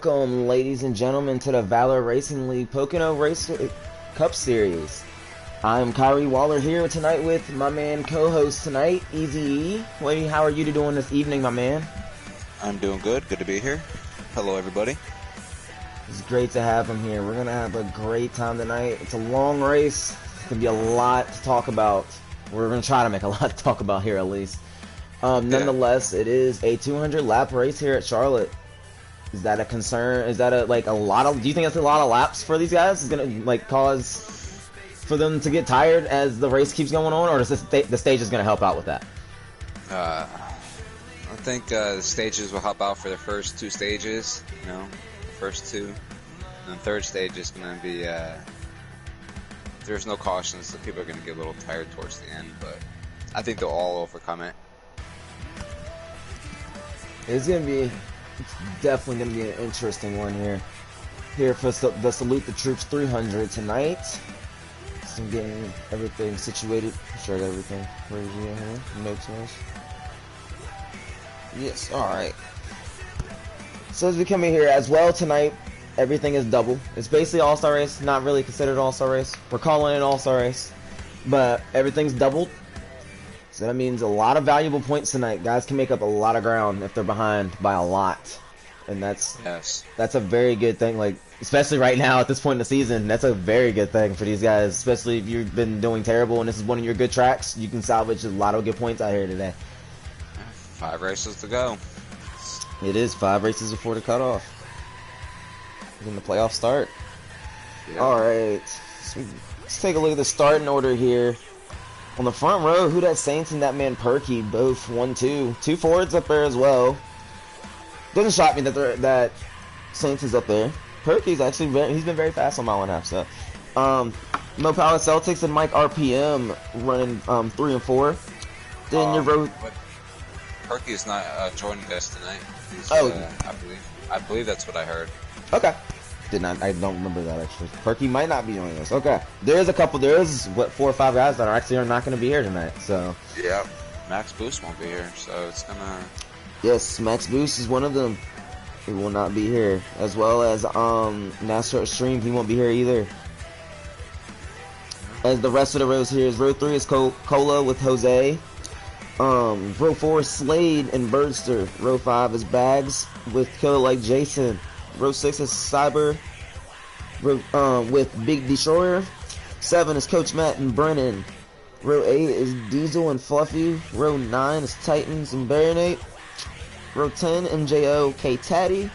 Welcome, ladies and gentlemen, to the Valor Racing League Pocono Race Cup Series. I'm Kyrie Waller here tonight with my man co-host tonight, Easy E. Lady, how are you doing this evening, my man? I'm doing good. Good to be here. Hello, everybody. It's great to have him here. We're going to have a great time tonight. It's a long race. It's going to be a lot to talk about. We're going to try to make a lot to talk about here, at least. Nonetheless, it is a 200 lap race here at Charlotte. Is that a concern? Is that do you think that's a lot of laps for these guys? Is going to cause for them to get tired as the race keeps going on, or is the stage is going to help out with that? I think the stages will help out for the first two stages, the first two. And the third stage is going to be, there's no cautions, so people are going to get a little tired towards the end, but I think they'll all overcome it. It's definitely going to be an interesting one here. Here for the Salute the Troops 300 tonight. So I'm getting everything situated. Sure, everything. Where is he at here? Notes was. Yes, alright. So as we come in here as well tonight, everything is double. It's basically All-Star Race, not really considered All-Star Race. We're calling it an All-Star Race, but everything's doubled. So that means a lot of valuable points tonight. Guys can make up a lot of ground if they're behind by a lot. And that's a very good thing, especially right now at this point in the season. That's a very good thing for these guys, especially if you've been doing terrible and this is one of your good tracks. You can salvage a lot of good points out here today. 5 races to go. It is 5 races before the cutoff. When the playoffs start. Yep. Alright, so let's take a look at the starting order here. On the front row, who that Saints and that man Perky, both 1-2. 2 Fords up there as well. Doesn't shock me that Saints is up there. Perky's actually he's been very fast on mile and a half. So, Mo Power Celtics and Mike RPM running 3 and 4. Then your row. Perky is not joining us tonight. He's, I believe that's what I heard. Okay. I don't remember that actually. Perky might not be joining us. Okay. There is 4 or 5 guys that are not going to be here tonight. So. Yeah. Max Boost won't be here, so it's gonna. Yes, Max Boost is one of them. He will not be here, as well as NASCAR Extreme. He won't be here either. As the rest of the rows here is row 3 is Cola with Jose. Row 4 is Slade and Birdster. Row 5 is Bags with Killer Like Jason. Row 6 is Cyber with Big Destroyer. 7 is Coach Matt and Brennan. Row 8 is Diesel and Fluffy. Row 9 is Titans and Baronate. Row 10, MJO, K-Taddy.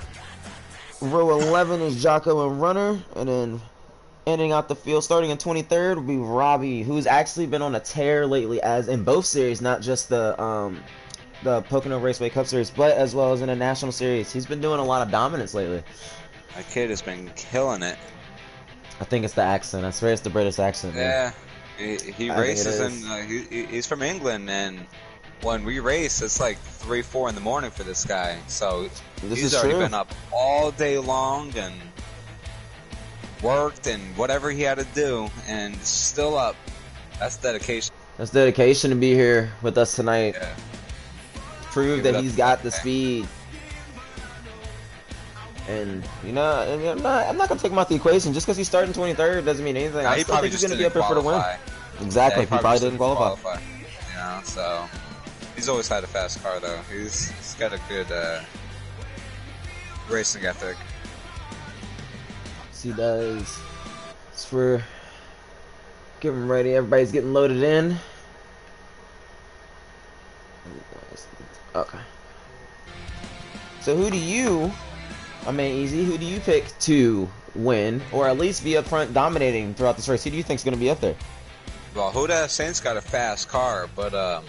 Row 11 is Jocko and Runner. And then ending out the field, starting in 23rd, will be Robbie, who's actually been on a tear lately, as in both series, not just the Pocono Raceway Cup Series, but as well as in the National Series. He's been doing a lot of dominance lately. That kid has been killing it. I think it's the accent. I swear it's the British accent. Yeah, he races and he's from England, and when we race, it's like 3, 4 in the morning for this guy. So he's already been up all day long and worked and whatever he had to do, and still up. That's dedication. That's dedication to be here with us tonight. Yeah. Prove that he's got the speed. And I'm not gonna take him out the equation. Just because he's starting 23rd doesn't mean anything. Yeah, I still think he's gonna be up here for the win. Exactly. Yeah, he probably didn't qualify. So he's always had a fast car though. He's got a good racing ethic. Yes, he does. As we're getting ready, everybody's getting loaded in. Okay. So who do you pick to win, or at least be up front dominating throughout this race? Who do you think is going to be up there? Well, Huda Saints got a fast car, but I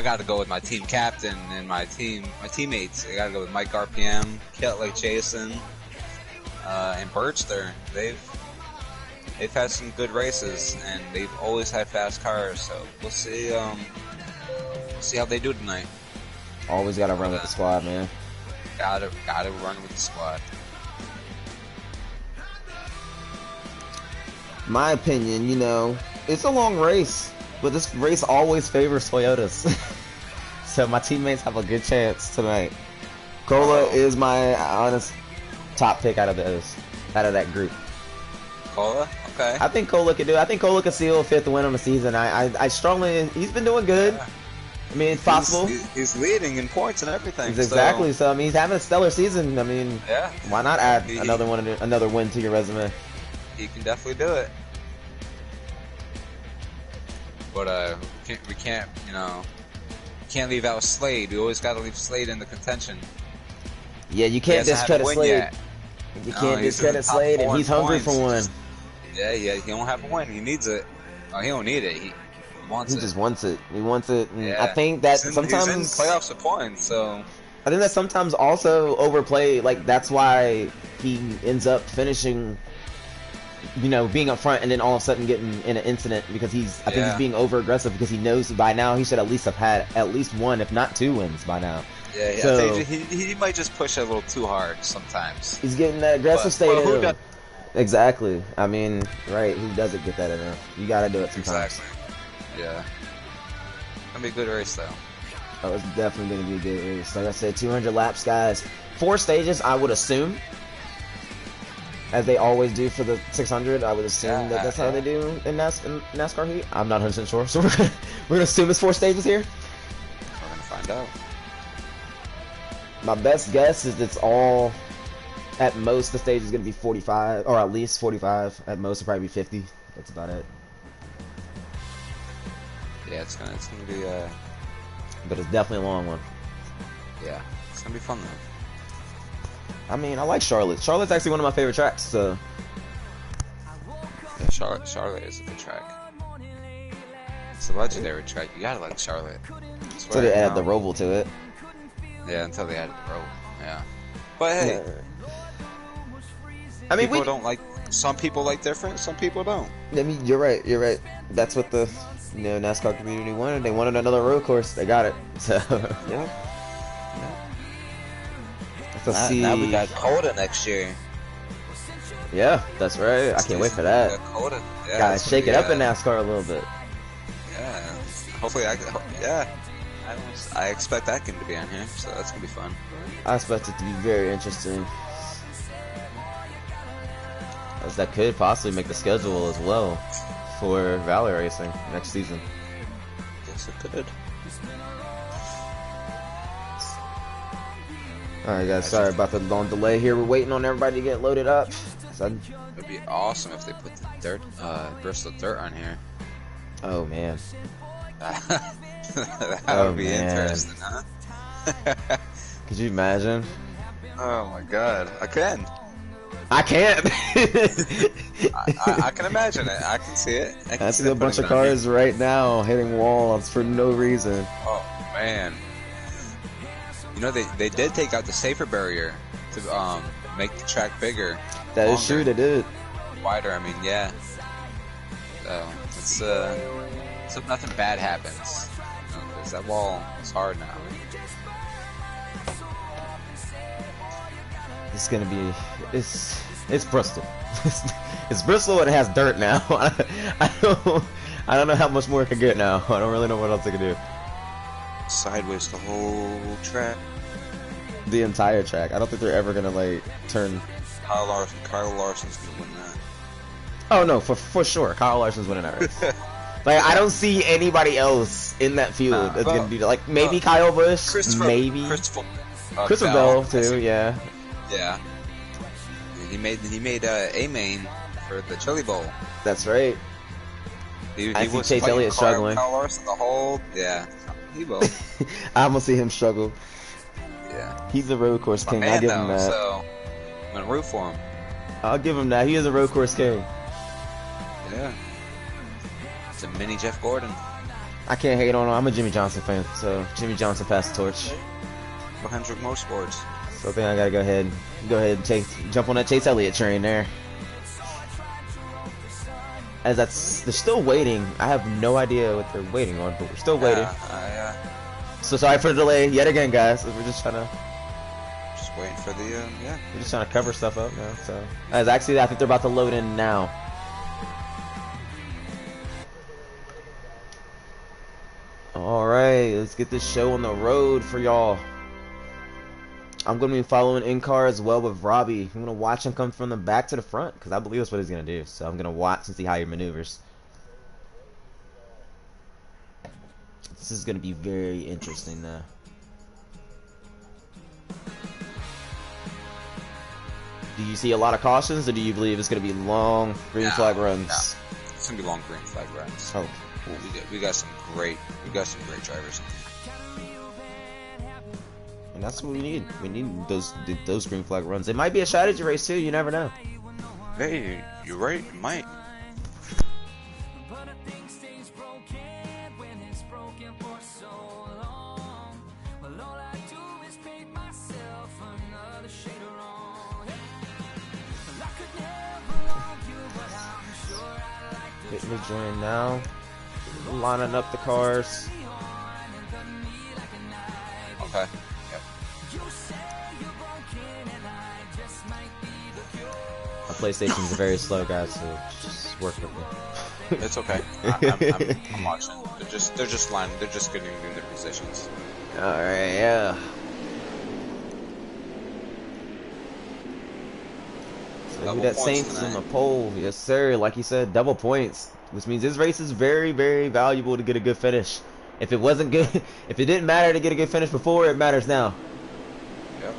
got to go with my team captain and my teammates. I got to go with Mike RPM, Kelt like Jason, and Birdster. They've had some good races, and they've always had fast cars. So we'll see how they do tonight. Always got to run with the squad, man. Gotta run with the squad. My opinion, it's a long race, but this race always favors Toyotas. So my teammates have a good chance tonight. Cola is my honest. top pick out of that group. Cola? Okay. I think Cola could do it. I think Cola could seal a 5th win on the season. I strongly, he's been doing good. Yeah. I mean, it's possible. He's leading in points and everything. Exactly. So I mean, he's having a stellar season. I mean, yeah. Why not add another win to your resume? He can definitely do it. But we can't, you know, can't leave out Slade. We always got to leave Slade in the contention. Yeah, you can't discredit Slade. Yet. You can't discredit Slade, and he's hungry for one. Yeah, he don't have a win. He needs it. Oh, he don't need it. He wants it. He just wants it. He wants it. And yeah. I think that sometimes he's in playoffs of points. So I think that sometimes also overplayed. Like that's why he ends up finishing, you know, being up front and then all of a sudden getting in an incident because I think he's being over aggressive because he knows by now he should at least have had at least 1, if not 2 wins by now. Yeah, so, I think he might just push a little too hard sometimes. He's getting that aggressive state. Exactly. I mean, right? Who doesn't get that in him? You got to do it sometimes. Exactly. Yeah. Gonna be a good race though. Oh, it's definitely gonna be a good race. Like I said, 200 laps, guys. 4 stages, I would assume, as they always do for the 600. I would assume that's how they do in NASCAR Heat. I'm not 100% sure, so we're gonna assume it's 4 stages here. We're gonna find out. My best guess is it's all. At most, the stage is gonna be 45, or at least 45. At most, it'll probably be 50. That's about it. Yeah, it's gonna be but it's definitely a long one. Yeah, it's gonna be fun though. I mean, I like Charlotte. Charlotte's actually one of my favorite tracks. So yeah, Charlotte is a good track. It's a legendary track. You gotta like Charlotte. So they add the Roval to it. Yeah, until they added the Roval. Yeah, but hey, I mean, people don't like. Some people like different. Some people don't. I mean, you're right. You're right. That's what the NASCAR community wanted. They wanted another road course. They got it. So yeah. Now we got Coda next year. Yeah, that's right. I can't wait for that. Coda. Yeah, gotta shake it up in NASCAR a little bit. Yeah. Hopefully, I expect that game to be on here, so that's gonna be fun. I expect it to be very interesting. As that could possibly make the schedule as well for Valley Racing next season. Yes, it could. Alright guys, sorry about the long delay here. We're waiting on everybody to get loaded up. It'd be awesome if they put the Bristol dirt on here. Oh man. That would be interesting, huh? Could you imagine? Oh my god, I can. I can't. I can imagine it. I can see it. I see a bunch of cars right now hitting walls for no reason. Oh man. You know, they did take out the safer barrier to make the track bigger. That is true, they did. Wider, I mean, yeah. So it's so nothing bad happens. Because that wall is hard now. It's gonna be it's Bristol. It's Bristol and it has dirt now. I don't know how much more it can get now. I don't really know what else it can do. Sideways the whole track. The entire track. I don't think they're ever gonna like turn. Kyle Larson's gonna win that. Oh no, for sure, Kyle Larson's winning that race. Like I don't see anybody else in that field that's gonna do that. Like maybe Kyle Busch, maybe Christopher Bell too. Yeah. Yeah. He made a main for the Chili Bowl. That's right. He was Chase Elliott struggling. Kyle Larson the whole he will. I'm gonna see him struggle. Yeah. He's a road course king. I give him that. So I'm gonna root for him. I'll give him that. He is a road course king. Yeah. It's a mini Jeff Gordon. I can't hate on him. I'm a Jimmy Johnson fan, so Jimmy Johnson passed the torch. Hendrick Motorsports. So I think I gotta go ahead and jump on that Chase Elliott train there. As they're still waiting. I have no idea what they're waiting on, but we're still waiting. So sorry for the delay yet again, guys. We're just waiting for the We're just trying to cover stuff up now. So as actually, I think they're about to load in now. All right, let's get this show on the road for y'all. I'm going to be following in-car as well with Robbie. I'm going to watch him come from the back to the front because I believe that's what he's going to do. So I'm going to watch and see how he maneuvers. This is going to be very interesting though. Do you see a lot of cautions, or do you believe it's going to be long green flag runs? No. It's going to be long green flag runs. Oh, we got some great drivers. And that's what we need. We need those green flag runs. It might be a strategy race too. You never know. Hey, you're right. It might. Hitting the join now. Lining up the cars. Okay. Yep. My PlayStation's very slow, guys, so just work with me. It's okay. I'm watching. They're just lining. They're just getting in their positions. All right, yeah. So that Saints on the pole, yes sir. Like you said, double points, which means this race is very, very valuable to get a good finish. If it wasn't good, if it didn't matter to get a good finish before, it matters now. Yep.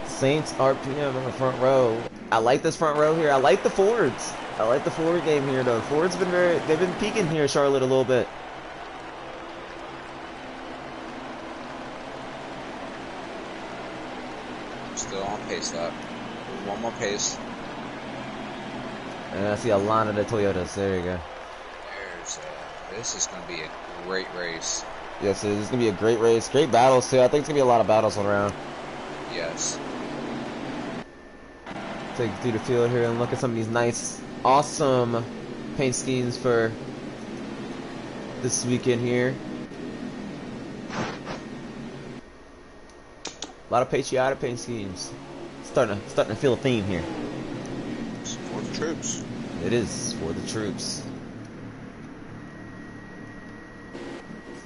Saints RPM in the front row. I like this front row here. I like the Fords. I like the Ford game here though. Ford's been they've been peaking here, Charlotte, a little bit. Still on pace lap. One more pace. And I see a line of the Toyotas. There you go. This is going to be a great race. Yes, this is going to be a great race. Great battles too. I think it's going to be a lot of battles around. Yes. Take through the field here and look at some of these nice, awesome paint schemes for this weekend here. A lot of patriotic paint schemes. Starting to feel a theme here. It's for the troops. It is for the troops.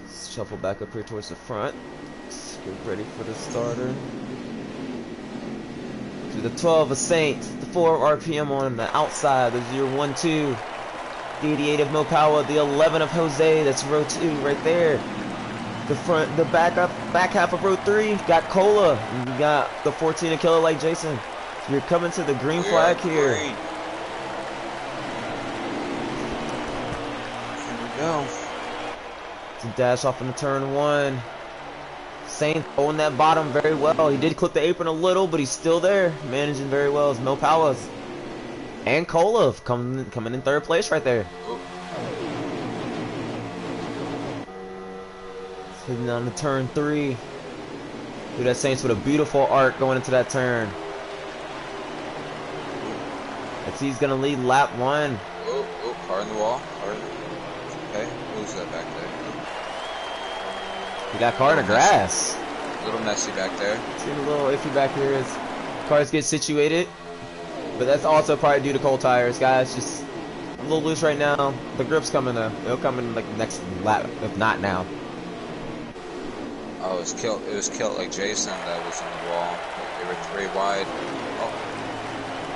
Let's shuffle back up here towards the front. Let's get ready for the starter. To the 12 of Saints, the 4 of RPM on the outside. There's your 1-2. The 88 of Mopawa, the 11 of Jose. That's row 2 right there. The back half of row 3 got Cola. And you got the 14 of Killer Like Jason. So you're coming to the green flag here. Here we go. To dash off into turn 1. Saints on that bottom very well. He did clip the apron a little, but he's still there, managing very well. As Mo Powers and Kola coming in third place right there. Heading on to turn 3. Dude, that Saints with a beautiful arc going into that turn. Let's see, he's gonna lead lap 1. Oh, car in the wall. Okay, who's that back there? He got car in the grass. A little messy back there. Seems a little iffy back here as cars get situated. But that's also probably due to cold tires, guys. Just a little loose right now. The grip's coming though. It'll come in like next lap, if not now. Oh, it was killed like Jason that was on the wall. They were 3 wide. Oh.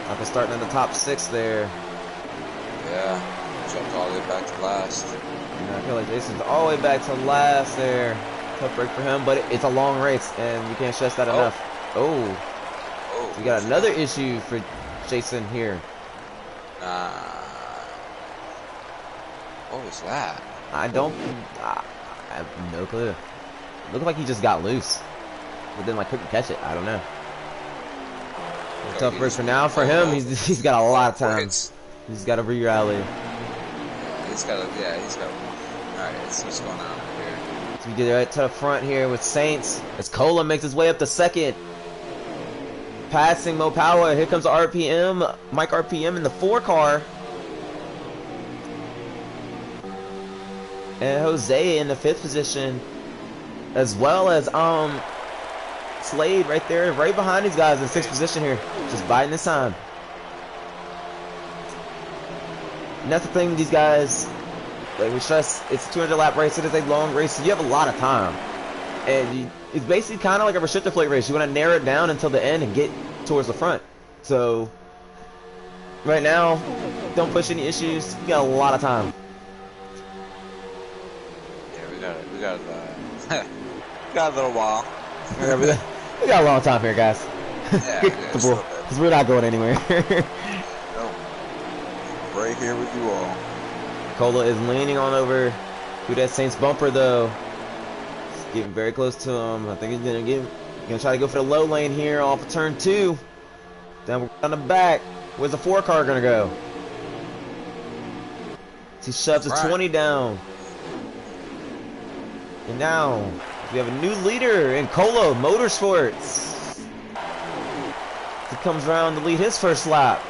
After starting in the top 6 there. Yeah, jumped all the way back to last. Yeah, I feel like Jason's all the way back to last there. Tough break for him, but it's a long race, and we can't stress that enough. Oh, we got another issue for Jason here. What was that? I have no clue. Looked like he just got loose, but then like couldn't catch it. I don't know. Okay, tough break for now for him. He's got a lot of time. He's got a re-rally. He's got one. Alright, let's see what's going on here. So we get right to the front here with Saints as Cola makes his way up to second. Passing Mo Power. Here comes RPM. Mike RPM in the 4 car. And Jose in the 5th position. As well as Slade right there, right behind these guys in 6th position here. Just biding his time. And that's the thing with these guys. Like we stress, it's a 200 lap race. It is a long race, so you have a lot of time. And it's basically kind of like a restrictor plate race. You want to narrow it down until the end and get towards the front. So right now, don't push any issues. You got a lot of time. Yeah, we got got a little while. We got a long time here, guys. Yeah, comfortable, because we're not going anywhere. Nope. Right here with you all. Cola is leaning on over to that Saints bumper, though. He's getting very close to him. I think he's gonna try to go for the low lane here off of turn 2. Down the back. Where's the 4 car gonna go? He shoves his 20 down. And now we have a new leader in Cola Motorsports. He comes around to lead his first lap.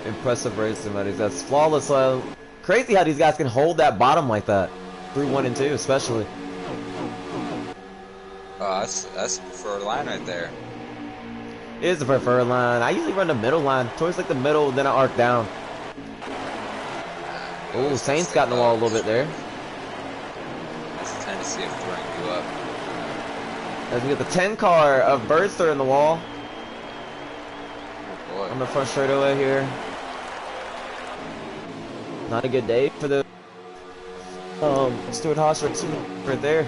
Impressive racing, buddies. That's flawless. Crazy how these guys can hold that bottom like that. Through 1 and 2, especially. That's the preferred line right there. It is the preferred line. I usually run the middle line. Towards like the middle, then I arc down. Oh, Saints got in the wall a little bit there. That's a tendency of throwing you up. As we get the 10 car of Birdster in the wall. Oh boy. On the front straightaway here. Not a good day for the Stuart Haas right there.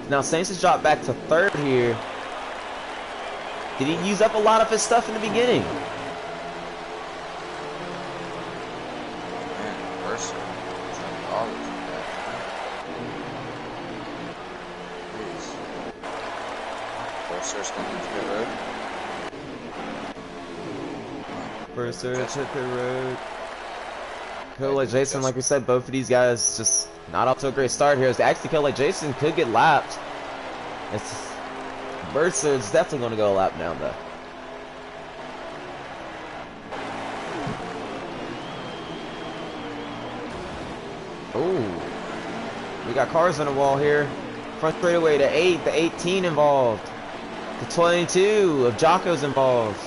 Now Saints has dropped back to 3rd here. Did he use up a lot of his stuff in the beginning? Man, Mercer. Mercer's coming into the road. Mercer hit the road. Like Jason, like we said, both of these guys just not off to a great start here. It's actually like Jason could get lapped. Mercer is definitely going to go a lap down though. Oh, we got cars on the wall here. Front straightaway, the 8, the 18 involved. The 22 of Jocko's involved.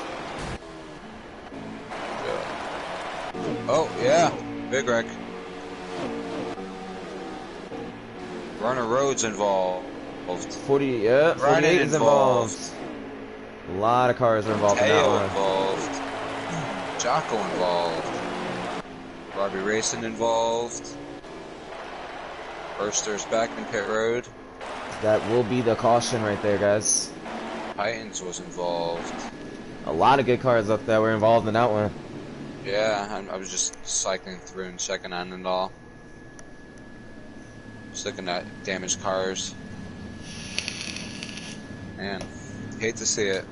Oh, yeah. Big wreck. Runner Road's involved. 40, yeah, 48 is involved. A lot of cars are involved in that one. Involved. Jocko involved. Robbie Racing involved. Burster's back in pit road. That will be the caution right there, guys. Titans was involved. A lot of good cars up there were involved in that one. Yeah, I was just cycling through and checking on it all. Just looking at damaged cars. Man, hate to see it.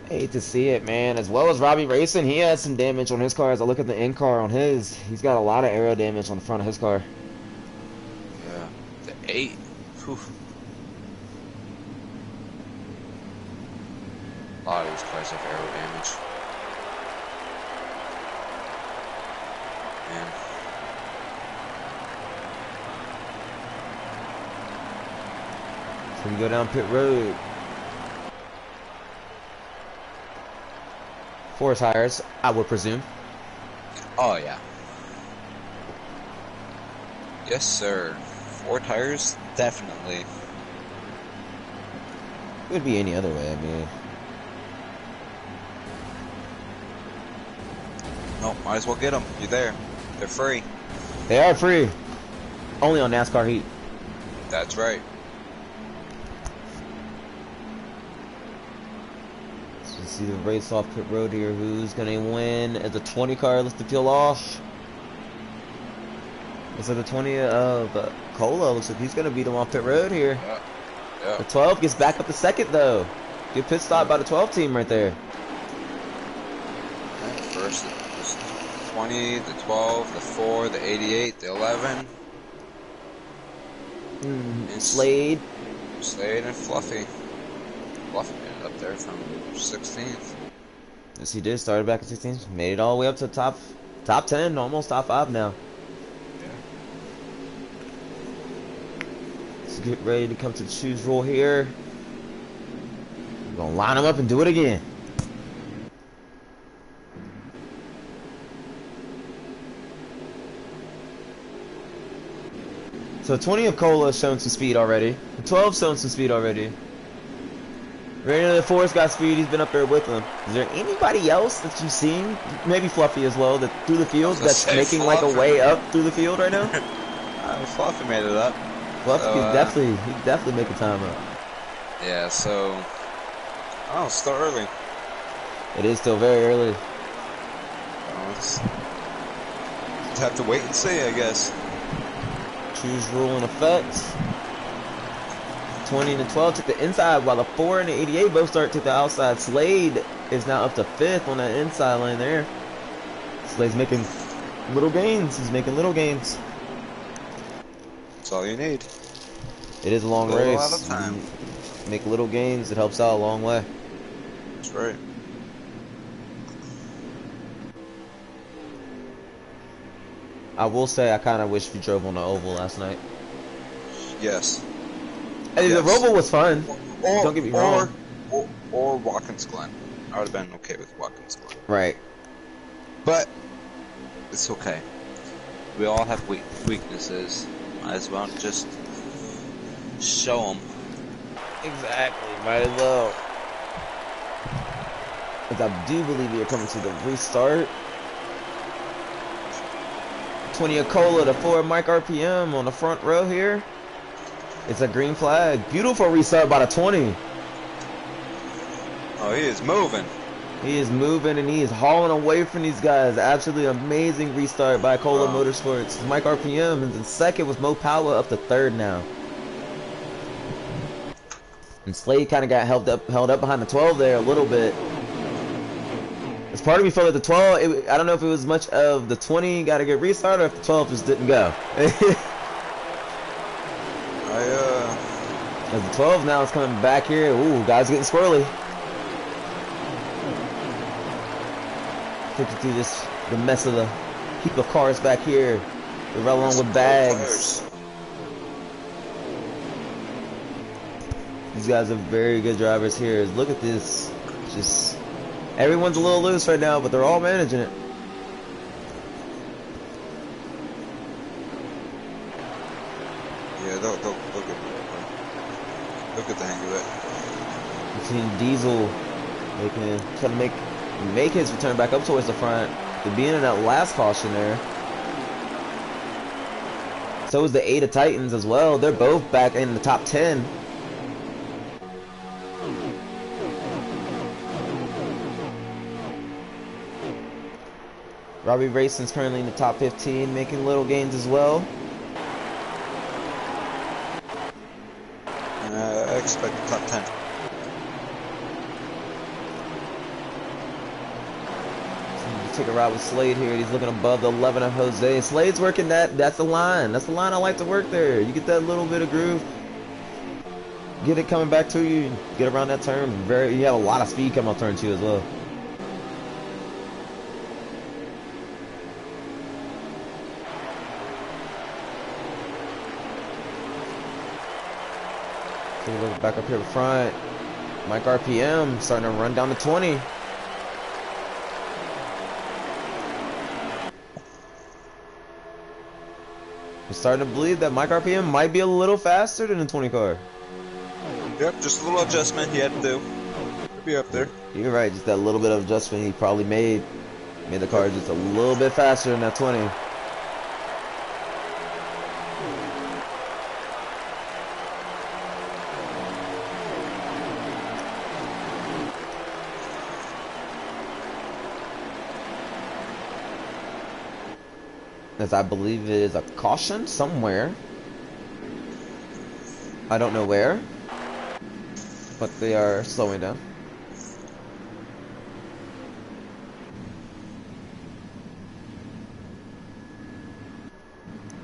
Hate to see it, man. As well as Robbie Racing, he has some damage on his car. As I look at the end car on his, he's got a lot of aero damage on the front of his car. Yeah, the 8. Whew. A lot of these cars have aero damage. Man. So we go down pit road. 4 tires, I would presume. Oh, yeah. Yes, sir. 4 tires? Definitely. It would be any other way, I mean. Nope, might as well get them. You're there. They're free. They are free. Only on NASCAR Heat. That's right. So you see the race off pit road here. Who's going to win? As the 20 car looks to peel off. Looks like the 20 of Cola. Looks like he's going to beat him off pit road here. Yeah. Yeah. The 12 gets back up to 2nd though. Good pit stop by the 12 team right there. First, it was 20, the 12, the 4, the 88, the 11. And Slade. Slade and Fluffy. Fluffy made it up there from 16th. Yes, he did. Started back at 16th. Made it all the way up to top 10, almost top 5 now. Yeah. Let's get ready to come to the choose roll here. Gonna line them up and do it again. So 20 of Cola has shown some speed already. The 12's shown some speed already. Rainer the Forest got speed, he's been up there with them. Is there anybody else that you've seen, maybe Fluffy as well, that through the field that's making like a way up through the field right now? Fluffy made it up. Fluffy so, definitely make a time up. Yeah, so it's still early. It is still very early. Just have to wait and see, I guess. Choose rule in effect. 20 and the 12 took the inside, while the 4 and the 88 both took the outside. Slade is now up to 5th on that inside lane there. Slade's making little gains. He's making little gains. That's all you need. It is a long race. A lot of time. Make little gains. It helps out a long way. That's right. I will say I kind of wish we drove on the oval last night. Yes. Hey, the Roval was fun. Don't get me wrong. Or Watkins Glen. I would have been okay with Watkins Glen. Right. But it's okay. We all have weaknesses. Might as well just show them. Exactly. Might as well. Because I do believe we are coming to the restart. 20 of Cola, the 4 Mike RPM on the front row here. It's a green flag. Beautiful restart by the 20. Oh, he is moving. He is moving and he is hauling away from these guys. Absolutely amazing restart by Cola Motorsports. Mike RPM is in second with Mo Power up to 3rd now. And Slade kind of got held up behind the 12 there a little bit. As part of me felt like the 12, I don't know if it was much of the 20 got to get restarted or if the 12 just didn't go. As the 12 now is coming back here. Ooh, guys getting squirrely. Taking through the mess of the heap of cars back here. They're rolling with bags. These guys are very good drivers here. Look at this. Just everyone's a little loose right now, but they're all managing it. Yeah, they'll get the hang of it. We've seen Diesel trying to make his return back up towards the front. To being in that last caution there. So is the 8 of Titans as well. They're both back in the top 10. Robbie Rayson's currently in the top 15, making little gains as well. I expect top 10. Take a ride with Slade here. He's looking above the 11 of Jose. Slade's working that. That's the line. That's the line I like to work there. You get that little bit of groove. Get it coming back to you. Get around that turn. You have a lot of speed coming off turn 2 as well. Take a look back up here in front. Mike RPM starting to run down to 20. I'm starting to believe that Mike RPM might be a little faster than the 20 car. Yep, just a little adjustment he had to do. He'll be up there. You're right, just that little bit of adjustment he probably made the car just a little bit faster than that 20. As I believe it is a caution somewhere. I don't know where, but they are slowing down.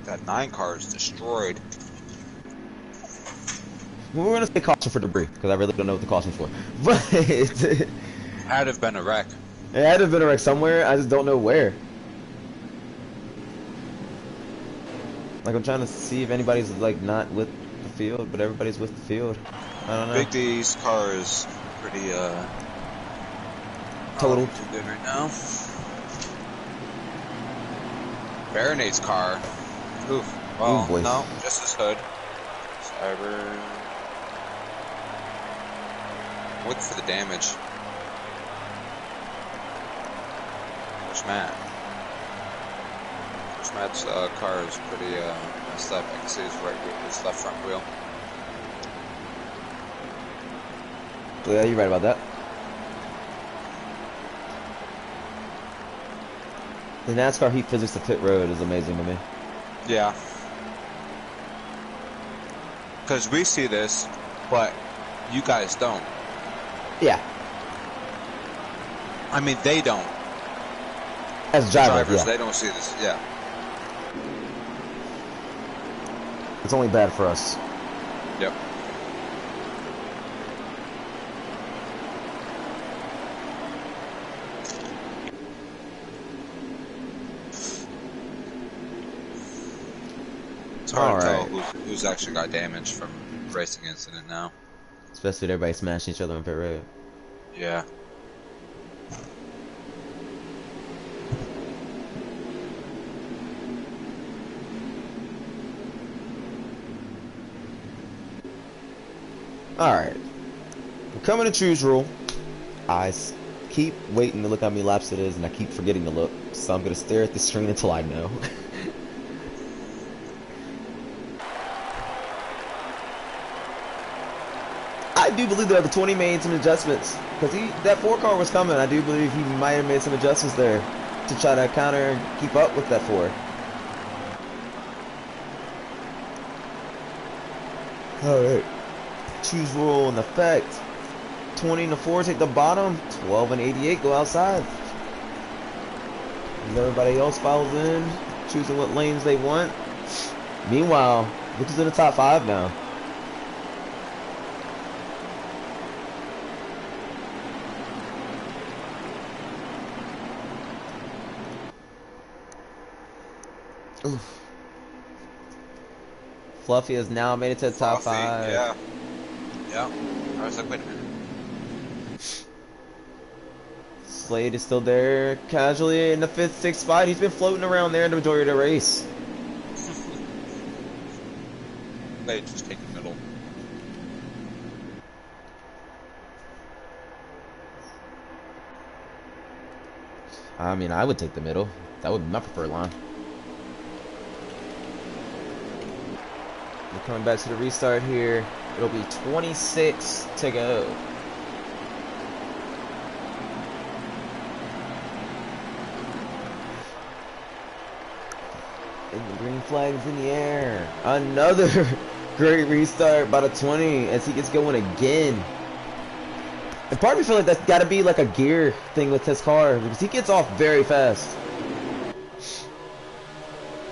That 9 car is destroyed. We're gonna say caution for debris because I really don't know what the caution's for. But it Had to have been a wreck. had to have been a wreck somewhere. I just don't know where. Like, I'm trying to see if anybody's, like, not with the field, but everybody's with the field. I don't know. Big D's car is pretty Total. too good right now. Baronade's car. Oof. Well, boy. no, just his hood. Cyber. Look for the damage. Where's Matt? Matt's car is pretty messed up. I can see his his left front wheel. Yeah, you're right about that. The NASCAR heat physics of pit road is amazing to me. Yeah. Because we see this, but you guys don't. Yeah. I mean, they don't. As drivers, yeah. They don't see this. Yeah. It's only bad for us. Yep. It's hard to tell who's actually got damage from racing incident now. Especially with everybody smashing each other on pit road. Yeah. Alright. We're coming to choose rule. I keep waiting to look how many laps it is, and I keep forgetting to look. So I'm going to stare at the screen until I know. I do believe that the 20 made some adjustments. Because that 4 car was coming. I do believe he might have made some adjustments there to try to counter and keep up with that 4. Alright. Choose rule in effect. 20 and the 4 take the bottom. 12 and 88 go outside. And everybody else files in, choosing what lanes they want. Meanwhile, look who's in the top 5 now. Oof. Fluffy has now made it to the top 5. Yeah. Yeah. I was like, wait a minute. Slade is still there, casually in the 5th, 6th spot. He's been floating around there in the majority of the race. They just take the middle. I mean, I would take the middle. That would be my preferred line. We're coming back to the restart here. It'll be 26 to go. And the green flag's in the air. Another great restart by the 20 as he gets going again. And part of me feel like that's got to be like a gear thing with his car because he gets off very fast.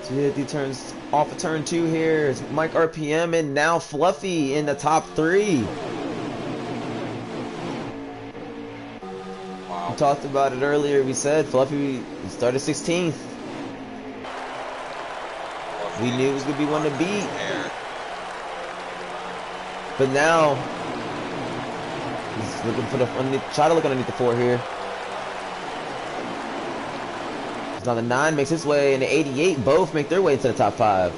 So yeah, he turns off of turn 2 here. It's Mike RPM and now Fluffy in the top 3. Wow. We talked about it earlier. We said Fluffy started 16th. We knew it was going to be one to beat. But now, he's looking for the try to look underneath the 4 here. Now the 9 makes its way, and the 88 both make their way into the top 5.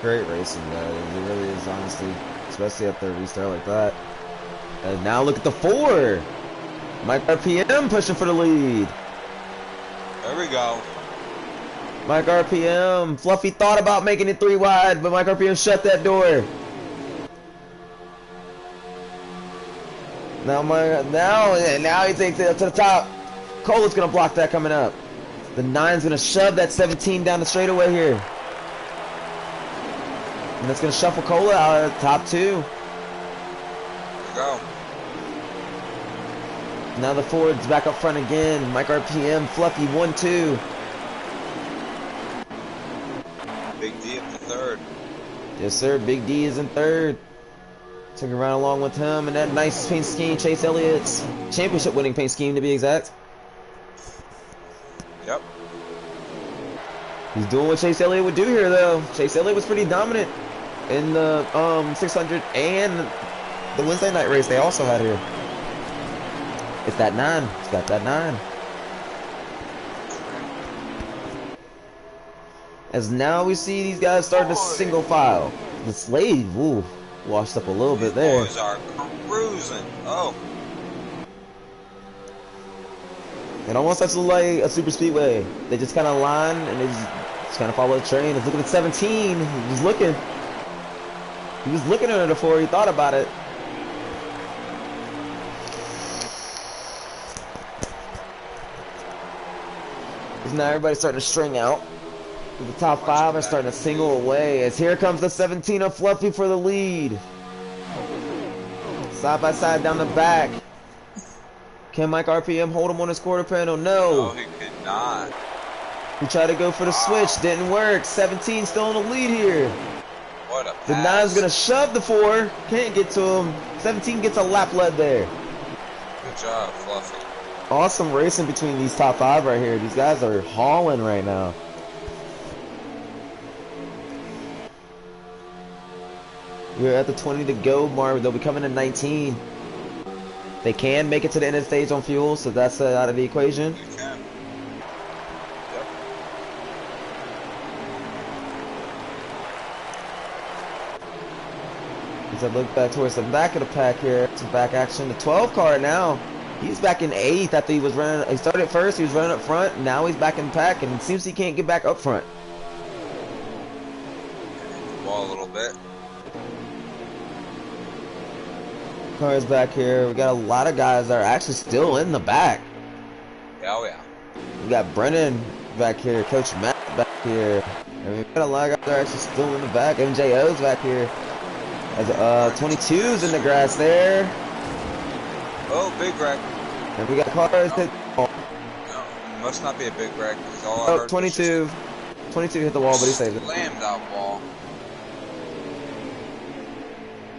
Great racing, guys. It really is, honestly, especially after a restart like that. And now look at the 4. Mike RPM pushing for the lead. There we go. Mike RPM. Fluffy thought about making it 3 wide, but Mike RPM shut that door. Now he takes it up to the top. Cola's gonna block that coming up. The 9's gonna shove that 17 down the straightaway here. And that's gonna shuffle Cola out of the top 2. There we go. Now the Ford's back up front again. Mike RPM, Fluffy 1-2. Big D up to 3rd. Yes, sir. Big D is in 3rd. Took around along with him and that nice paint scheme, Chase Elliott's championship winning paint scheme to be exact. Yep. He's doing what Chase Elliott would do here, though. Chase Elliott was pretty dominant in the 600 and the Wednesday night race they also had here. It's that 9. It's got that 9. As now we see these guys starting to single file. The Slave, ooh, washed up a little bit there. These boys are cruising. Oh. It almost looks like a super speedway. They just kind of line and they just kind of follow the train. Let's look at 17. He was looking. He was looking at it before he thought about it. Because now everybody's starting to string out. The top 5 are starting to single away. As here comes the 17 of Fluffy for the lead. Side by side down the back. Can Mike RPM hold him on his quarter panel? No. No, he could not. He tried to go for the switch. Didn't work. 17 still in the lead here. What a pass. The 9's going to shove the 4. Can't get to him. 17 gets a lap lead there. Good job, Fluffy. Awesome racing between these top 5 right here. These guys are hauling right now. We're at the 20 to go mark. They'll be coming to 19. They can make it to the end of the stage on fuel, so that's out of the equation. You can. Yep. As I look back towards the back of the pack here, some back action. The 12 car now, he's back in 8th after he was running. He started first, he was running up front. Now he's back in pack, and it seems he can't get back up front. Hit the wall a little bit. Cars back here. We got a lot of guys that are actually still in the back. Oh yeah. We got Brennan back here, Coach Matt back here. And we got a lot of guys that are actually still in the back. MJO's back here. As 22's in the grass there. Oh, big wreck. And we got cars hit. No, must not be a big wreck. All I heard 22. 22 hit the wall, but he saved it. Slammed that wall.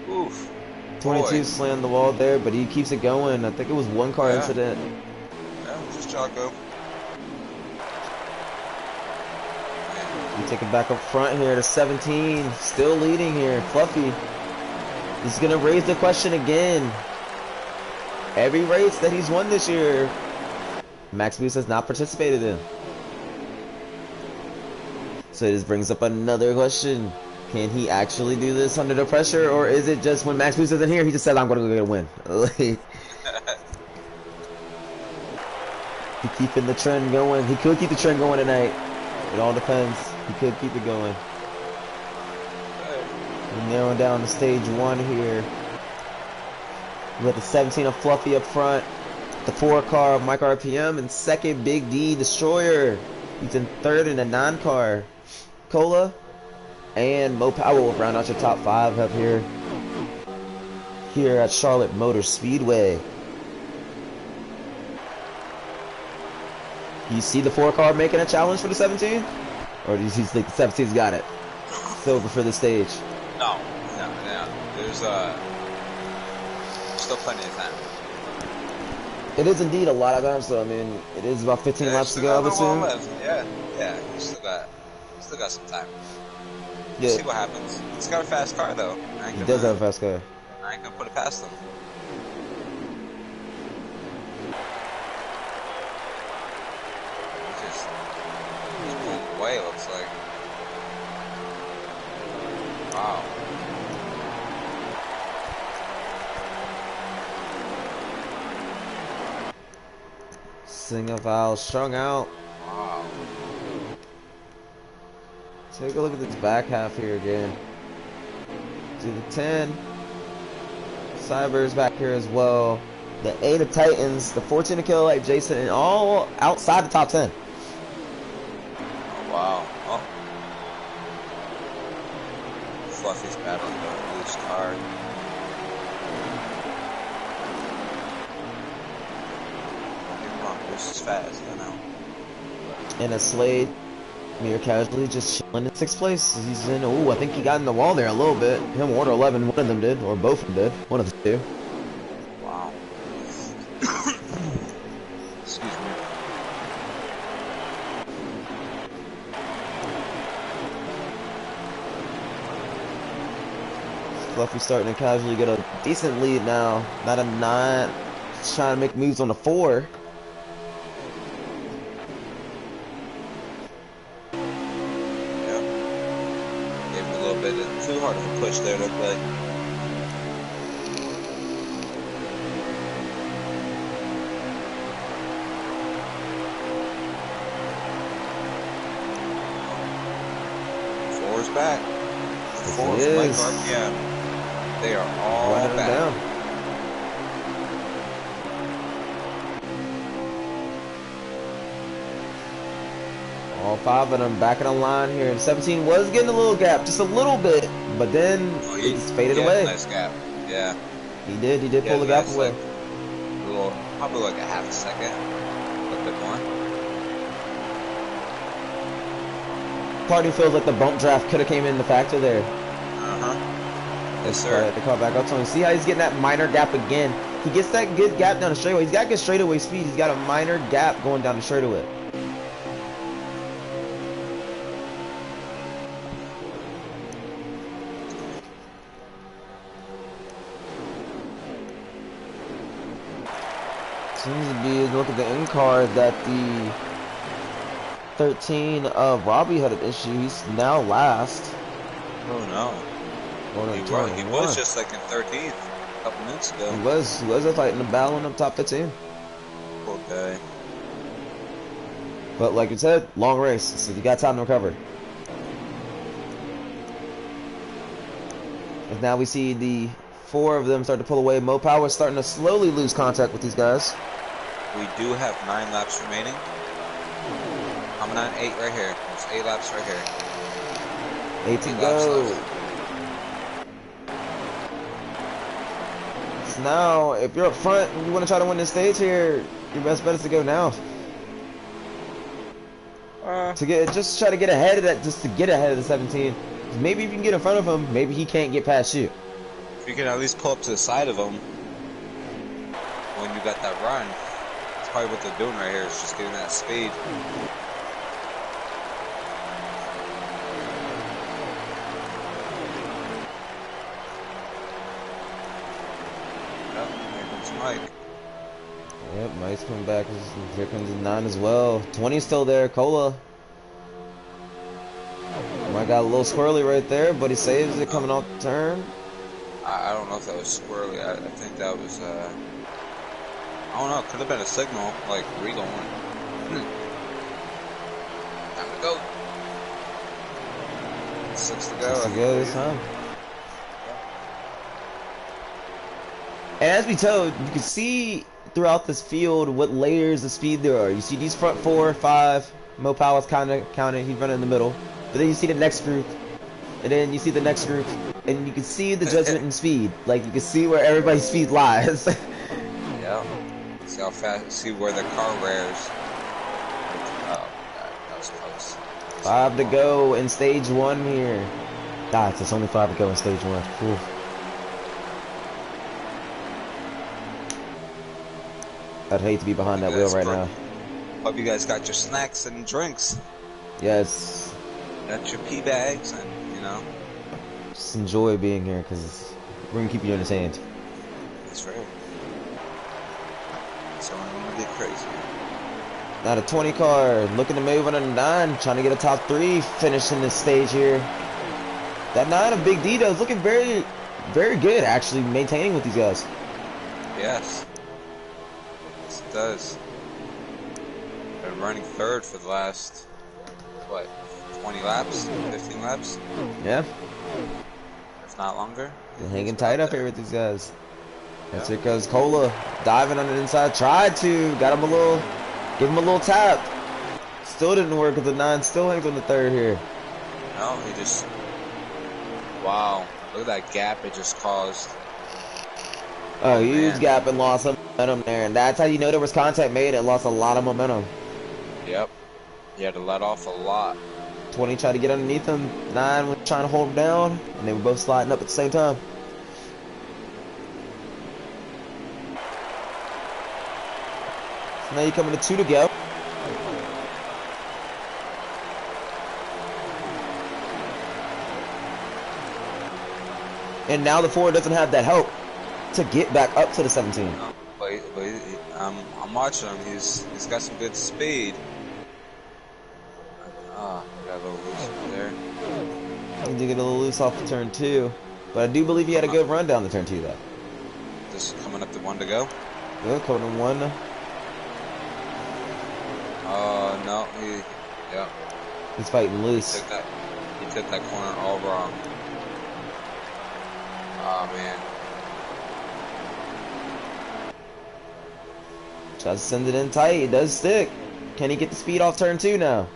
Oof. 22 slammed the wall there, but he keeps it going. I think it was one car incident. Yeah, just Jocko. We take it back up front here to 17. Still leading here. Fluffy. He's going to raise the question again. Every race that he's won this year, Max Boost has not participated in. So this brings up another question. Can he actually do this under the pressure, or is it just when Max Boost isn't here, he just says, I'm going to go get a win? He keeping the trend going. He could keep the trend going tonight. It all depends. He could keep it going. We're narrowing down to stage 1 here. We got the 17 of Fluffy up front. The 4 car of Mike RPM, and second Big D Destroyer. He's in 3rd in the 9 car. Cola and Mo Power will round out your top 5 up here at Charlotte Motor Speedway. You see the 4 car making a challenge for the 17? Or do you think the 17's got it? It's over for the stage. No. There's still plenty of time. It is indeed a lot of time, so I mean, it is about 15 laps to go, I would assume. Yeah, still got some time. Yeah. See what happens. He's got a fast car though. He does have a fast car. I ain't gonna put it past him. He's pulling away, it looks like. Wow. Single file strung out. Wow. Take a look at this back half here again. Do the 10. Cyber's back here as well. The 8 of Titans, the 14 of Killer Jason, and all outside the top 10. Oh, wow. Oh. Fluffy's battling the loose car. This is fast, I know. And a Slade, mere casually just chilling in 6th place. He's in, I think he got in the wall there a little bit. Him or 11, one of them did, or both of them did. One of the two. Wow. Excuse me. Fluffy starting to casually get a decent lead now. Not a 9. Just trying to make moves on the 4. Yep. Gave him a little bit too hard of a push there, looked like. Four's back. Four's Mike RPM. They are all running back. Down. All 5 of them back in the line here. And 17 was getting a little gap, just a little bit, but then it just faded away. Nice gap. Yeah. He did pull the gap away. Like, probably like a half a second. A little bit more. Part of me feels like the bump draft could have came in the factor there. Yes, sir. The car back up to him. See how he's getting that minor gap again. He gets that good gap down the straightaway. He's got good straightaway speed. He's got a minor gap going down the straightaway. Seems to be, look at the end card, that the 13 of Robbie had an issue. He's now last. Oh no. He was just like in 13th a couple minutes ago. He was fighting the battle in the top 15. Poor guy. But like you said, long race, so you got time to recover. And now we see the 4 of them start to pull away. Mo Power starting to slowly lose contact with these guys. We do have 9 laps remaining. Coming on 8 right here. There's 8 laps right here. 8 to go. So now, if you're up front and you want to try to win this stage here, your best bet is to go now. Just try to get ahead of that, just to get ahead of the 17. Maybe if you can get in front of him, maybe he can't get past you. If you can at least pull up to the side of him when you got that run. That's probably what they're doing right here, is just getting that speed. Yep, here comes Mike. Yep, Mike's coming back. Here comes the 9 as well. 20's still there. Cola. Mike got a little squirrely right there, but he saves it coming off the turn. I don't know if that was squirrely. I think that was, I don't know. It could have been a signal, like, re-going. Time to go. 6 to go. 6 to go this time. And as we told, you can see throughout this field what layers of speed there are. You see these front 4, 5. Mo Powell's kind of counting. He's running in the middle. But then you see the next group. And then you see the next group. And you can see the judgment in speed. Like, you can see where everybody's speed lies. Yeah. See how fast, see where the car wears. Oh, God, that was close. 5 to go in stage 1 here. God, it's only 5 to go in stage 1. Oof. I'd hate to be behind that wheel right now. Hope you guys got your snacks and drinks. Yes. Got your pee bags and, you know. Just enjoy being here because we're going to keep you entertained. That's right. So I'm going to get crazy. Now the 20 car looking to move on a 9, trying to get a top 3 finish in this stage here. That 9 of Big D though is looking very, very good actually maintaining with these guys. Yes. Yes, it does. Been running 3rd for the last, what, 20 laps? 15 laps? Yeah. If not longer. They're hanging tight up here with these guys. That's it goes Cola diving on the inside. Tried to, got him a little, give him a little tap. Still didn't work because the 9 still hangs on the 3rd here. No, he just, wow. Look at that gap it just caused. Oh, huge gap and lost some momentum there. And that's how you know there was contact made. It lost a lot of momentum. Yep. He had to let off a lot. 20 tried to get underneath him. 9 was trying to hold him down. And they were both sliding up at the same time. So now you're coming to 2 to go. And now the 4 doesn't have that help to get back up to the 17. No, but I'm watching him. He's got some good speed. Got a little loose over there. He did get a little loose off the turn 2, but I do believe he had a good run down the turn 2 though. Just coming up to 1 to go. Good, coming to 1. No, yeah. He's fighting loose. He took that corner all wrong. Oh man. Tries to send it in tight. It does stick. Can he get the speed off turn 2 now?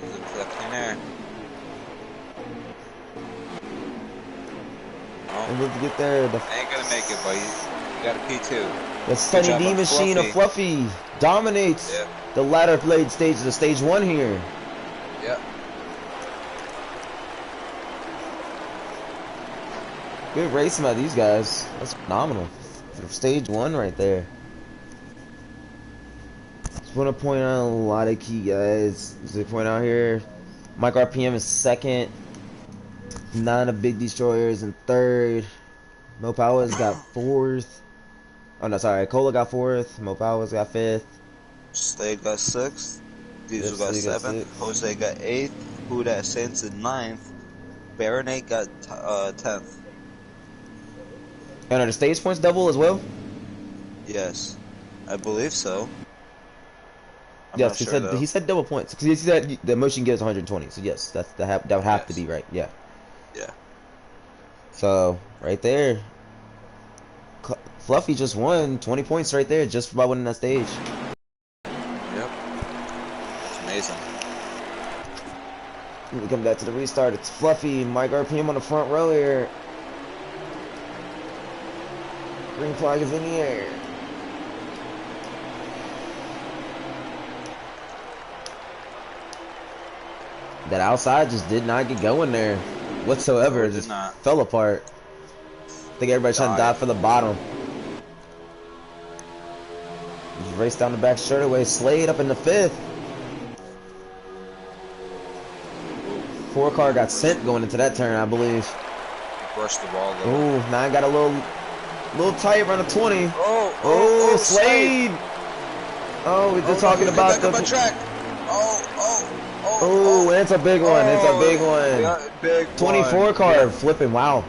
He's into that clean air. And look to get there. Ain't gonna make it, but you got a P2. The Sunny D machine of Fluffy dominates the latter blade stages of stage 1 here. Yep. Good racing by these guys. That's phenomenal. For stage 1 right there. Just want to point out a lot of key guys. As I point out here, Mike RPM is 2nd. None of Big Destroyers in 3rd. Mo Powers got 4th. Oh no, sorry. Cola got 4th. Mo Powers got 5th. Slade got 6th. Diesel got 7th. Jose got 8th. Huda Saints in 9th. Baronate got 10th. And are the stage points double as well? Yes, I believe so. Yes, he said double points because he said the motion gives 120. So yes, that would have to be right. Yeah. Yeah. So right there, Fluffy just won 20 points right there just by winning that stage. Yep. That's amazing. We come back to the restart. It's Fluffy, Mike RPM on the front row here. Green flag is in the air. That outside just did not get going there whatsoever. It just fell apart. I think everybody's trying to dive for the bottom. Just race down the back straightaway. Slade up in the 5th. 4 car got sent going into that turn, I believe. Brushed the ball though. Ooh, now I got a little tight around the 20. Oh, Slade. Oh, we're just talking about the track. Oh, it's a big one. It's a big one. Yeah, big 24 one. car flipping. Wow.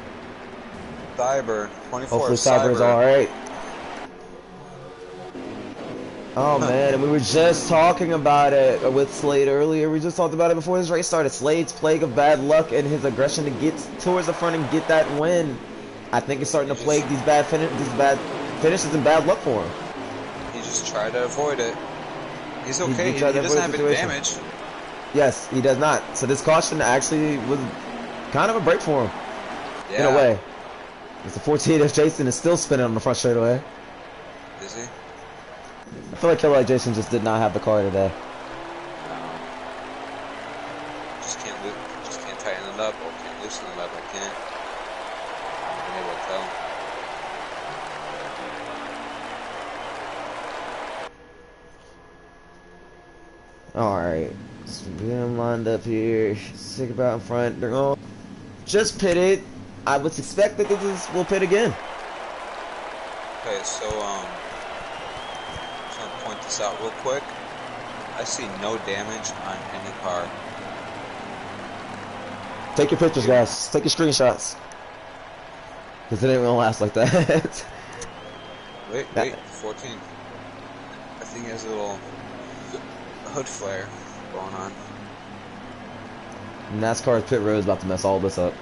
Cyber 24. Hopefully Cyber's all right. Oh man, and we were just talking about it with Slade earlier. We just talked about it before this race started. Slade's plague of bad luck and his aggression to get towards the front and get that win. I think it's starting to plague these bad finishes and bad luck for him. He just tried to avoid it. He's okay. He doesn't have any damage. Yes, he does not. So this caution actually was kind of a break for him. Yeah. In a way. It's the 14 if Jason is still spinning on the front straightaway. Is he? I feel like Killer Jason just did not have the car today. Just can't tighten it up or can't loosen it up. I can't. I've been able to tell. Alright. So we get him lined up here. Stick about in front. They're all just pitted. I would expect that this will pit again. Okay, so just gonna point this out real quick. I see no damage on any car. Take your pictures, guys. Take your screenshots. Because it ain't gonna last like that. Wait, 14. I think he has a little hood flare going on. NASCAR's pit road is about to mess all this up.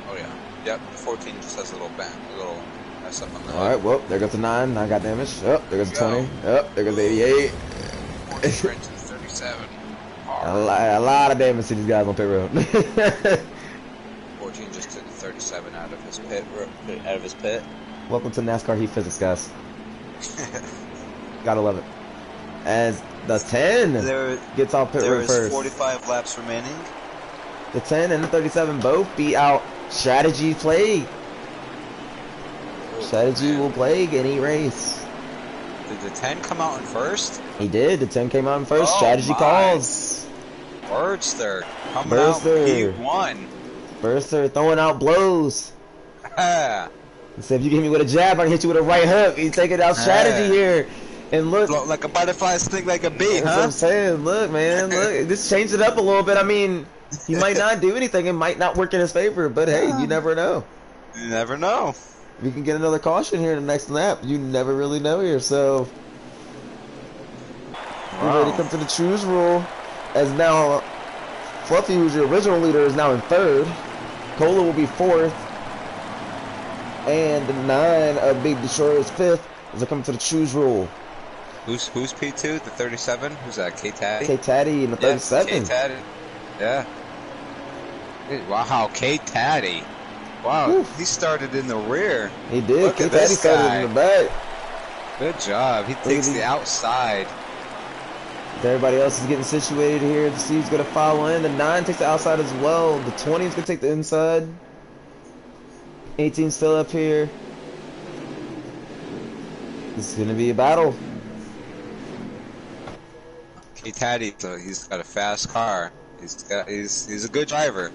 Oh yeah. Yep, 14 just has a little bend, a little mess up on the hood. Alright, well, there goes the 9. 9 got damage. Oh, there goes the 20. Oh, there goes the 88. 43 to 37. A lot of damage to these guys on pit road. 14 just took 37 out of his pit. Welcome to NASCAR Heat Physics, guys. Gotta love it. As the 10 gets off pit road first. There is 45 laps remaining. The 10 and the 37 both beat out Strategy Plague. Strategy will plague any race. Did the 10 come out in first? He did. The 10 came out in first. Strategy calls. Birdster coming out Birdster. P1. Birdster throwing out blows. Ah, He said, if you hit me with a jab, I can hit you with a right hook. He's taking out strategy here. And look. float like a butterfly, sting like a bee, That's huh? what I'm saying. Look, man. Look. Just change it up a little bit. I mean, he might not do anything. It might not work in his favor. But hey, you never know. You never know. We can get another caution here in the next lap. You never really know here. So, we're ready to come to the choose rule. As now, Fluffy, who's your original leader, is now in third. Cola will be fourth. And the 9 of Big Destroyer is fifth as they come to the choose rule. Who's P2? The 37? Who's that? K-Taddy? K-Taddy in the 37. K-Taddy. Yeah. Wow, K-Taddy. Wow, Oof. he started in the rear. He did. Look at K-Taddy this started guy. in the back. Good job. He takes the outside. Everybody else is getting situated here. The Steve's going to follow in. The 9 takes the outside as well. The 20 is going to take the inside. 18 still up here. This is going to be a battle. K-Taddy, so he's got a fast car. He's a good driver.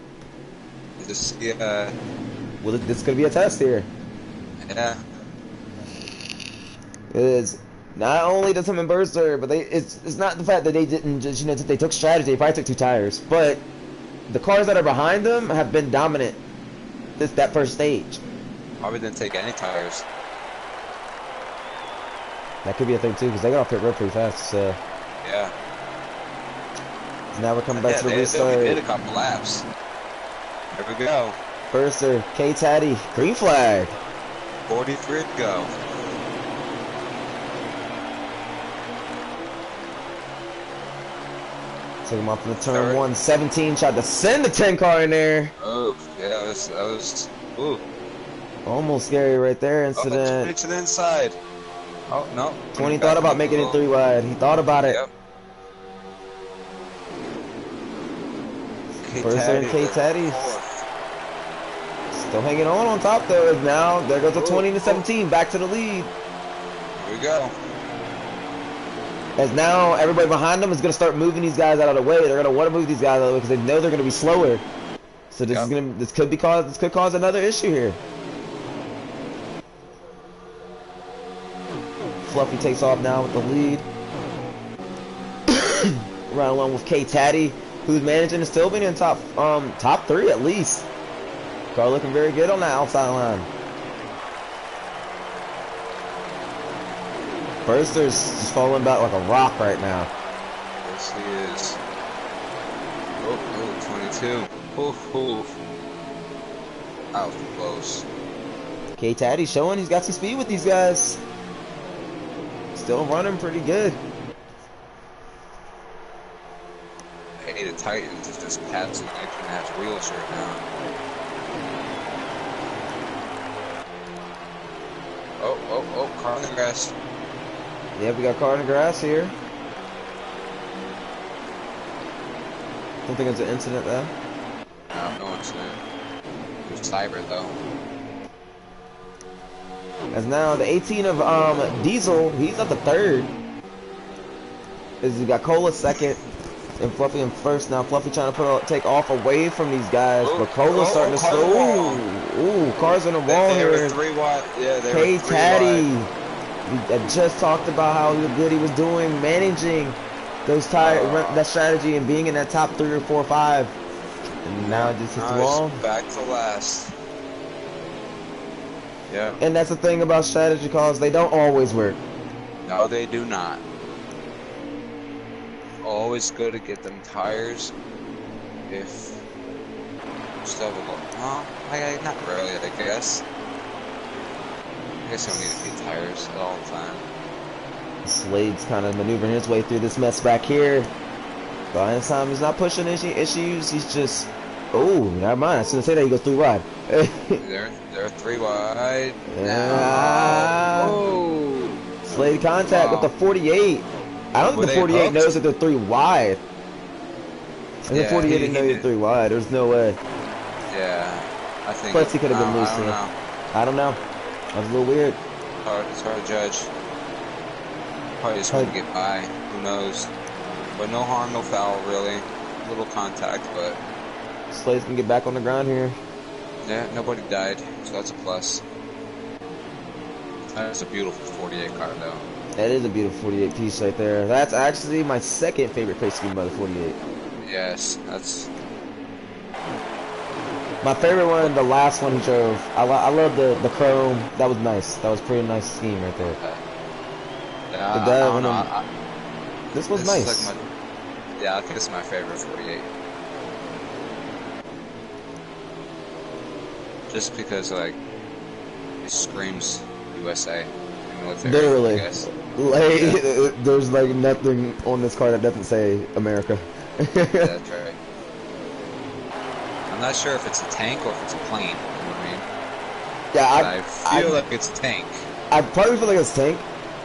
He just Well, this is going to be a test here. yeah. It is. Not only does him and Birdster, but it's not the fact that they didn't just, they took strategy. They probably took 2 tires. But the cars that are behind them have been dominant that first stage. Probably didn't take any tires. That could be a thing too, because they got off pit road pretty fast. So Yeah. now we're coming back to the They restart. did a couple laps. There we go. Birdster, K-Taddy, green flag. 43 to go. Took him off in the turn Third. 1. 17 tried to send the 10 car in there. Oh, yeah, that was ooh. Almost scary right there. Oh, Incident. 20 to the inside. Oh, no. 20 thought about making it 3 wide. He thought about it. Yep. Birdster and K-Taddy still hanging on top though. Now there goes the 20 to 17 back to the lead. Here we go. As now everybody behind them is going to start moving these guys out of the way. They're going to want to move these guys out of the way because they know they're going to be slower. So this could cause another issue here. Fluffy takes off now with the lead. Right along with K-Taddy, who's managing to still be in top 3 at least. Car looking very good on that outside line. Birdster's just falling back like a rock right now. Yes, he is. Oh, 22. Oof. That was close. K-Taddy showing he's got some speed with these guys. Still running pretty good. Hey, the Titans is just passing 19.5 wheels right now. Oh, car in the grass. Yeah, we got car in the grass here. Don't think it's an incident though. No incident. There's cyber though. As now the 18 of Diesel, he's up to 3rd. As we got Cola 2nd and Fluffy in 1st. Now Fluffy trying to take off away from these guys, but Cola's starting to slow. Ooh, cars in the wall They were here. 3 wide. Yeah, they were 3 K-Taddy. wide. I just talked about how good he was doing managing those that strategy and being in that top 3 or 4 or 5. And now it just hits the wall. Back to last. Yeah. And that's the thing about strategy calls, they don't always work. No, they do not. Always good to get them tires if still will go. Well, not really, I guess. I guess you don't need to be tires all the time. Slade's kind of maneuvering his way through this mess back here. By this time, he's not pushing issues. He's just, oh, never mind. I was gonna say that he goes 3 wide. They're 3 wide. Yeah. Oh. Slade contact with the 48. I don't think the 48 knows that they're 3 wide. And the 48 didn't know you're 3 wide. There's no way. Yeah, I think. Plus, he could have been loose. I don't know. That was a little weird. It's hard to judge. Probably just couldn't get by. Who knows? But no harm, no foul, really. little contact, but Slade's can get back on the ground here. yeah, nobody died, so that's a plus. That's a beautiful 48 car, though. That is a beautiful 48 piece right there. That's actually my second favorite pace scheme by the 48. Yes, that's... My favorite one, the last one he drove. I love the chrome. That was nice. That was pretty nice scheme right there. Yeah, I don't know. This was nice. Like yeah, I think it's my favorite 48. Just because, like, it screams USA. Military, Literally. I guess. Like, Yeah. there's like nothing on this car that doesn't say America. Yeah, that's right. I'm not sure if it's a tank or if it's a plane. You know what I mean? Yeah, I feel like it's a tank. I probably feel like it's tank.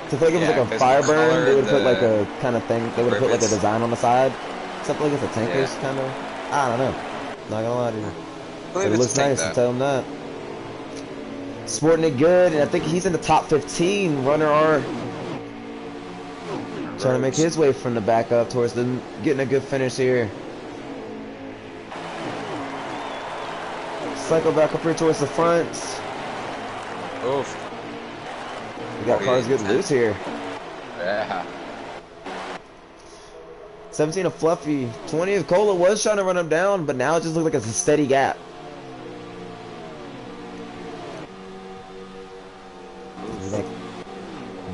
To feel like if it was like a fire burn, they would put like a kind of thing. They would have put like a design on the side. Something like it's a tanker's kind of. I don't know. Not gonna lie to you. But it looks nice. Tell him that. Sporting it good, and I think he's in the top 15. Runner R. Trying to make his way from the back up towards them, getting a good finish here. Cycle back up here towards the front. Oof. We got cars getting loose here. Yeah. 17 of Fluffy. 20 of Cola was trying to run him down, but now it just looks like it's a steady gap. Like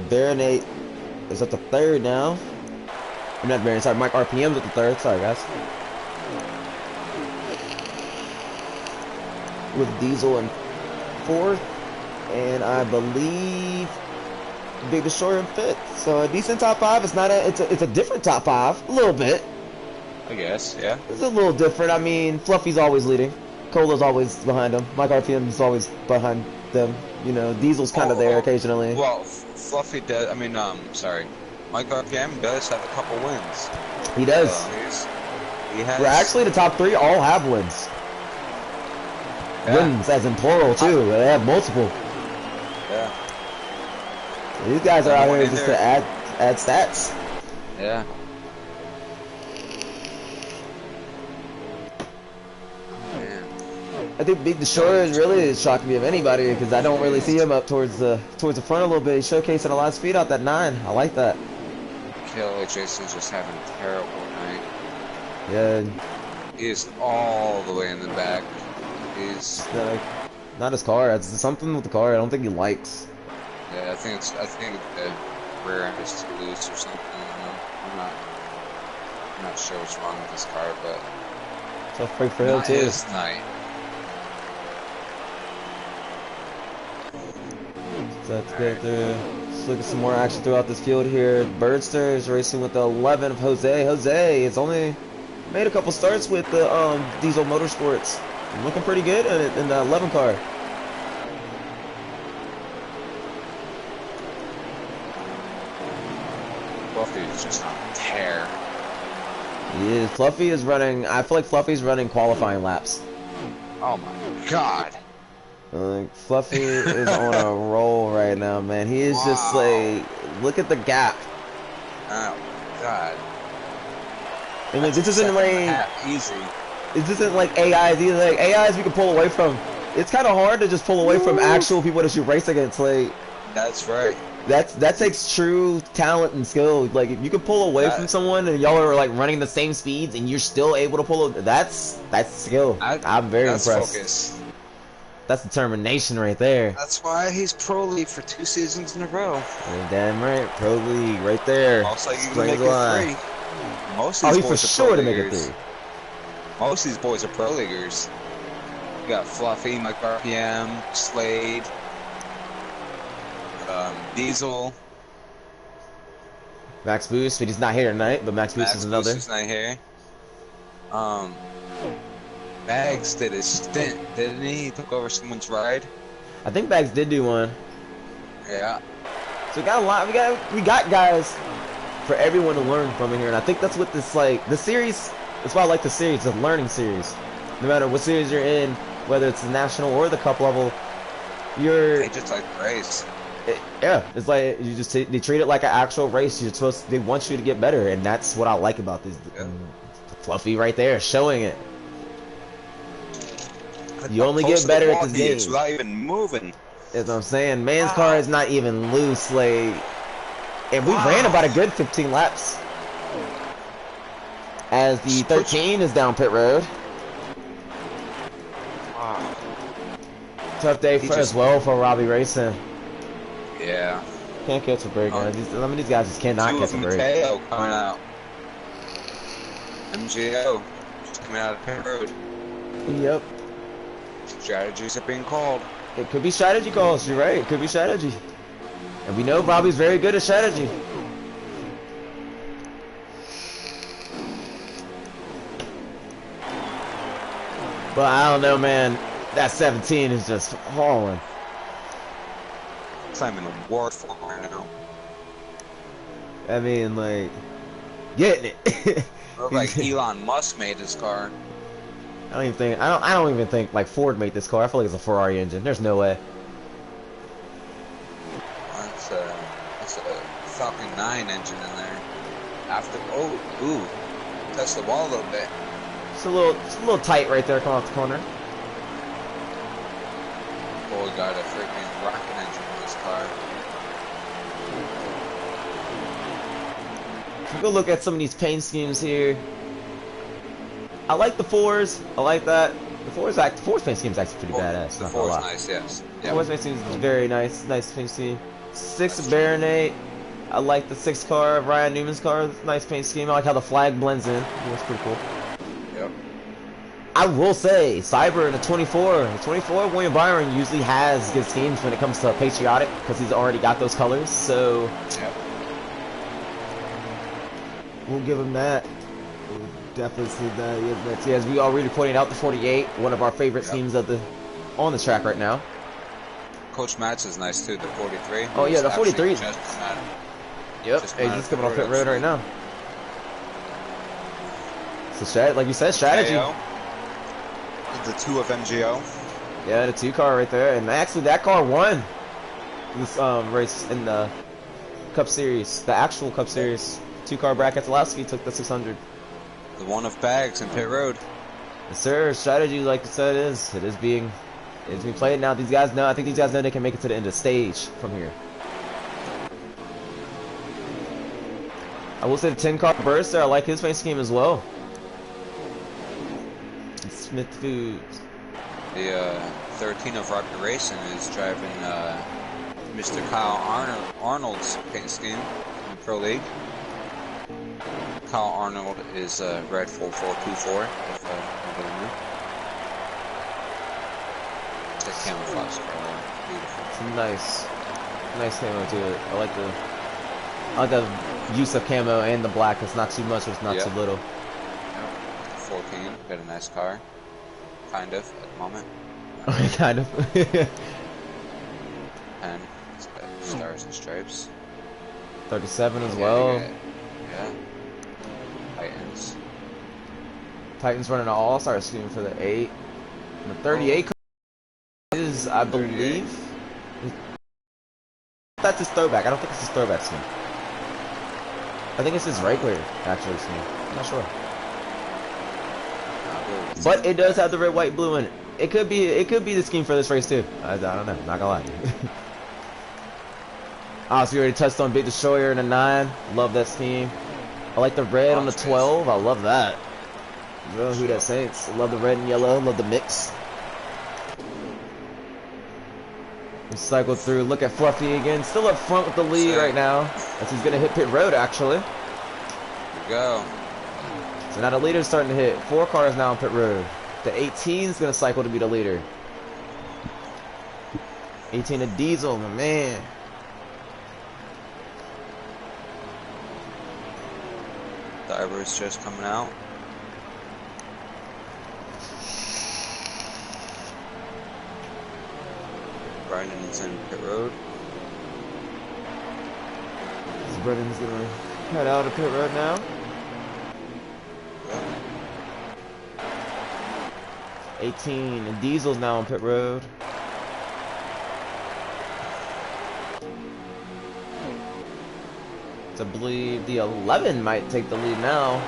Baronate is at the third now. I'm not Baronate, sorry, Mike RPM's at the third. Sorry, guys. With Diesel in fourth, and I believe Big Destroyer in fifth. So a decent top five. It's not a. It's a different top five, a little bit. I guess, yeah. It's a little different. I mean, Fluffy's always leading. Cola's always behind him. Mike RPM's always behind them. You know, Diesel's kind of there occasionally. Well, Fluffy does. I mean, sorry, Mike RPM does have a couple wins. He does. He has. Well, actually, the top three all have wins. Yeah. Wins, as in plural too. They have multiple. Yeah. These guys are out here just to add stats. Yeah. I think Big Destroyer is really shocked me of anybody because I don't really see him up towards the front a little bit. He's showcasing a lot of speed out that 9. I like that. Kill Jason's just having a terrible night. Yeah. He is all the way in the back. He's not his car. It's something with the car. I don't think he likes. Yeah, I think the rear end is too loose or something. I'm not sure what's wrong with this car, but tough break for him too. His night. So let's go through. Let's look at some more action throughout this field here. Birdster is racing with the 11 of Jose. Jose has only made a couple starts with the Diesel Motorsports. Looking pretty good in the 11 car. Fluffy is just on a tear. He is. Fluffy is running. I feel like Fluffy's running qualifying laps. Oh my god. Fluffy is on a roll right now, man. He is just like, look at the gap. Oh my god. And this isn't like easy. This isn't like AIs either. Like AIs we can pull away from. It's kind of hard to just pull away from actual people that you race against. Like that's right. That takes true talent and skill. Like if you can pull away from someone and y'all are like running the same speeds and you're still able to pull. That's skill. I'm very impressed. Focus. That's determination right there. That's why he's Pro League for 2 seasons in a row. You're damn right. Pro League right there. Also, you can make it 3. Most of these boys for are sure to Pro make it Leaguers. 3. Most of these boys are Pro Leaguers. You got Fluffy, Mike RPM, Slade, Diesel. Max Boost, but he's not here tonight, but Max Boost is another. Max Boost is not here. Bags did his stint, didn't he? He took over someone's ride. I think Bags did do one. Yeah. So we got a lot. We got guys for everyone to learn from in here, and I think that's what this the series. That's why I like the series, the learning series. No matter what series you're in, whether it's the national or the cup level, they just like race. Yeah, it's like they treat it like an actual race. They want you to get better, and that's what I like about this. Fluffy right there, showing it. You How only close get to the better at wall this he is game. without even moving. That's what I'm saying. Man's car Wow. is not even loose, like, and we ran Wow. about a good 15 laps. As the 13 is down pit road. Wow. Tough day as well for Robbie Racing. Yeah. Can't catch a break, man. Some of these guys just cannot catch a break. Mateo coming out. MGO just coming out of pit road. Yep. Strategies are being called. It could be strategy calls. You're right. It could be strategy. And we know Robbie's very good at strategy. But I don't know, man. That 17 is just hauling. Climbing a war for right now. I mean, like, getting it. Like Elon Musk made his car. I don't even think like Ford made this car. I feel like it's a Ferrari engine. There's no way. That's a Falcon 9 engine in there. Touched the wall a little bit. It's a little tight right there coming off the corner. Boy got a freaking rocket engine in this car. If you go look at some of these paint schemes here, I like the fours. I like that. The fours paint scheme is actually pretty badass. The four's nice, yes. The fours paint scheme is very nice. Nice paint scheme. 6 Baronate. I like the 6 car of Ryan Newman's car. Nice paint scheme. I like how the flag blends in. That's pretty cool. Yep. I will say, Cyber in the 24. The 24, William Byron usually has good schemes when it comes to patriotic because he's already got those colors. So, yep. We'll give him that. We'll definitely see that. Yes, we already pointed out the 48, one of our favorite schemes on the track right now. Coach Match is nice too. The 43. Oh yeah, the 43. Yep. He's just coming off pit road right now. So, like you said, strategy. The 2 of MGO. Yeah, the 2 car right there, and actually that car won this race in the Cup Series, the actual Cup Series. 2 car bracket. Lasky took the 600. The 1 of Bags in pit road. Yes, sir. Strategy, like I said, it is being played now. These guys know. I think these guys know they can make it to the end of the stage from here. I will say the 10 car burst there. I like his paint scheme as well. Smith Foods. The 13 of Rocket Racing is driving Mr. Kyle Arnold's paint scheme in the Pro League. Kyle Arnold is red 4424. If nobody knew. It's a camouflage color. Beautiful. It's nice camo to it. I like the use of camo and the black. It's not too much. It's not too little. Yep. 14. Got a nice car. Kind of at the moment. Kind of. 10. Stars and Stripes. 37 as well. Yeah. Titans. Titans running an all-star scheme for the 8. And the 38 is, I believe, that's his throwback. I don't think it's his throwback scheme. I think it's his regular actually scheme. I'm not sure. But it does have the red, white, blue in it. It could be the scheme for this race too. I don't know. Not gonna lie. So we already touched on Big Destroyer in the 9. Love that scheme. I like the red on the 12. I love that. I don't know who that Saints. I love the red and yellow. Love the mix. We cycle through. Look at Fluffy again. Still up front with the lead right now. As he's gonna hit pit road actually. Here we go. So now the leader's starting to hit. 4 cars now on pit road. The 18 is gonna cycle to be the leader. 18 of Diesel, my man. Diver's just coming out. Brandon's in pit road. So Brandon's gonna head out of pit road now. Yeah. 18 and Diesel's now on pit road. So I believe the 11 might take the lead now.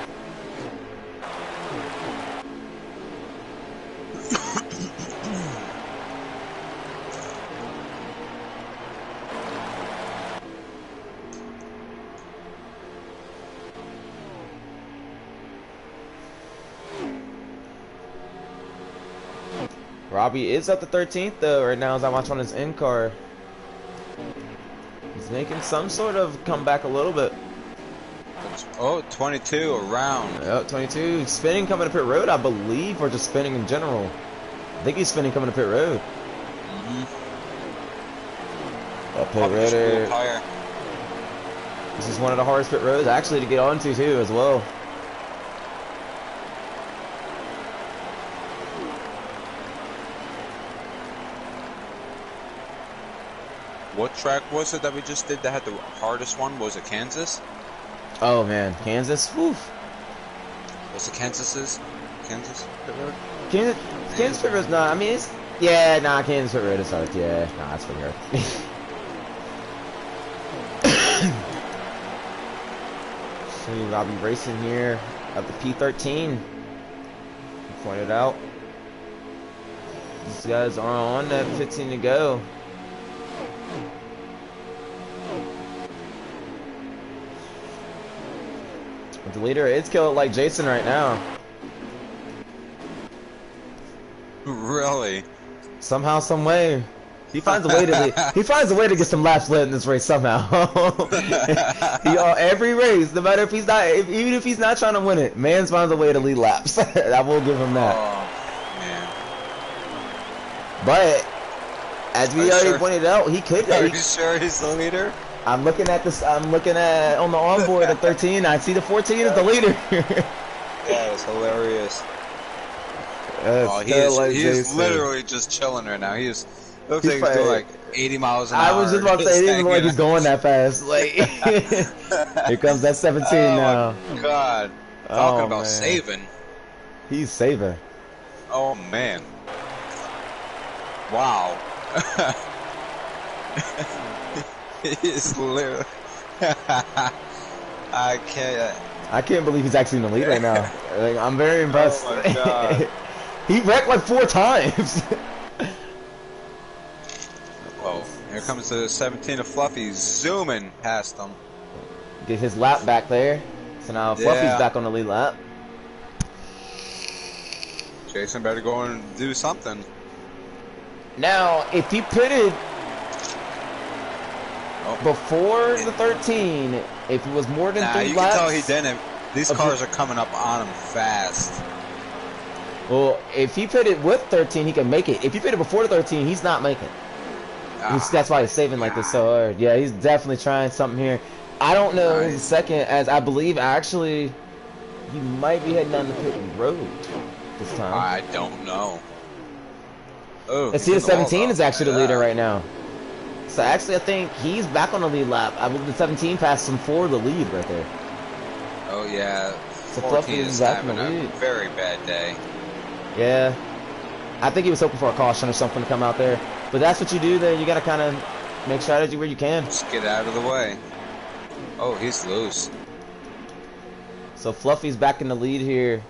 Robbie is at the 13th though right now as I watch on his end car. He's making some sort of comeback a little bit. Oh, 22 around. Yep, 22. Spinning coming to pit road, I believe, or just spinning in general. I think he's spinning coming to pit road. Pit roader. This is one of the hardest pit roads actually to get onto too as well. What track was it that we just did that had the hardest one? Was it Kansas? Oh man, Kansas. Woof. Was it Kansas's? Kansas pit road? Kansas pit road's not. I mean, it's Kansas pit road is hard. Yeah, nah, that's pretty hard. See Robbie racing here at the P13. Pointed out. These guys are on that 15 to go. But the leader is killing like Jason right now. Really? Somehow, some way, he finds a way to he finds a way to get some laps led in this race somehow. Every race, no matter if he's not, even if he's not trying to win it, man finds a way to lead laps. I will give him that. Oh man! But as we already pointed out, he could. Are you sure he's the leader? I'm looking at this. I'm looking at on the onboard at 13. I see the 14 is the leader. Yeah, it's hilarious. He is literally just chilling right now. Looks like he's doing like 80 miles an hour. I was just about to say, it doesn't look like he's going that fast. Like, here comes that 17 now. Oh my God! Talking about saving. He's saving. Oh man! Wow. He's literally. I can't believe he's actually in the lead right now. Like, I'm very impressed. Oh my God. He wrecked like 4 times. Oh, here comes the 17 of Fluffy zooming past him. Get his lap back there. So now Fluffy's back on the lead lap. Jason better go and do something. Now, if he pitted before the 13, if it was more than 3 you laps... can tell he didn't. These cars are coming up on him fast. Well, if he pitted with 13, he can make it. If he pitted before the 13, he's not making it. That's why he's saving like this so hard. Yeah, he's definitely trying something here. I don't know his second, as I believe actually he might be heading down the pit road this time. I don't know. Oh, and see, the 17 is actually the leader right now. So actually, I think he's back on the lead lap. I believe the 17 passed him for the lead right there. Oh yeah, so Fluffy is having a very bad day. Yeah, I think he was hoping for a caution or something to come out there. But that's what you do there. You got to kind of make strategy where you can. Just get out of the way. Oh, he's loose. So Fluffy's back in the lead here.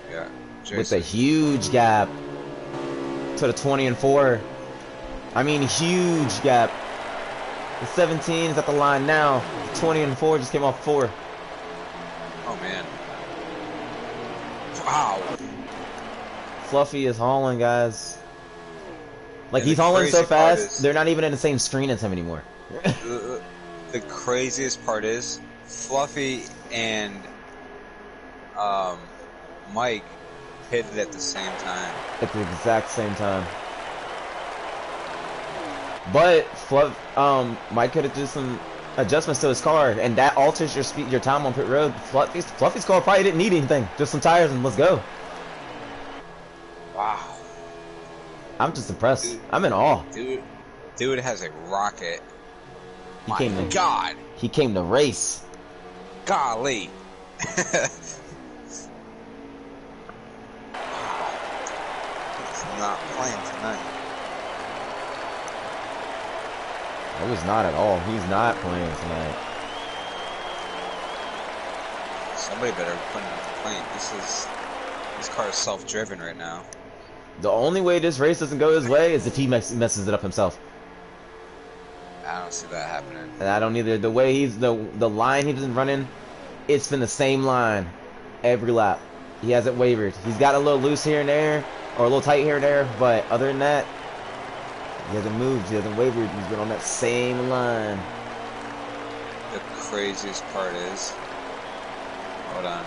Yeah. Jason. With a huge gap to the 20 and 4. I mean, huge gap. The 17 is at the line now. The 20 and 4 just came off 4. Oh man. Wow. Fluffy is hauling, guys. Like, he's hauling so fast, they're not even in the same screen as him anymore. The craziest part is, Fluffy and Mike hit it at the same time. At the exact same time. But Mike could have done some adjustments to his car, and that alters your speed, your time on pit road. Fluffy's car probably didn't need anything, just some tires, and let's go. Wow. I'm just impressed. Dude, I'm in awe. Dude has a rocket. He came to race. Golly. He's not playing tonight. No, he's not at all. He's not playing tonight. Somebody better put him in the complaint. This car is self-driven right now. The only way this race doesn't go his way is if he messes it up himself. I don't see that happening. And I don't either. The way he's the line he's been running, it's been the same line every lap. He hasn't wavered. He's got a little loose here and there, or a little tight here and there, but other than that, he hasn't moved, he hasn't wavered, he's been on that same line. The craziest part is, hold on,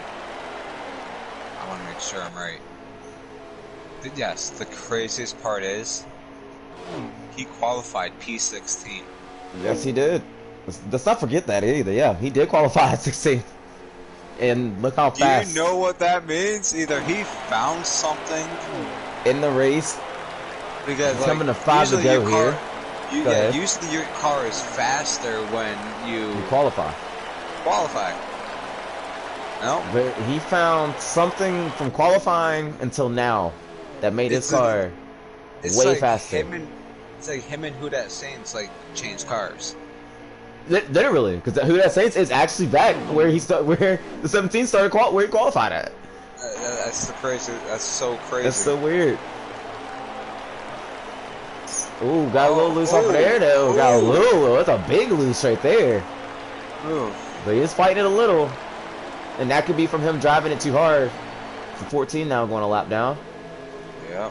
I want to make sure I'm right. Yes, the craziest part is, he qualified P16. Yes, he did. Let's not forget that either. Yeah, he did qualify at 16th. And look how fast. Do you know what that means? Either he found something in the race, because it's coming to 5 to go here. Usually your car is faster when you qualify. No, but he found something from qualifying until now that made his car way like faster. It's like him and Who Dat Saints like changed cars. Literally, because Who Dat Saints is actually back where where the 17 started where he qualified at. That's the crazy. That's so crazy. That's so weird. Ooh, got a little loose off of there though. Got a little. That's a big loose right there. Ooh. But he is fighting it a little, and that could be from him driving it too hard. For 14 now, going a lap down. Yeah.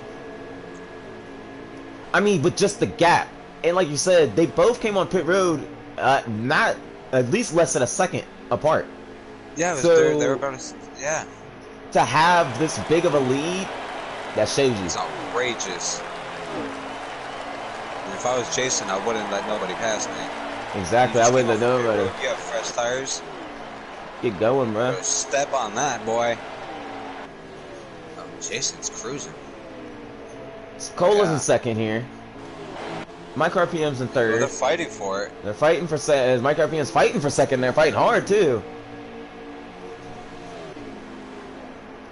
I mean, with just the gap, and like you said, they both came on pit road, not at least less than a second apart. Yeah, so they're about to. Yeah. To have this big of a lead, that shows you. It's outrageous. And if I was Jason, I wouldn't let nobody pass me. Exactly, I wouldn't let nobody. You have fresh tires. Get going, bro. Step on that, boy. Oh, Jason's cruising. Cola's in second here. Mike RPM's in third. Well, they're fighting for it. They're fighting for second. Mike RPM's fighting for second. They're fighting hard too.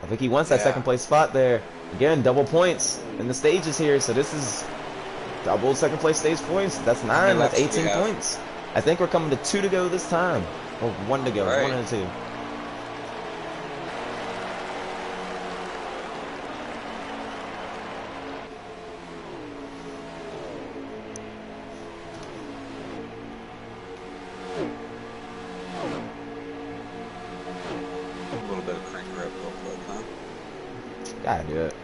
I think he wants that second place spot there. Again, double points in the stages here. So this is double second place stage points. That's 9. That's 18 points. I think we're coming to 2 to go this time. Or 1 to go. Right. 1 and 2. A little bit of crank grip real quick, huh? Gotta do it.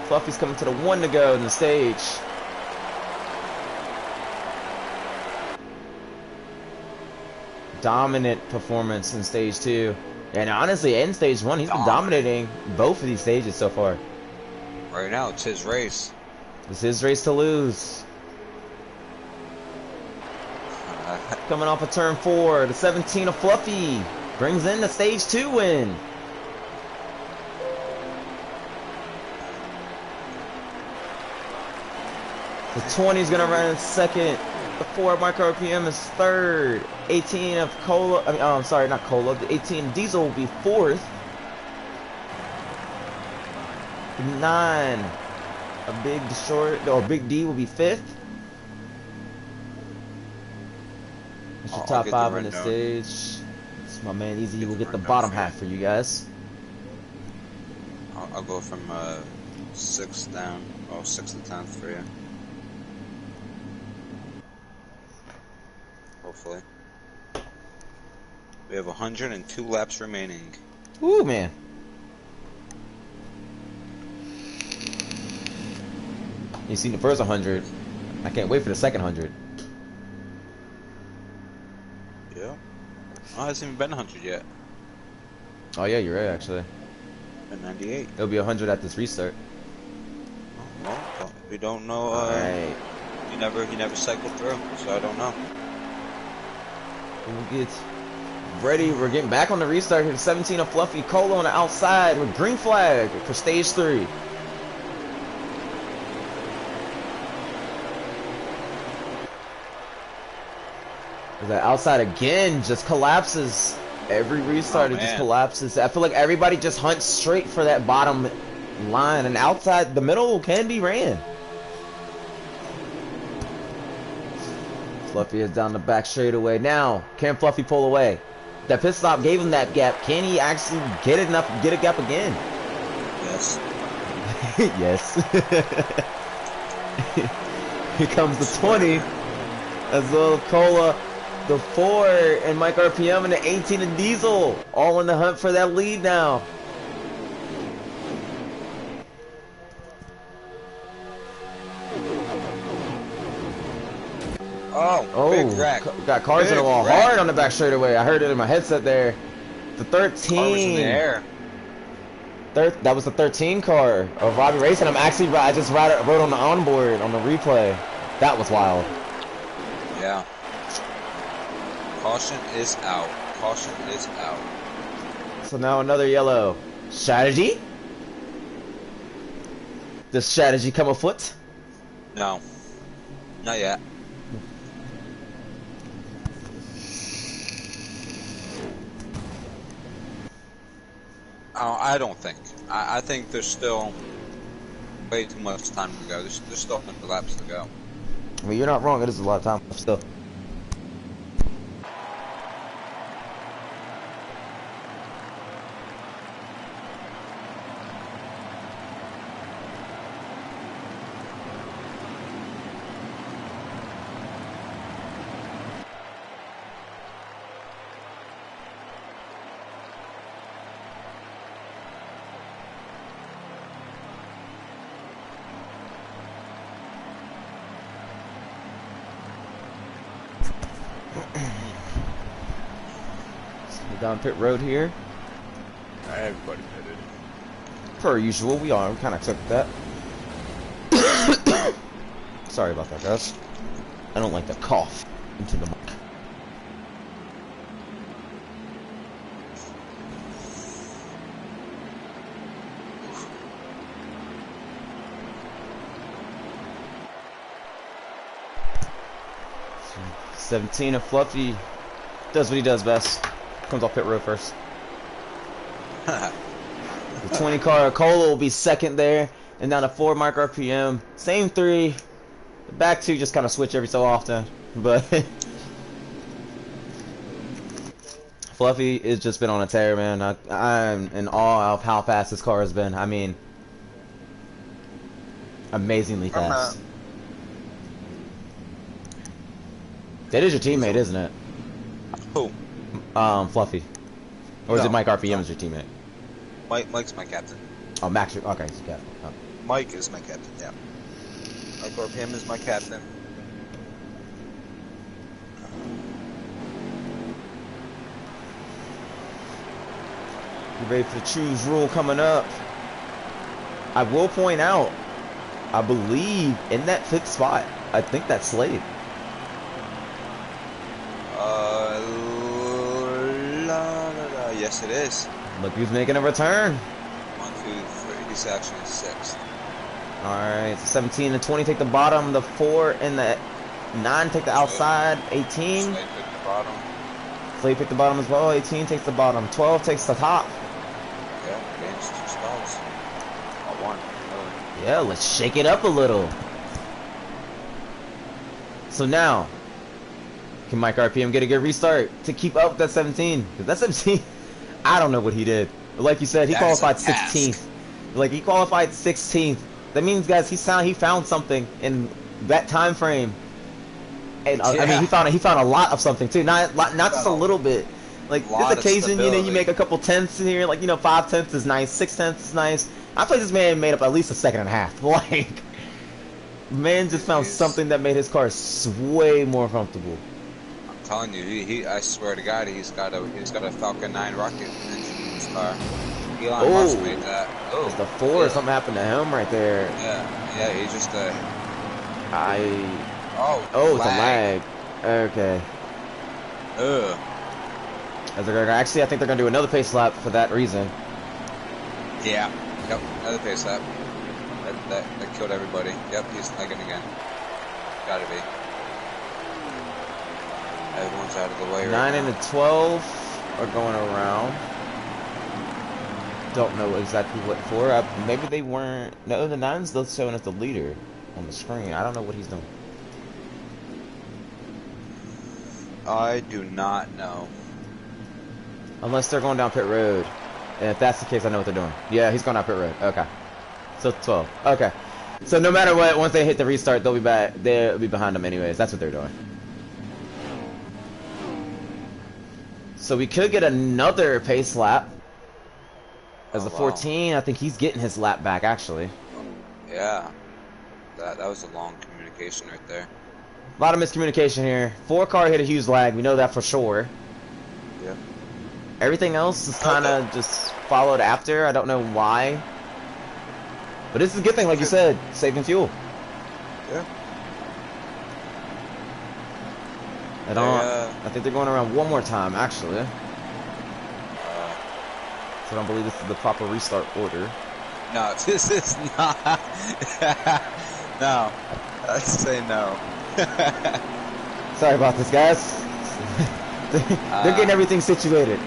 Fluffy's coming to the 1 to go in the stage. Dominant performance in stage 2. And honestly, in stage 1, he's been dominating both of these stages so far. Right now, it's his race. It's his race to lose. Coming off of turn 4, the 17 of Fluffy brings in the stage 2 win. The 20 is gonna run in second. The 4 of Micro RPM is third. 18 of Cola. I'm sorry, not Cola. The 18 Diesel will be fourth. 9 of Big D will be fifth. That's your top 5 on the stage. It's my man Easy. Will get the bottom half for you guys. I'll go from 6th down. Oh, 6th to 10th for you. Hopefully. We have 102 laps remaining. Ooh, man. You've seen the first 100. I can't wait for the second 100. Yeah. Oh, it hasn't even been 100 yet. Oh, yeah, you're right, actually. Been 98. It'll be 100 at this restart. Oh, well, we don't know. Alright. He never cycled through, so I don't know. We'll get ready. We're getting back on the restart here. 17 of Fluffy. Cola on the outside with green flag for stage 3. That outside again just collapses. Every restart it just collapses. I feel like everybody just hunts straight for that bottom line, and outside the middle can be ran. Fluffy is down the back straightaway. Now, can Fluffy pull away? That pit stop gave him that gap. Can he actually get a gap again? Yes. Yes. Here comes the 20. As little Cola The 4 and Mike RPM and the 18 and Diesel all in the hunt for that lead now. Oh, big wreck. Got cars in the wall hard on the back straightaway. I heard it in my headset there. The 13. Car was in the air. That was the 13 car of Robbie Racing. I just wrote on the onboard on the replay. That was wild. Yeah. Caution is out. Caution is out. So now another yellow. Strategy? Does strategy come afoot? No. Not yet. I don't think. I think there's still way too much time to go. There's still 100 laps to go. I mean, you're not wrong. It is a lot of time still. Down pit road here. Everybody pitted. Per usual, we kind of took that. Sorry about that, guys. I don't like to cough into the mic. So, 17 of Fluffy does what he does best. Comes off pit road first. The 20 car Cola will be second there, and down to 4 Mark RPM. Same 3. The back 2 just kind of switch every so often, but Fluffy has just been on a tear, man. I'm in awe of how fast this car has been. I mean, amazingly fast. That is your teammate, isn't it? Who? Fluffy. Or is it Mike RPM as your teammate? Mike's my captain. Oh, Max. Okay, he's your captain. Oh. Mike is my captain, yeah. Mike RPM is my captain. You ready for the choose rule coming up? I will point out, I believe in that 5th spot, I think that's Slade. Yes, it is. Look who's making a return. 1, 2, 3. He's actually 6th. Alright, so 17 and 20 take the bottom. The 4 and the 9 take the outside. 18. Slade picked the bottom. Slade picked the bottom as well. 18 takes the bottom. 12 takes the top. Yeah, gains 2 spots. Oh, 1. Yeah, let's shake it up a little. So now, can Mike RPM get a good restart to keep up with that 17? Because that 17... I don't know what he did. Like you said, he qualified 16th. Like, he qualified 16th. That means, guys, he found something in that time frame. And I mean, he found a lot of something too. Not just a little bit. Like, this occasion, you know, you make a couple tenths in here. Like, you know, 5 tenths is nice, 6 tenths is nice. I feel like this man made up at least a second and a half. Like, man just found something that made his car way more comfortable. Telling you, I swear to God, he's got a Falcon 9 rocket engine in his car. Elon Musk made that. Oh, it's the 4. Something happened to him right there. Yeah, he just it's a lag. Okay. Actually, I think they're gonna do another pace lap for that reason. Yeah. Yep. Another pace lap. That killed everybody. Yep. He's lagging again. Gotta be. Everyone's out of the way right now. 9 and the 12 are going around. Don't know exactly what for. Maybe they weren't. No, the 9's still showing as the leader on the screen. I don't know what he's doing. I do not know. Unless they're going down pit road. And if that's the case, I know what they're doing. Yeah, he's going down pit road. Okay. So 12. Okay. So no matter what, once they hit the restart, they'll be back. They'll be behind them anyways. That's what they're doing. So we could get another pace lap. As the wow. 14, I think he's getting his lap back, actually. Yeah. That was a long communication right there. A lot of miscommunication here. 4 car hit a huge lag. We know that for sure. Yep. Everything else is kind of just followed after. I don't know why. But this is a good thing, like you said, saving fuel. Yeah. I think they're going around one more time, actually. So I don't believe this is the proper restart order. No, this is not. No. I'd say no. Sorry about this, guys. They're getting everything situated.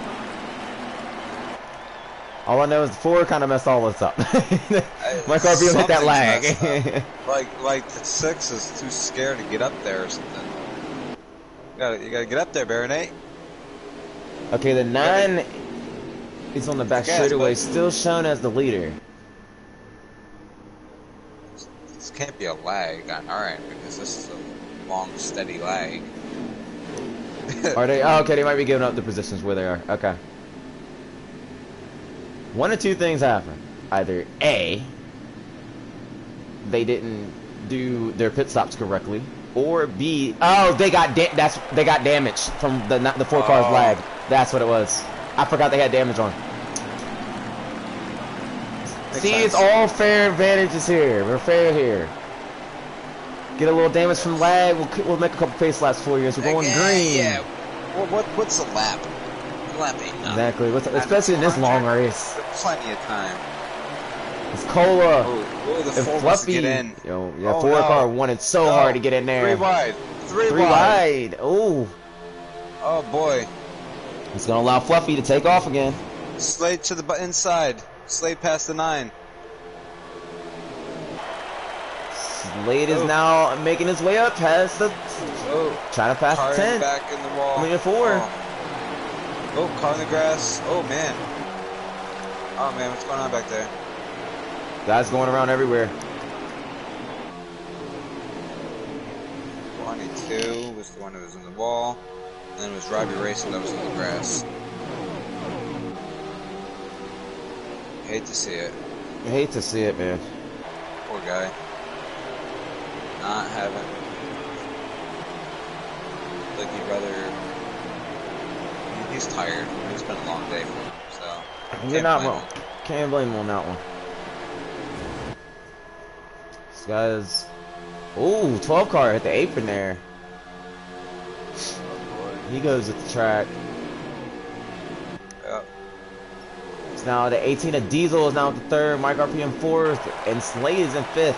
All I know is the 4 kind of messed all this up. My car being hit that lag. like the 6 is too scared to get up there or something. You gotta get up there, Baronet. Okay, the 9 is on the back straightaway, still shown as the leader. This can't be a lag on our end because this is a long, steady lag. Are they? Oh, okay, they might be giving up the positions where they are. Okay. One of two things happen. Either A, they didn't do their pit stops correctly, or B, oh, they got damage from the 4 cars lag. That's what it was. I forgot they had damage on. See, it's all fair advantages here. We're fair here. Get a little damage from lag. We'll make a couple pace laps for you as we're going green. Yeah. Well, what's a lap? A lap ain't nothing. Exactly. Especially in this long race. Plenty of time. It's Cola. Oh, the and 4 Fluffy. Get in. Yo, yeah, 4 car wanted so hard to get in there. 3 wide. 3 wide. Oh. Oh boy. It's gonna allow Fluffy to take off again. Slade to the inside. Slade past the 9. Slade is now making his way up past the. Trying to pass the 10. Back in the wall. I mean, the 4. Oh, car in the grass. Oh man. Oh man, what's going on back there? Guys going around everywhere. 22 was the one that was in the wall. And then it was Robbie Racing that was in the grass. Hate to see it. I hate to see it, man. Poor guy. Not having. Like he'd rather. He's tired. It's been a long day for him, so. You're not wrong. Can't blame him on that one. This guy's. Ooh, 12 car at the apron there. He goes at the track. Yep. It's now the 18 of Diesel is now at the 3rd, Mike RPM 4th, and Slade is in 5th.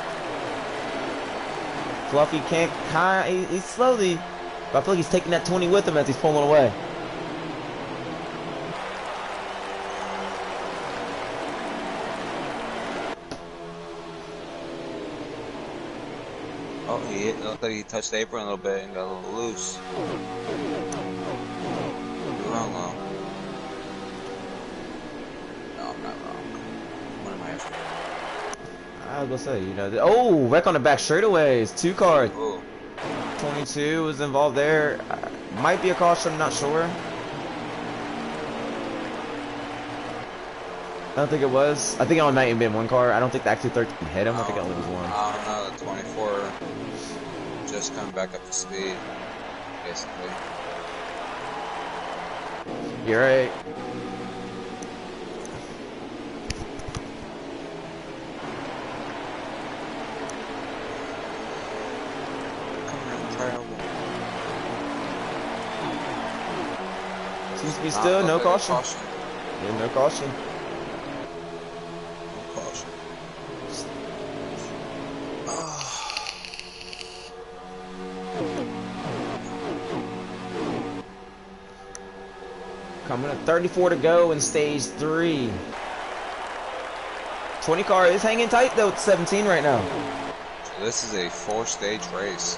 Fluffy can't, he's slowly, but I feel like he's taking that 20 with him as he's pulling away. Oh, it looked like he touched the apron a little bit and got a little loose. You're wrong, though. No, I'm not wrong. What am I after? I was gonna say, you know, oh, wreck on the back straightaways, 2 cars. Ooh. 22 was involved there. Might be a caution, I'm not sure. I don't think it was. I think it only might have been 1 car. I don't think the actually 13 hit him. I think it only was 1. I don't know. The 24 just coming back up to speed, basically. You're right. Seems to be still no caution. Yeah, no caution. No caution. Coming at 34 to go in stage 3. 20 car is hanging tight though. It's 17 right now. So this is a 4-stage race.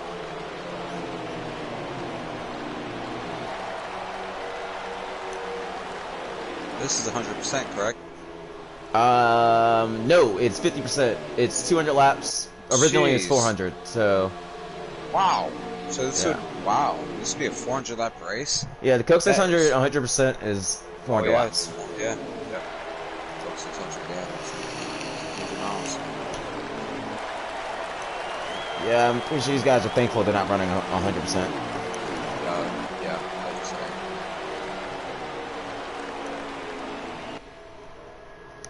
This is 100%, correct? No, it's 50%. It's 200 laps. Originally it's 400, so. Wow. So this Yeah. would, wow, this would be a 400 lap race? Yeah, the Coke That 600 is- 100% is 400 yeah, laps. yeah, yeah. Coke 600, yeah, that's 100 miles. Yeah, I'm pretty sure these guys are thankful they're not running 100%. Yeah, I would say.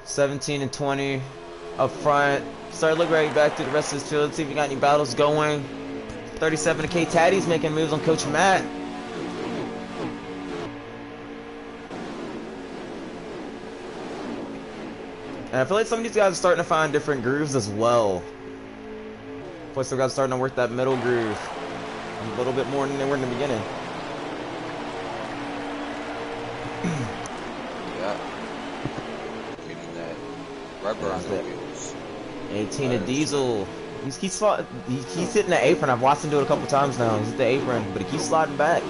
17 and 20 up front. Start looking right back to the rest of this field. Let's see if we got any battles going. 37 to K Taddy's making moves on Coach Matt. And I feel like some of these guys are starting to find different grooves as well. Plus, the guys starting to work that middle groove a little bit more than they were in the beginning. Yeah. Getting that rubber on the wheels. 18 to Diesel. He's hitting the apron. I've watched him do it a couple times now. He's at the apron, but he keeps sliding back.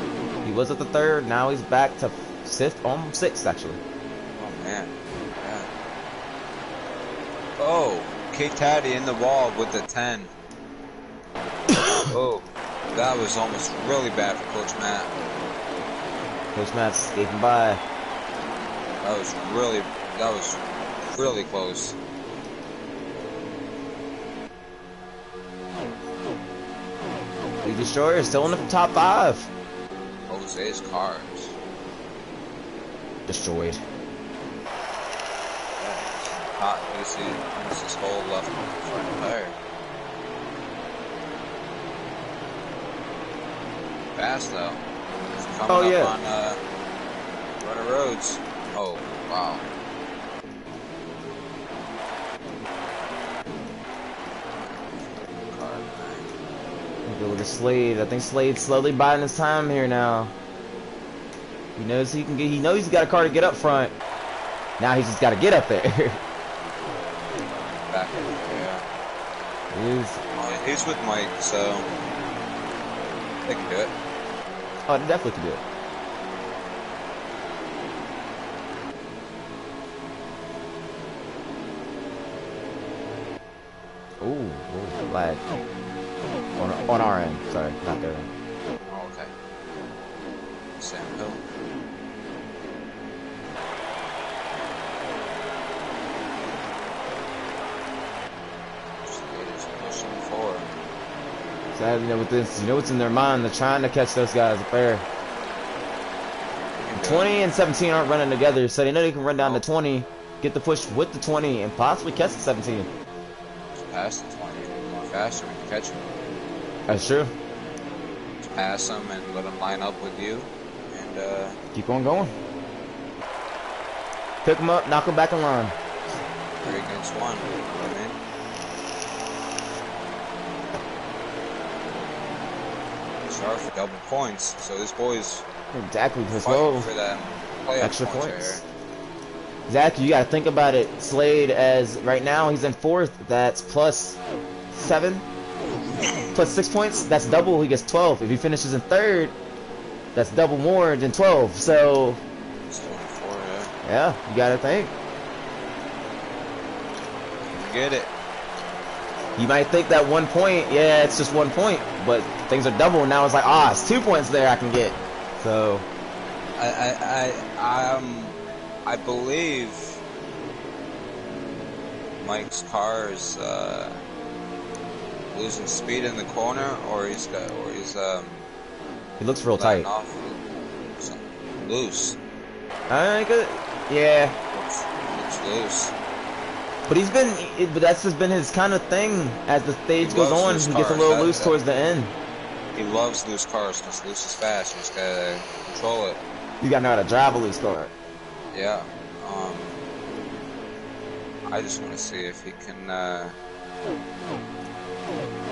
He was at the third. Now he's back to fifth, almost sixth actually. Oh man. Yeah. Oh, K-Taddy in the wall with the 10. Oh, that was almost really bad for Coach Matt. Coach Matt's escaping by. That was really close. The Destroyer is still in the top 5. Jose's cars. Destroyed. Hot, you see almost his whole left front tire. Fast though. He's coming up on runner roads. Oh, wow. Look at Slade. I think Slade's slowly biding his time here now. He knows he can get. He knows he's got a car to get up front. Now he's just got to get up there. Back in there, yeah. He's with Mike, so they can do it. Oh, they definitely can do it. Ooh, lag. On our end. Sorry, not their end. Oh, okay. Sam Hill. Pushing forward. So you know, with this, you know what's in their mind. They're trying to catch those guys up there. 20 and 17 aren't running together, so they know they can run down to 20, get the push with the 20, and possibly catch the 17. Just pass the 20. More faster, we can catch him. That's true. Just pass them and let them line up with you, and keep on going. Pick them up, knock them back in line. 3 against 1. You know what I mean? Start for double points, so this boy's exactly fighting for them extra points. Exactly, you got to think about it. Slade, as right now he's in 4th. That's plus 7, plus 6 points. That's double. He gets 12. If he finishes in 3rd, that's double more than 12. So It's 24, yeah, you got to think. Get it. You might think that 1 point, yeah, it's just 1 point, but things are double. Now it's like, it's 2 points there I can get. So I believe Mike's car is losing speed in the corner, or he's he looks real tight. off loose. I think yeah. It's loose. But but that's just been his kind of thing. As the stage He goes loves on, loose he gets a cars. little loose towards the end. He loves loose cars because loose is fast. You just gotta control it. You gotta know how to drive a loose car. Yeah. I just want to see if he can.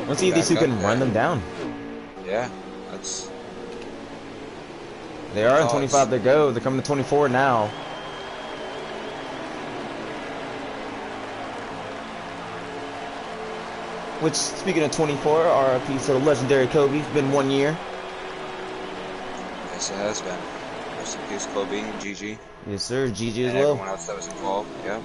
Let's see if these two can run them down. Yeah, that's. They are in 25 to go. They're coming to 24 now. Which, speaking of 24, RIP to the legendary Kobe. It's been 1 year. Yes, it has been. Rest in peace, Kobe and Gigi. Yes, sir. Gigi as And well. everyone else that was involved. Yeah.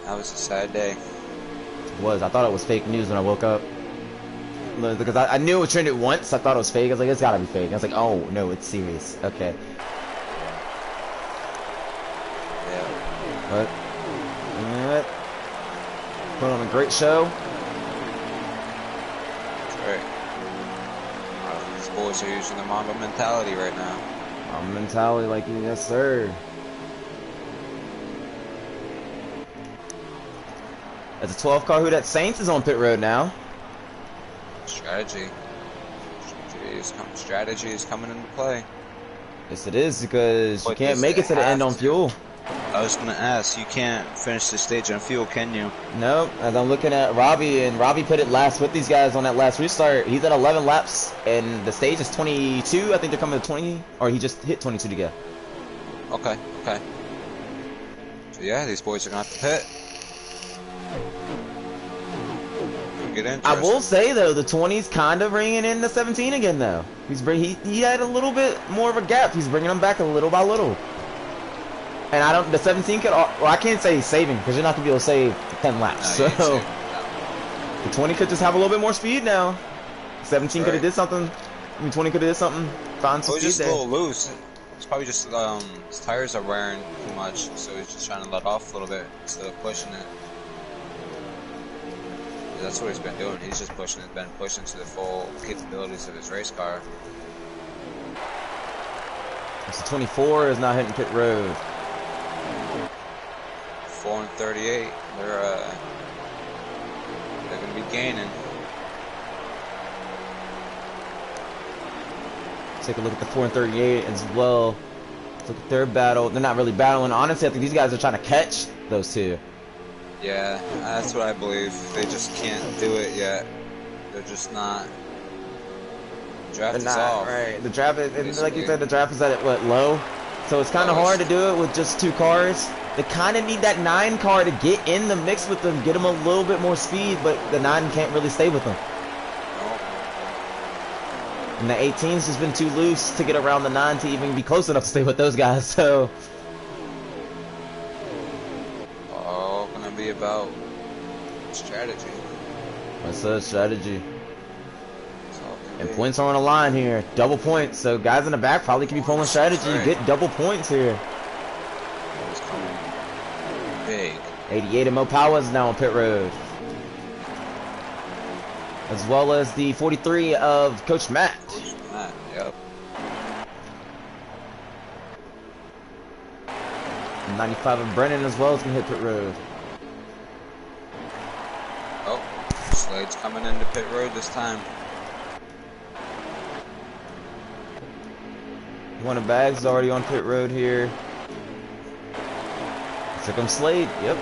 That was a sad day. It was. I thought it was fake news when I woke up. because I knew it was trended once. I thought it was fake. I was like, it's gotta be fake. I was like, oh no, it's serious. Okay. Yeah. But put on a great show. That's right. These boys are using the Mamba mentality right now. Mamba mentality, like, yes sir. That's a 12 car. Who that Saints is on pit road now. Strategy is coming into play. Yes, it is, because you can't make it to the end on fuel. I was gonna ask, you can't finish the stage on fuel, can you? No, as I'm looking at Robbie, and Robbie put it last with these guys on that last restart. He's at 11 laps, and the stage is 22. I think they're coming to 20, or he just hit 22 to go. Okay. So yeah, these boys are gonna have to pit. I will say though, the 20's kind of bringing in the 17 again though. He had a little bit more of a gap. He's bringing them back a little by little. And the 17 could, well, I can't say he's saving, because you're not gonna be able to save 10 laps. No, so the 20 could just have a little bit more speed now. 17 could have did something. I mean, 20 could have did something. Found some speed just there. a little loose. It's probably just his tires are wearing too much, so he's just trying to let off a little bit instead of pushing it. That's what he's been doing. He's just pushing to the full capabilities of his race car. So 24 is not hitting pit road. 4 and 38. They're gonna be gaining. Take a look at the 4 and 38 as well. Look at their battle. They're not really battling. Honestly, I think these guys are trying to catch those two. Yeah, that's what I believe. They just can't do it yet. They're just not. The draft is off. Right. The draft is, and like you said, the draft is at what, low? So it's kind of hard to do it with just 2 cars. They kind of need that 9 car to get in the mix with them, get them a little bit more speed, but the 9 can't really stay with them. And the 18's just been too loose to get around the 9 to even be close enough to stay with those guys. So. Be about strategy. That's a strategy. And points are on the line here. Double points. So guys in the back probably could be pulling strategy. Get double points here. It's coming big. 88 and Mo Power is now on pit road. As well as the 43 of Coach Matt. Yep. 95 of Brennan as well is going to hit pit road. Oh, Slade's coming into pit road this time. One of Bags is already on pit road here. Here comes Slade. Yep.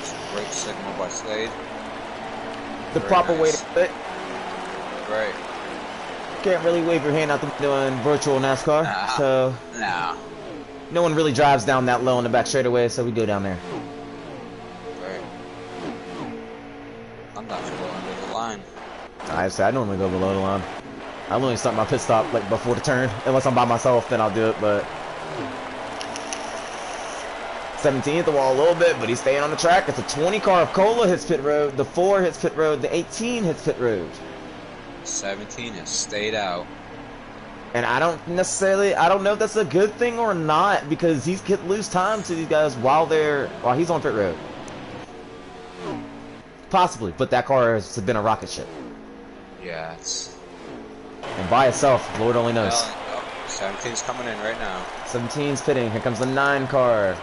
It's a great signal by Slade. The proper way to pit. Right. Can't really wave your hand out the window in virtual NASCAR. So. No one really drives down that low in the back straightaway, so we go down there. Right. Sometimes we go under the line. I normally go below the line. I only start my pit stop like before the turn. Unless I'm by myself, then I'll do it, but 17th the wall a little bit, but he's staying on the track. It's a 20 car of Cola hits pit road, the 4 hits pit road, the 18 hits pit road. 17 has stayed out. And I don't know if that's a good thing or not, because he's could lose time to these guys while he's on pit road. Possibly, but that car has been a rocket ship. Yeah, it's... And by itself, Lord only knows. 17's coming in right now. 17's pitting. Here comes the 9 car.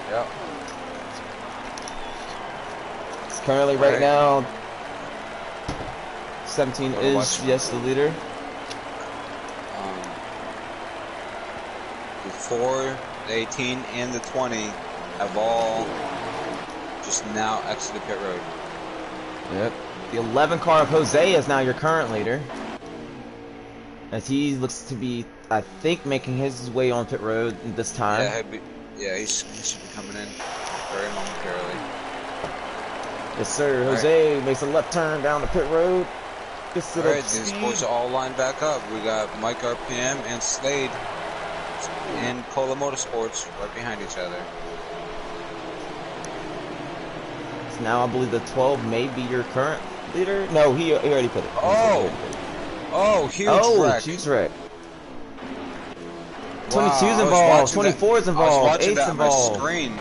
Yep. It's currently right now. 17 is yes the leader. The 4, the 18, and the 20 have all just now exited pit road. Yep. The 11 car of Jose is now your current leader. As he looks to be, I think, making his way on pit road this time. Yeah, he should be coming in very momentarily. Yes, sir. Jose makes a left turn down the pit road. Alright, these boys are all lined back up. We got Mike RPM and Slade and Cola Motorsports right behind each other. Now I believe the 12 may be your current leader. No, he already put it. Oh, oh, huge wreck. Huge wreck. Wow, 22's involved. 24's involved. I was watching 8's that on my involved. screen.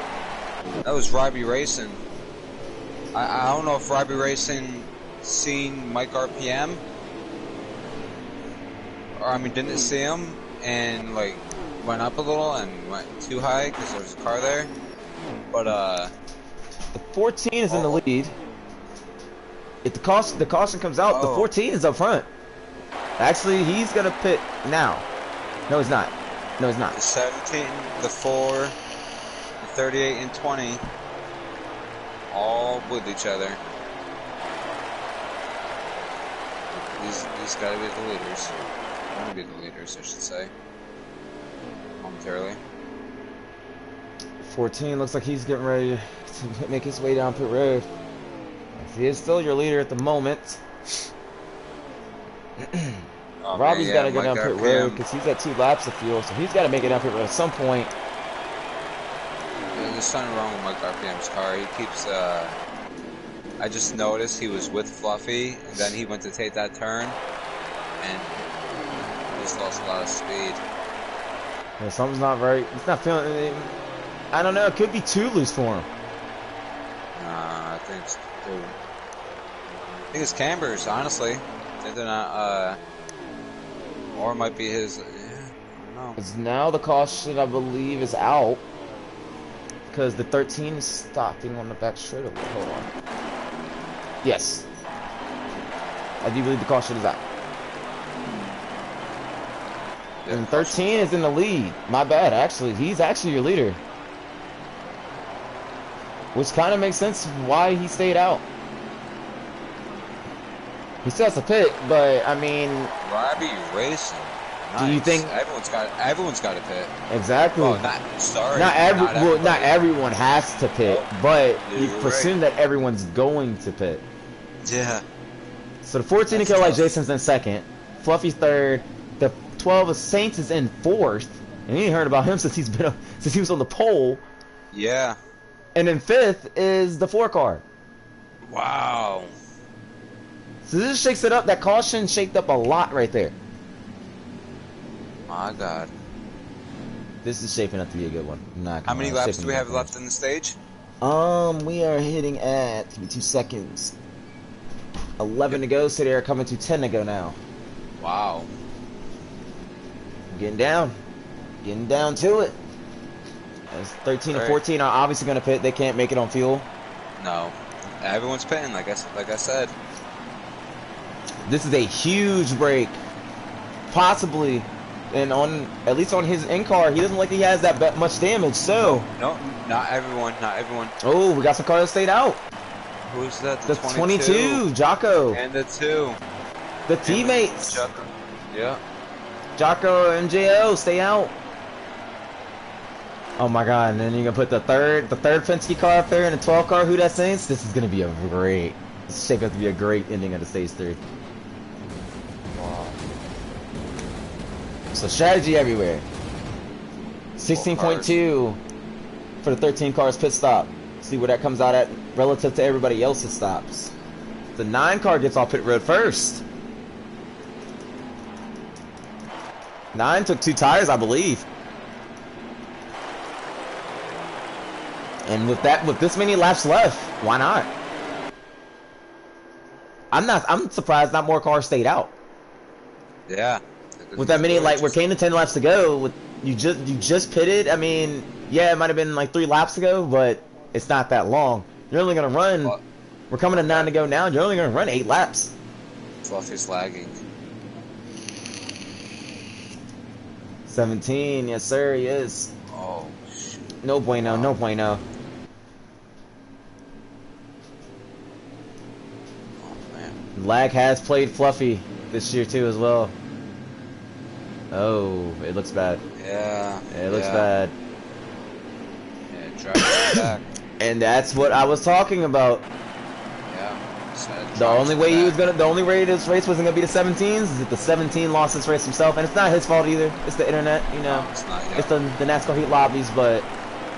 That was Robbie Racing. I don't know if Robbie Racing seen Mike RPM, or I mean didn't see him and like went up a little and went too high because there was a car there. But the 14 is in the lead. If the caution comes out, the 14 is up front. Actually, he's gonna pit now. No, he's not. No, he's not. The 17, the 4, the 38, and 20, all with each other. These gotta be the leaders. Want to be the leaders, I should say. Momentarily. 14 looks like he's getting ready to make his way down pit road. He is still your leader at the moment. Oh, Robbie's got to go Mike down pit RPM. road because he's at 2 laps of fuel, so he's got to make it down pit road at some point. There's something wrong with Mike RPM's car. He keeps, I just noticed he was with Fluffy, and then he went to take that turn, and he just lost a lot of speed. Yeah, something's not right. He's not feeling it. I don't know. It could be too loose for him. I think it's Cambers, honestly. I think they're not, or it might be his, yeah, I don't know. Because now the caution, I believe, is out. Because the 13 is stopping on the back straightaway. Hold on. Yes. I do believe the caution is out. Yeah, And 13 is in the lead. My bad, actually. He's actually your leader. Which kind of makes sense why he stayed out. He still has to pit, but I mean, Robbie Racing. Nice. Do you think everyone's got to pit? Exactly. Oh, not everyone has to pit, but you You're presume that everyone's going to pit. Yeah. So the 14 That's kill like tough. Jason's in second, Fluffy's third, the 12 of Saints is in fourth, and you ain't heard about him since he was on the pole. Yeah. And then fifth is the 4 car. Wow. So this shakes it up. That caution shaked up a lot right there. My God. This is shaping up to be a good one. How many laps do we have left in the stage? We are hitting at, give me 2 seconds. 11 to go, so they are coming to 10 to go now. Wow. Getting down to it. As 13 and 14 are obviously going to pit. They can't make it on fuel. No. Everyone's pitting, like I said. This is a huge break. Possibly. And at least on his in-car, he doesn't look like he has that much damage, so. No, not everyone. Oh, we got some cars that stayed out. Who's that? The 22, Jocko. And the 2. The teammates. Jocko. Yeah. Jocko and MJO stay out. Oh my God! And then you're gonna put the third Penske car up there and the 12 car. Who that Saints? This is gonna be it's shaping up to be a great ending of the stage 3. Wow. So strategy everywhere. 16.2 for the 13 cars pit stop. See where that comes out at relative to everybody else's stops. The 9 car gets off pit road first. 9 took 2 tires, I believe. And with this many laps left, why not? I'm surprised not more cars stayed out. Yeah. With that many, like, we're came to 10 laps to go. You just pitted. I mean, yeah, it might have been like 3 laps ago, but it's not that long. You're only gonna run. We're coming to 9 to go now. You're only gonna run 8 laps. Fluffy's lagging. 17, yes sir, he is. Oh, shit. No bueno, no bueno. Oh, man. Lag has played Fluffy this year too as well. Oh, it looks bad. Yeah. It looks bad. Yeah, drive it back. And that's what I was talking about. Yeah. The only way this race wasn't gonna be the 17s is if the 17 lost this race himself, and it's not his fault either. It's the internet, you know. No, it's not, yeah. It's the NASCAR heat lobbies, but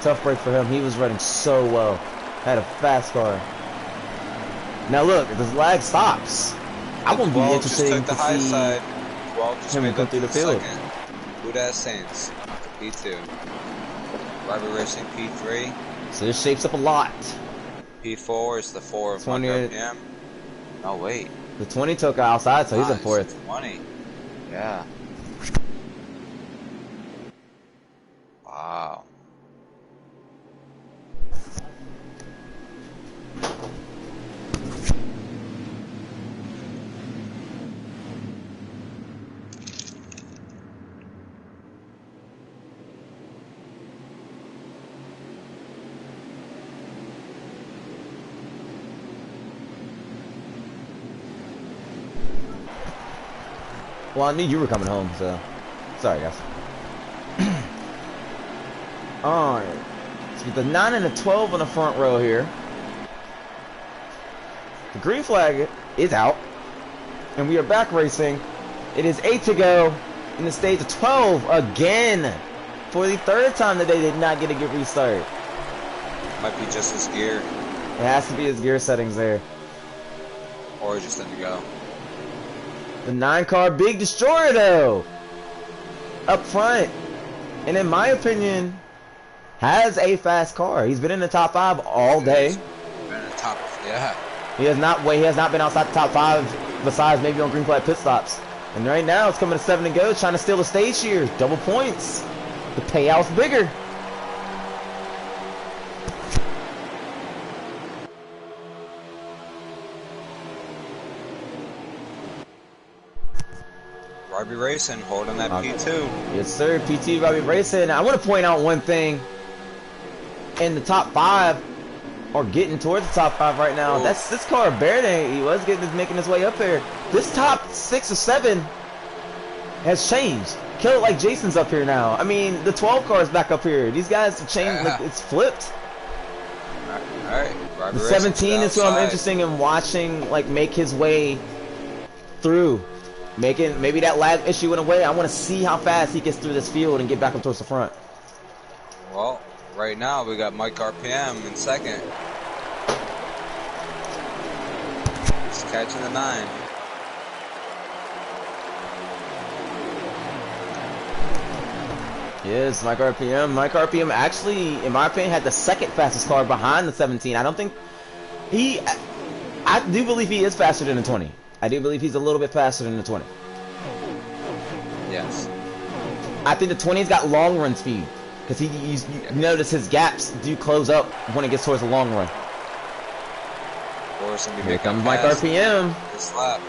tough break for him. He was running so well, had a fast car. Now look, if this lag stops, I won't be interested just took to the high see side. 12 just him made come up through to the field. second. Buddha Saints to P2. Rival Racing P3. So this shapes up a lot. P4 is the 4 of 20. RPM. Oh wait. The 20 took outside, so he's in Nice, fourth. 20. Yeah. Wow. Well, I knew you were coming home, so sorry, guys. Alright. So with the 9 and the 12 on the front row here. The green flag is out. And we are back racing. It is 8 to go in the stage of 12 again. For the third time today, they did not get a good restart. Might be just his gear. It has to be his gear settings there. Or just in the go. The 9 car, big destroyer though. Up front. And in my opinion, has a fast car. He's been in the top 5 all day. Been in the top, yeah. He has not been outside the top 5 besides maybe on green flag pit stops. And right now it's coming to 7 to go, trying to steal the stage here. Double points. The payout's bigger. Robbie Racing holding that P2. Yes, sir. PT Robbie Racing. I want to point out one thing. In the top 5, or getting towards the top 5 right now. Ooh. That's this car Verde. He was making his way up there. This top 6 or 7 has changed. Kill it like Jason's up here now. I mean, the 12 car is back up here. These guys have changed. Yeah. Like, it's flipped. All right. Robbie The Racing 17 is who I'm interested in watching, like, make his way through. Making maybe that lag issue went away. I want to see how fast he gets through this field and get back up towards the front. Well, right now we got Mike RPM in second. He's catching the 9. Yes, Mike RPM. Mike RPM actually, in my opinion, had the second fastest car behind the 17. I don't think I do believe he is faster than the 20. I do believe he's a little bit faster than the 20. Yes. I think the 20's got long run speed. Because you notice his gaps do close up when it gets towards the long run. Here comes Mike RPM. This lap.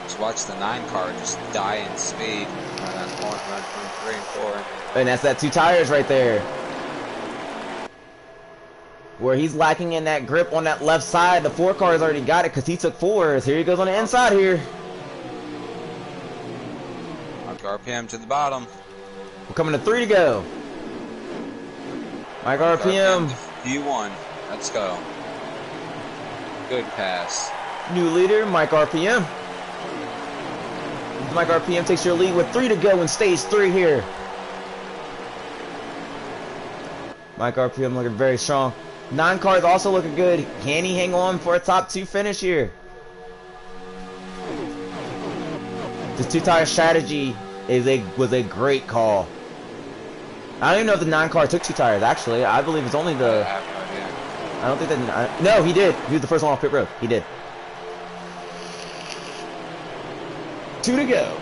Just watch the 9 car just die in speed. Run 3 and 4. And that's that 2 tires right there. Where he's lacking in that grip on that left side. The 4 car has already got it because he took 4s. Here he goes on the inside here. Mike RPM to the bottom. We're coming to 3 to go. Mike RPM. P1. Let's go. Good pass. New leader, Mike RPM. Mike RPM takes your lead with 3 to go in stage 3 here. Mike RPM looking very strong. 9 cars also looking good. Can he hang on for a top 2 finish here? The 2 tire strategy was a great call. I don't even know if the 9 car took 2 tires. Actually, I believe it's only the. I have no idea. I don't think that. No, he did. He was the first one off pit road. He did. 2 to go.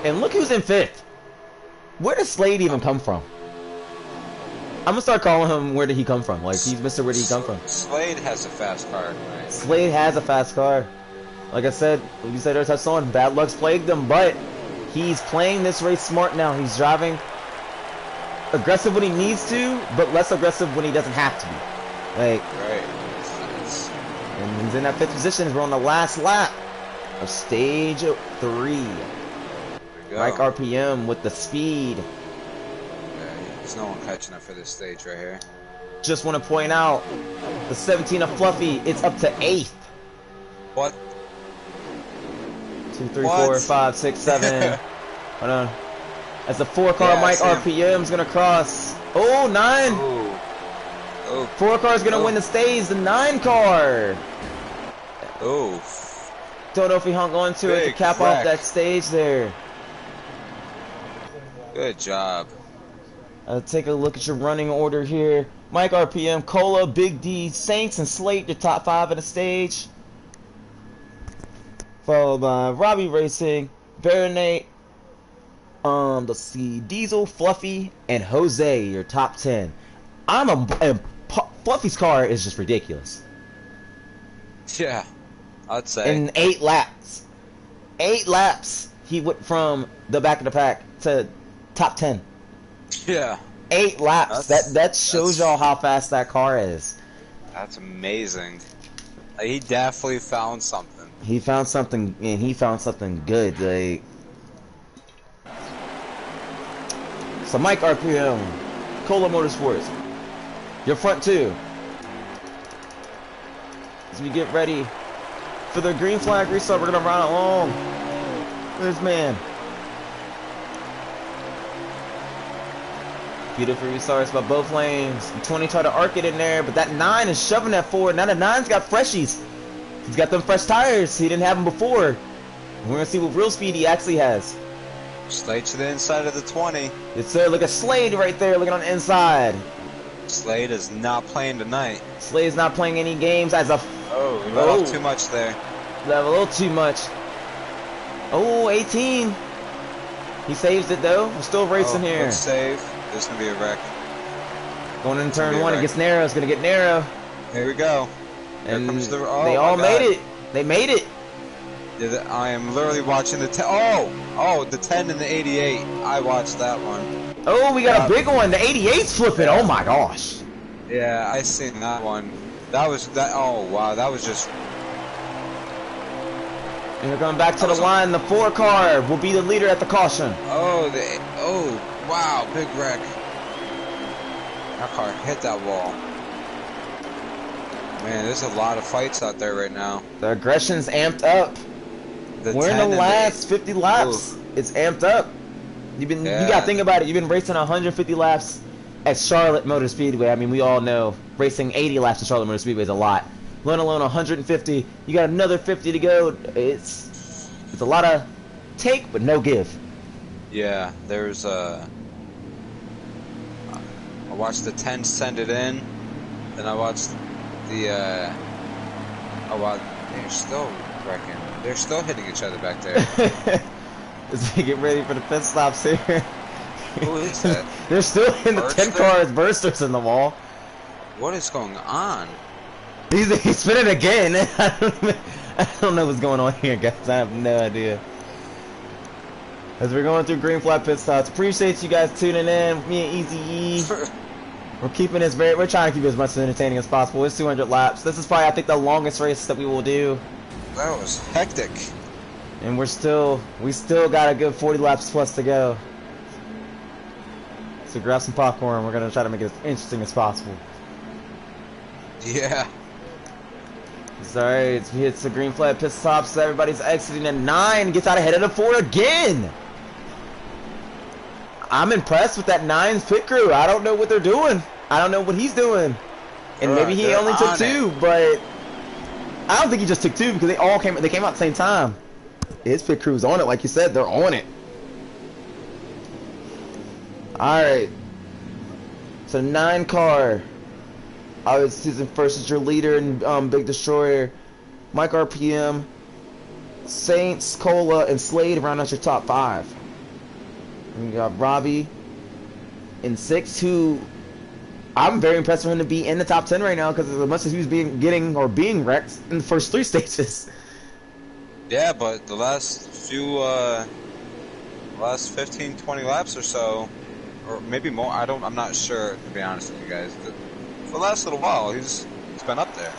And look who's in 5th. Where does Slade even come from? I'm gonna start calling him where did he come from? Like, he's Mr. Where did he come from? Slade has a fast car, right? Slade has a fast car. Like I said, like you said, I touched on, bad luck's plagued him, but he's playing this race smart now. He's driving aggressive when he needs to, but less aggressive when he doesn't have to be. Like, right. And he's in that 5th position as we're on the last lap of stage 3. Mike RPM with the speed. Yeah, there's no one catching up for this stage right here. Just want to point out, the 17 of Fluffy, it's up to 8th. What? 2, 3, 4, 5, 6, 7. Hold on. As the 4 car Mike RPM is going to cross. Oh, 9. Ooh. Oh. 4 car is gonna win the stage. The 9 car. Oh. Don't know if he hung on to it to cap off that stage there. Good job. Take a look at your running order here. Mike RPM, Cola, Big D, Saints, and Slate, your top 5 of the stage. Followed by Robbie Racing, Baronet, let's see, Diesel, Fluffy, and Jose, your top 10. Fluffy's car is just ridiculous. Yeah, I'd say. In 8 laps. 8 laps, he went from the back of the pack to top 10. Yeah. 8 laps. That shows y'all how fast that car is. That's amazing. He definitely found something. He found something, and he found something good. Like, so Mike RPM, Cola Motorsports, your front 2. As we get ready for the green flag restart, we're gonna run along. Where's man? Beautiful restarts by both lanes. The 20 tried to arc it in there, but that 9 is shoving that forward. Now the 9's got freshies. He's got them fresh tires. He didn't have them before. We're gonna see what real speed he actually has. Slade to the inside of the 20. Yes, sir. Look at Slade right there, looking on the inside. Slade is not playing tonight. Slade's not playing any games as a. Oh, he let off too much there. Let a little too much. Oh, 18. He saves it though. We're still racing here. Good save. This is gonna be a wreck. Going in turn 1, it gets narrow. It's gonna get narrow. Here we go. And they all made it. They made it. I am literally watching the 10. Oh, the 10 and the 88. I watched that one. Oh, we got a big one. The 88's flipping. Oh my gosh. Yeah, I seen that one. That was that. Oh wow, that was just. And we're going back to the line. The 4 car will be the leader at the caution. Oh wow, big wreck. That car hit that wall. Man, there's a lot of fights out there right now. The aggression's amped up. We're in the last 50 laps. Ooh. It's amped up. You gotta think about it. You've been racing 150 laps at Charlotte Motor Speedway. I mean, we all know racing 80 laps at Charlotte Motor Speedway is a lot. Let alone 150. You got another 50 to go. It's a lot of take, but no give. Yeah, there's I watched the 10 send it in, then I watched the oh wow, they're still wrecking. They're still hitting each other back there. As we get ready for the pit stops here. Who is that? They're still in the 10 cars, bursters in the wall. What is going on? He's spinning again. I don't know what's going on here, guys. I have no idea. As we're going through green flag pit stops, appreciate you guys tuning in. Me and Easy E. We're trying to keep it as much as entertaining as possible. It's 200 laps. This is probably, I think, the longest race that we will do. That was hectic. And we still got a good 40 laps plus to go. So grab some popcorn. We're gonna try to make it as interesting as possible. Yeah. It's alright. We hit the green flag pit stops. So everybody's exiting at 9. Gets out ahead of the 4 again. I'm impressed with that 9's pit crew. I don't know what they're doing. I don't know what he's doing. And maybe he only took 2, but I don't think he just took 2 because they came out at the same time. His pit crew's on it, like you said, they're on it. Alright. So 9 car. Season first is your leader and Big Destroyer. Mike RPM, Saints, Cola, and Slade round out your top 5. And you got Robbie in 6, who I'm very impressed with him to be in the top 10 right now because as much as he was being wrecked in the first 3 stages. Yeah, but the last few, last 15, 20 laps or so, or maybe more, I'm not sure, to be honest with you guys. For the last little while, he's been up there.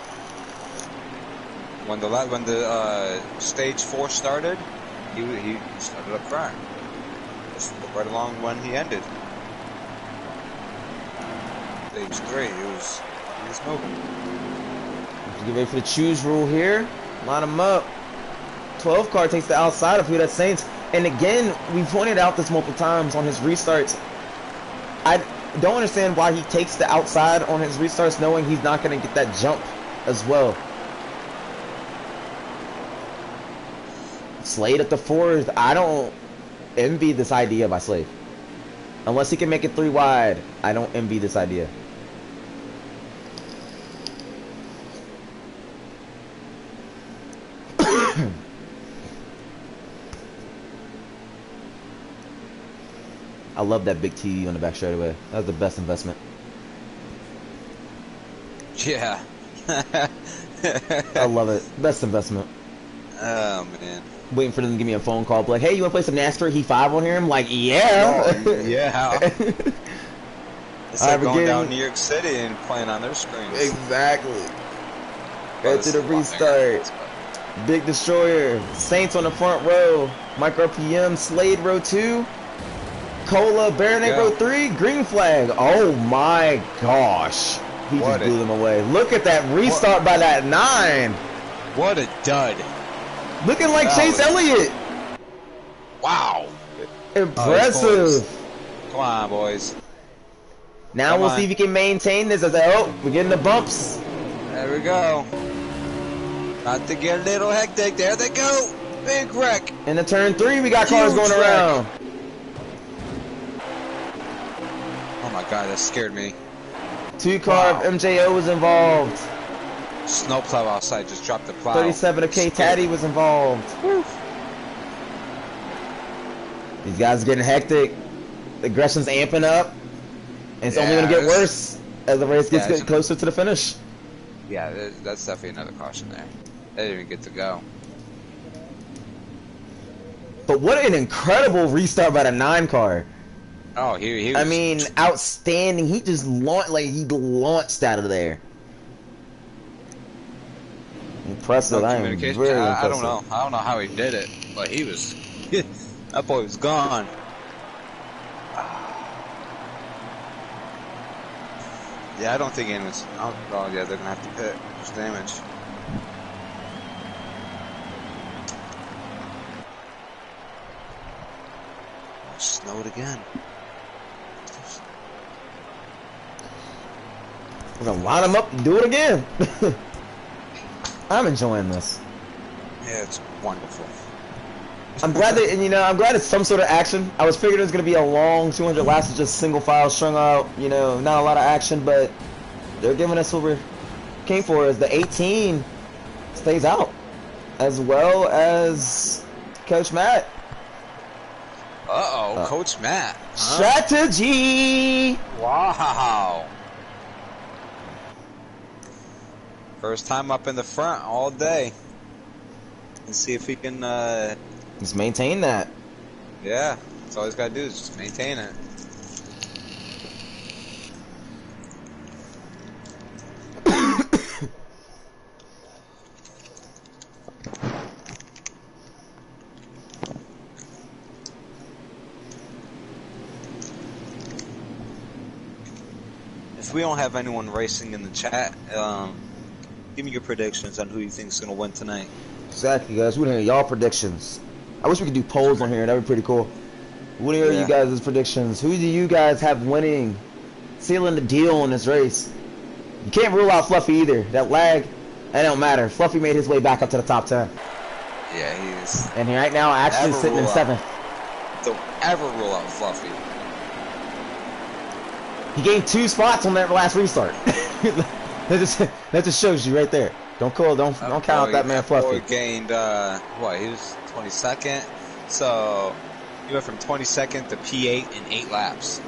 When the stage 4 started, he started up front. Just right along when he ended. Stage 3, he was moving. Get ready for the choose rule here. Line them up. 12 car takes the outside of who that Saints. And again, we pointed out this multiple times on his restarts. don't understand why he takes the outside on his restarts knowing he's not going to get that jump as well. Slade at the fourth. I don't envy this idea by Slade. Unless he can make it 3 wide, I don't envy this idea. I love that big TV on the back straightaway. That was the best investment. Yeah. I love it. Best investment. Oh, man. Waiting for them to give me a phone call. Like, hey, you want to play some NASCAR Heat 5 on here? I'm like, yeah. Oh, yeah. It's like going down New York City and playing on their screens. Exactly. Right to the restart. Big Destroyer. Saints on the front row. Mike RPM. Slade row 2. Cola. Baronet row 3. Green flag. Oh my gosh. He just blew them away. Look at that restart by that 9. What a dud. Looking like Chase Elliott. Wow. Impressive. Come on, boys. Now we'll see if he can maintain this. Oh, we're getting the bumps. There we go. About to get a little hectic. There they go. Big wreck. In the turn 3, we got cars going around. Oh my god, that scared me. 2-car MJO was involved. Snowplow outside just dropped the plow. 37 of K Taddy was involved. Woo. These guys are getting hectic. The aggression's amping up. And it's only going to get worse as the race gets closer to the finish. Yeah, that's definitely another caution there. They didn't even get to go. But what an incredible restart by the 9-car. Oh, he was... I mean, outstanding. He just launched out of there. Impressive. I am very impressive. I don't know how he did it, but he was... that boy was gone. Yeah, I don't think anyone's... Oh, yeah, they're going to have to pit. There's damage. Oh, snowed again. We're going to line them up and do it again. I'm enjoying this. Yeah, it's wonderful. I'm glad that, and I'm glad it's some sort of action. I was figuring it was going to be a long 200 laps of just single file strung out, not a lot of action, but they're giving us what we came for as the 18 stays out, as well as Coach Matt. Coach Matt. Huh? Strategy! Wow. First time up in the front all day. Let's see if he can... just maintain that. Yeah, that's all he's got to do is just maintain it. If we don't have anyone racing in the chat, give me your predictions on who you think is going to win tonight. Exactly, guys. We want to hear y'all predictions. I wish we could do polls on here. That would be pretty cool. We want to hear you guys' predictions. Who do you guys have winning, sealing the deal in this race? You can't rule out Fluffy either. That lag, that don't matter. Fluffy made his way back up to the top 10. Yeah, he is. And he right now actually sitting in 7th. Don't ever rule out Fluffy. He gained 2 spots on that last restart. that just shows you right there. Don't count out that man Fluffy. He gained what? He was 22nd, so he went from 22nd to P8 in 8 laps.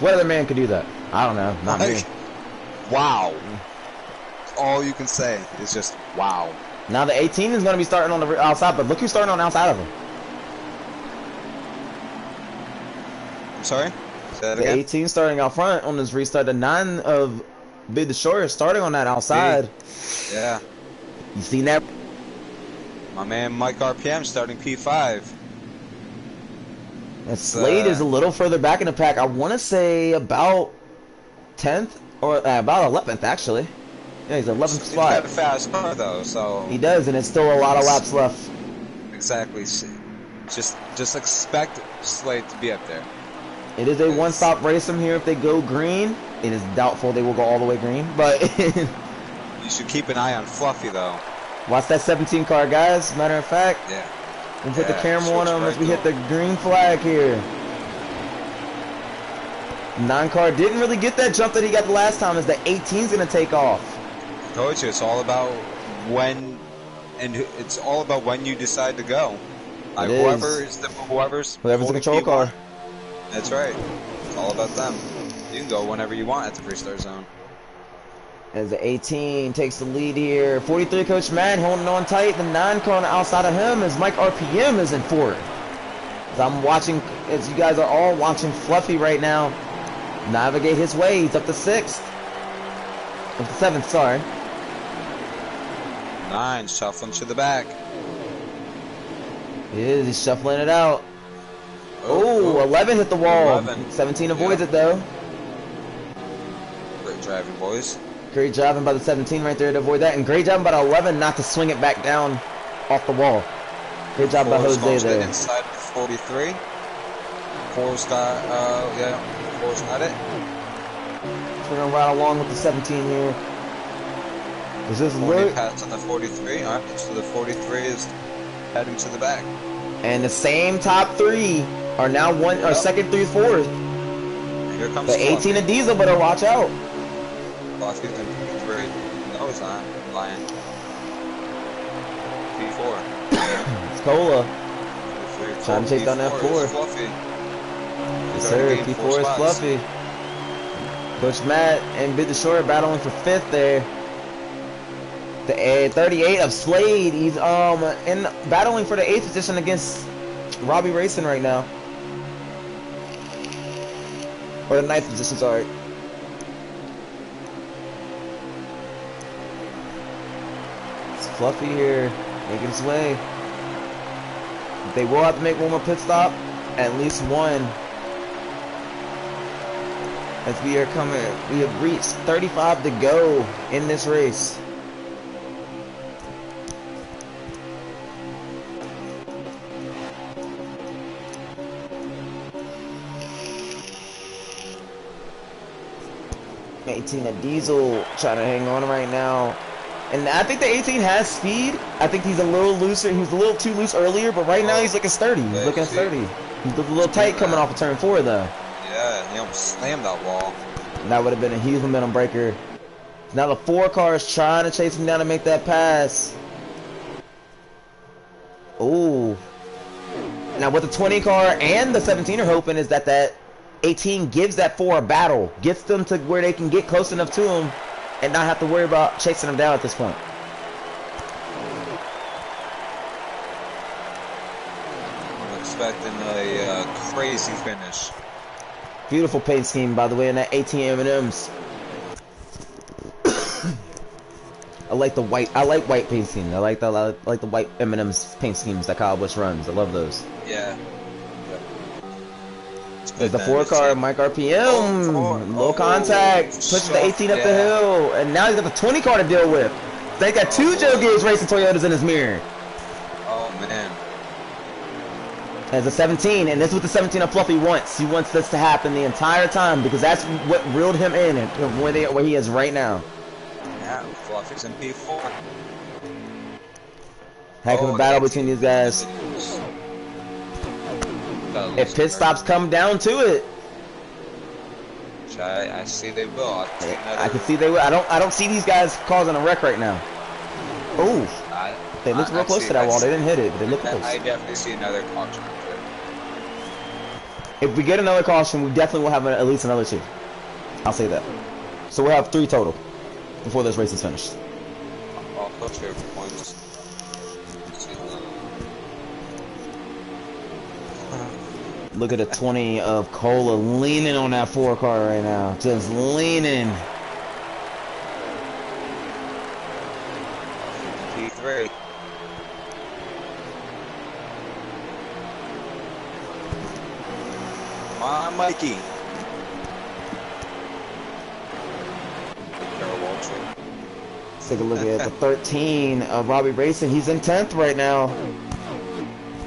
What other man could do that? I don't know. Not me. Wow. All you can say is just wow. Now the 18 is going to be starting on the outside, but look who's starting on the outside of him. I'm sorry? Say that the again? 18 starting out front on this restart. The 9 of Big Destroyer starting on that outside. Yeah. You seen that? My man Mike RPM starting P5. And Slade is a little further back in the pack. I want to say about 10th or about 11th actually. Yeah, he's 11th spot. He's got a fast car though, so he does, and it's still a lot of laps left. Exactly. Just expect Slade to be up there. It is a one-stop race from here if they go green. It is doubtful they will go all the way green, but you should keep an eye on Fluffy though. Watch that 17 car, guys. Matter of fact, yeah. We'll put the camera on him as we hit the green flag here. 9 car didn't really get that jump that he got the last time, as the 18's going to take off. I told you, it's all about when, and it's all about when you decide to go. Like whoever's the control car. That's right. It's all about them. You can go whenever you want at the restart zone. As the 18 takes the lead here. 43 Coach Matt holding on tight. The 9 car on the outside of him as Mike RPM is in fourth. As I'm watching, as you guys are all watching Fluffy right now navigate his way. He's up to 6th. Up to 7th, sorry. 9 shuffling to the back. He is. He's shuffling it out. Oh, 11 hit the wall. 11. 17 avoids it though. Great driving, boys. Great driving by the 17 right there to avoid that, and great job by the 11 not to swing it back down off the wall. Great job by Jose there. Inside the 43. Four's got, Four's got it. We're gonna ride along with the 17 here. Is this look? Pass on the 43. All right, so the 43 is heading to the back. And the same top 3 are now second through 4th. Here comes the 18 and Diesel, better watch out. Fluffy's in P3. No, it's not. I'm lying. P4. It's Cola. Trying to chase down that 4. Fluffy. Yes, sir. P4 is Fluffy. Coach Matt and Bid the Short battling for 5th there. The 38 of Slade. He's in battling for the 8th position against Robbie Racing right now. Or the 9th position, sorry. It's Fluffy here, making his way. They will have to make one more pit stop, at least one. As we have reached 35 to go in this race. A Diesel trying to hang on right now, and I think the 18 has speed. I think he's a little looser. He was a little too loose earlier, but right now he's looking sturdy. He's looking sturdy. He's a little tight coming off of turn 4 though. Yeah, he almost slammed that wall. And that would have been a huge momentum breaker. Now the 4 car is trying to chase him down to make that pass. Ooh. Now what the 20 car and the 17 are hoping is that 18 gives that 4 a battle, gets them to where they can get close enough to him and not have to worry about chasing him down at this point. I'm expecting a crazy finish. Beautiful paint scheme, by the way, in that 18 M&Ms. I like the white. I like white paint scheme. I like the white M&Ms paint schemes that Kyle Busch runs. I love those. Yeah. There's the 4 car, Mike RPM, low contact, pushes the 18 up the hill, and now he's got the 20 car to deal with. They got 2 Joe Gibbs racing Toyotas in his mirror. Oh man. As a 17, and this is what the 17 of Fluffy wants. He wants this to happen the entire time because that's what reeled him in and where he is right now. Yeah, Fluffy's in P4. Heck of a battle between these guys. If pit stops come down to it, which I see they will. I can see they will. I don't see these guys causing a wreck right now. Oh, they looked real close to that wall. They didn't hit it, but they looked close. I definitely see another caution. If we get another caution, we definitely will have at least another 2. I'll say that. So we'll have 3 total before this race is finished. I'll put here for points. Look at the 20 of Cola leaning on that 4 car right now. Just leaning. P3. Come on, Mikey. Let's take a look at the 13 of Robbie Racing. He's in 10th right now.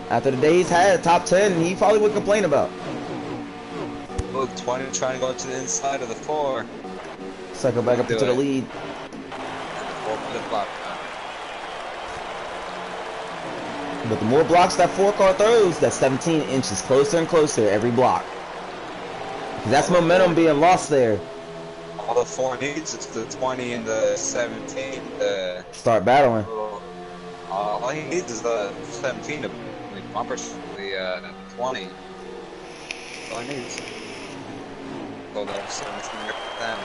After the day he's had, top 10, he probably would complain about. Look, 20 trying to go to the inside of the 4. Cycle back up into the lead. 4 flip flop. But the more blocks that 4 car throws, that 17 inches closer and closer every block. Because that's momentum being lost there. All the 4 needs is the 20 and the 17 to start battling. All he needs is the 17 to bumper the 20. That's all he needs. So that's 17 then.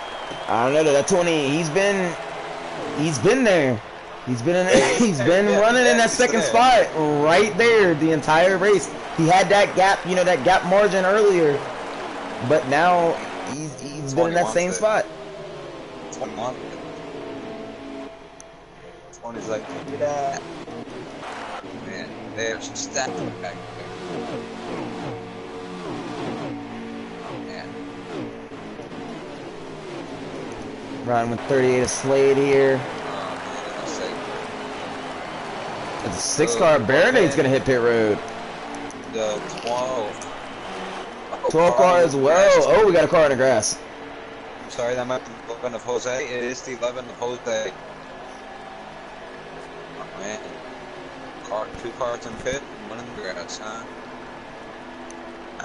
I don't know, that 20, he's been there. He's been running in that second spot right there the entire race. He had that gap, you know, that gap margin earlier, but now he's been in that same spot. 21. 20's like, look at that. Man, they're stacking back there. Man. Riding with 38 of Slade here. The 6 car Baradade's gonna hit pit road. The 12. 12 car as well. Oh, we got a car in the grass. I'm sorry, that might be the 11 of Jose. It is the 11 of Jose. Oh man. 2 cars in pit, 1 in the grass, huh?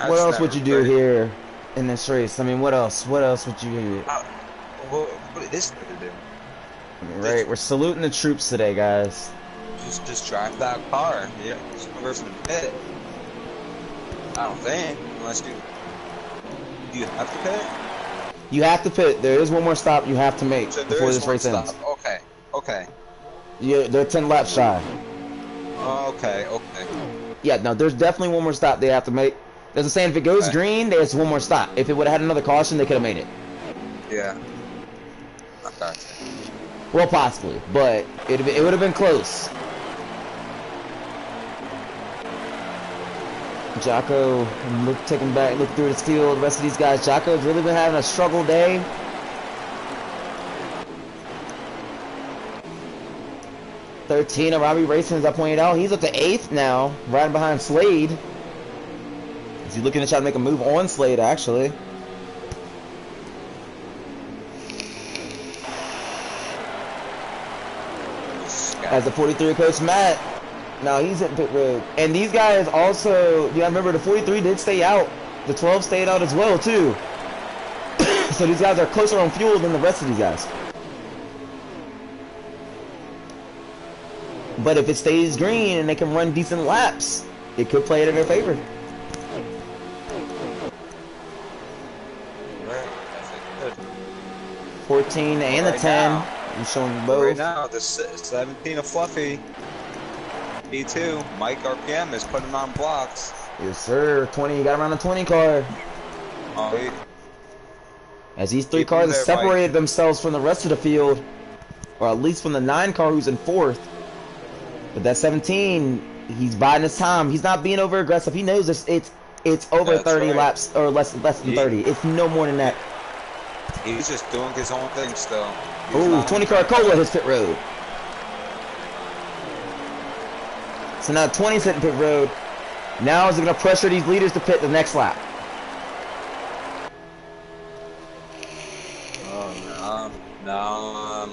What else would you do here in this race? I mean, what else? What else would you do? What is this going to do? I mean, right, we're saluting the troops today, guys. Just drive that car. Yeah, there's no person in pit. I don't think, unless do you have to pit? You have to pit. There is one more stop you have to make before this race ends. Okay, okay. Yeah, they're 10 laps shy. Okay. Yeah, no, there's definitely one more stop they have to make. There's a saying, if it goes green, there's one more stop. If it would have had another caution, they could have made it. Yeah. Okay. Well, possibly, but it would have been close. Jocko, look through his field. The rest of these guys, Jocko's really been having a struggle day. '13 of Robbie Racing, as I pointed out, he's up to 8th now, riding behind Slade. Is he looking to try to make a move on Slade, actually? As the 43 coach Matt, now he's hitting pit road. And these guys also, you remember the 43 did stay out. The 12 stayed out as well too. So these guys are closer on fuel than the rest of these guys. But if it stays green and they can run decent laps, it could play it in their favor. Right. 14 and the 10. I'm showing you both. Right now, the 17 of Fluffy. B2, Mike RPM is putting on blocks. Yes, sir. 20, you got around the 20 car. Oh, as these 3 cars have separated themselves from the rest of the field, or at least from the 9 car who's in 4th. But that 17, he's biding his time. He's not being over aggressive. He knows it's over 30 laps or less than 30. It's no more than that. He's just doing his own thing still. Ooh, 20 car Cola hits pit road. So now 20's hitting pit road. Now is it going to pressure these leaders to pit the next lap? Oh, no.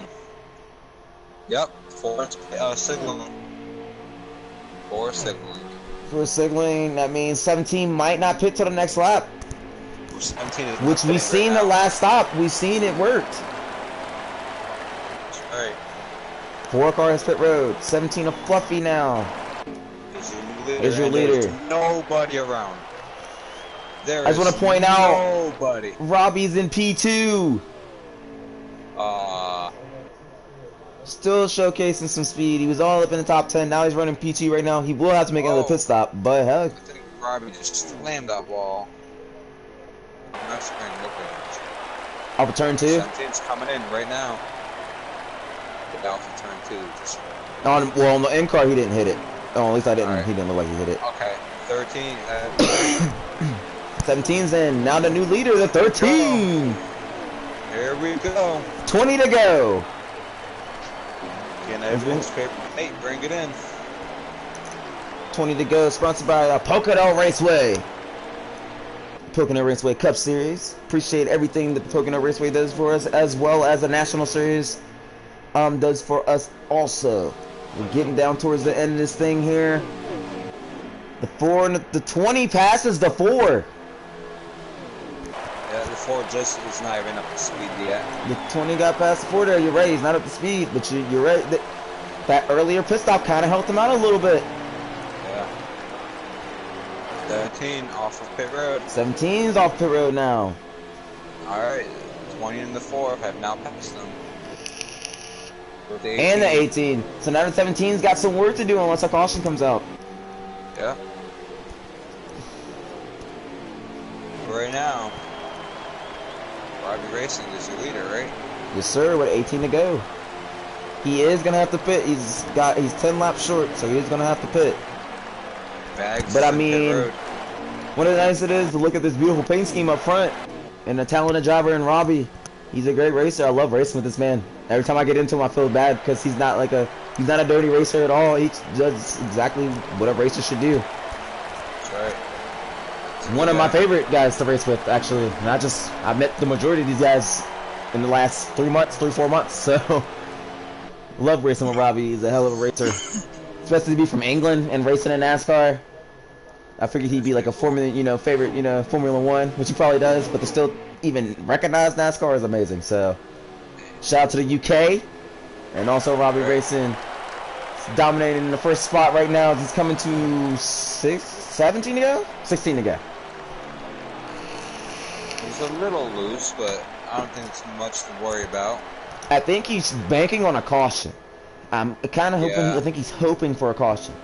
Yep, 4 signaling. 4 signaling. For signaling, that means 17 might not pit till the next lap. 17 is which we've seen the last stop. We've seen it worked. That's right. 4 car has pit road. 17 of Fluffy now. Is your leader. There's nobody around. I just want to point out, nobody. Robbie's in P2. Still showcasing some speed. He was all up in the top 10. Now he's running P2 right now. He will have to make another pit stop, but heck. I think Robbie just slammed that wall. That's off of turn 2? 17's coming in right now. Off of turn 2. Well, on the end car, he didn't hit it. Oh, at least I didn't. Right. He didn't look like he hit it. Okay, 13. 17's in. Now the new leader, the 13. Here we go. 20 to go. Again, everyone's favorite mate. Bring it in. 20 to go. Sponsored by Polka Dot Raceway. Pocono Raceway Cup Series. Appreciate everything that the Pocono Raceway does for us, as well as the National Series does for us also. We're getting down towards the end of this thing here. The 4 and the 20 passes the 4. Yeah, the 4 just is not even up to speed yet. The 20 got past the 4 there. You're right. He's not up to speed, but you're right. That earlier pit stop kind of helped him out a little bit. Yeah. 17 off of pit road. 17's off pit road now. All right. 20 and the 4 have now passed them. And the 18. So now the 17's got some work to do unless a caution comes out. Yeah. Right now, Robbie Racing is your leader, right? Yes, sir. With 18 to go, he is gonna have to pit. He's 10 laps short, so he is gonna have to pit. Bags but I mean, what a nice it is to look at this beautiful paint scheme up front, and a talented driver in Robbie. He's a great racer. I love racing with this man. Every time I get into him, I feel bad because he's not a dirty racer at all. He does exactly what a racer should do. That's right. One of my favorite guys to race with, actually. And I met the majority of these guys in the last 3 months, 4 months. So, love racing with Robbie. He's a hell of a racer. Especially to be from England and racing in NASCAR. I figured he'd be like a Formula, favorite, Formula One, which he probably does. But to still even recognize NASCAR is amazing. So, shout out to the UK and also Robbie Racing. He's dominating in the first spot right now. He's coming to 17 to go? 16 to go. He's a little loose, but I don't think it's much to worry about. I think he's banking on a caution. I'm kind of hoping. I think he's hoping for a caution.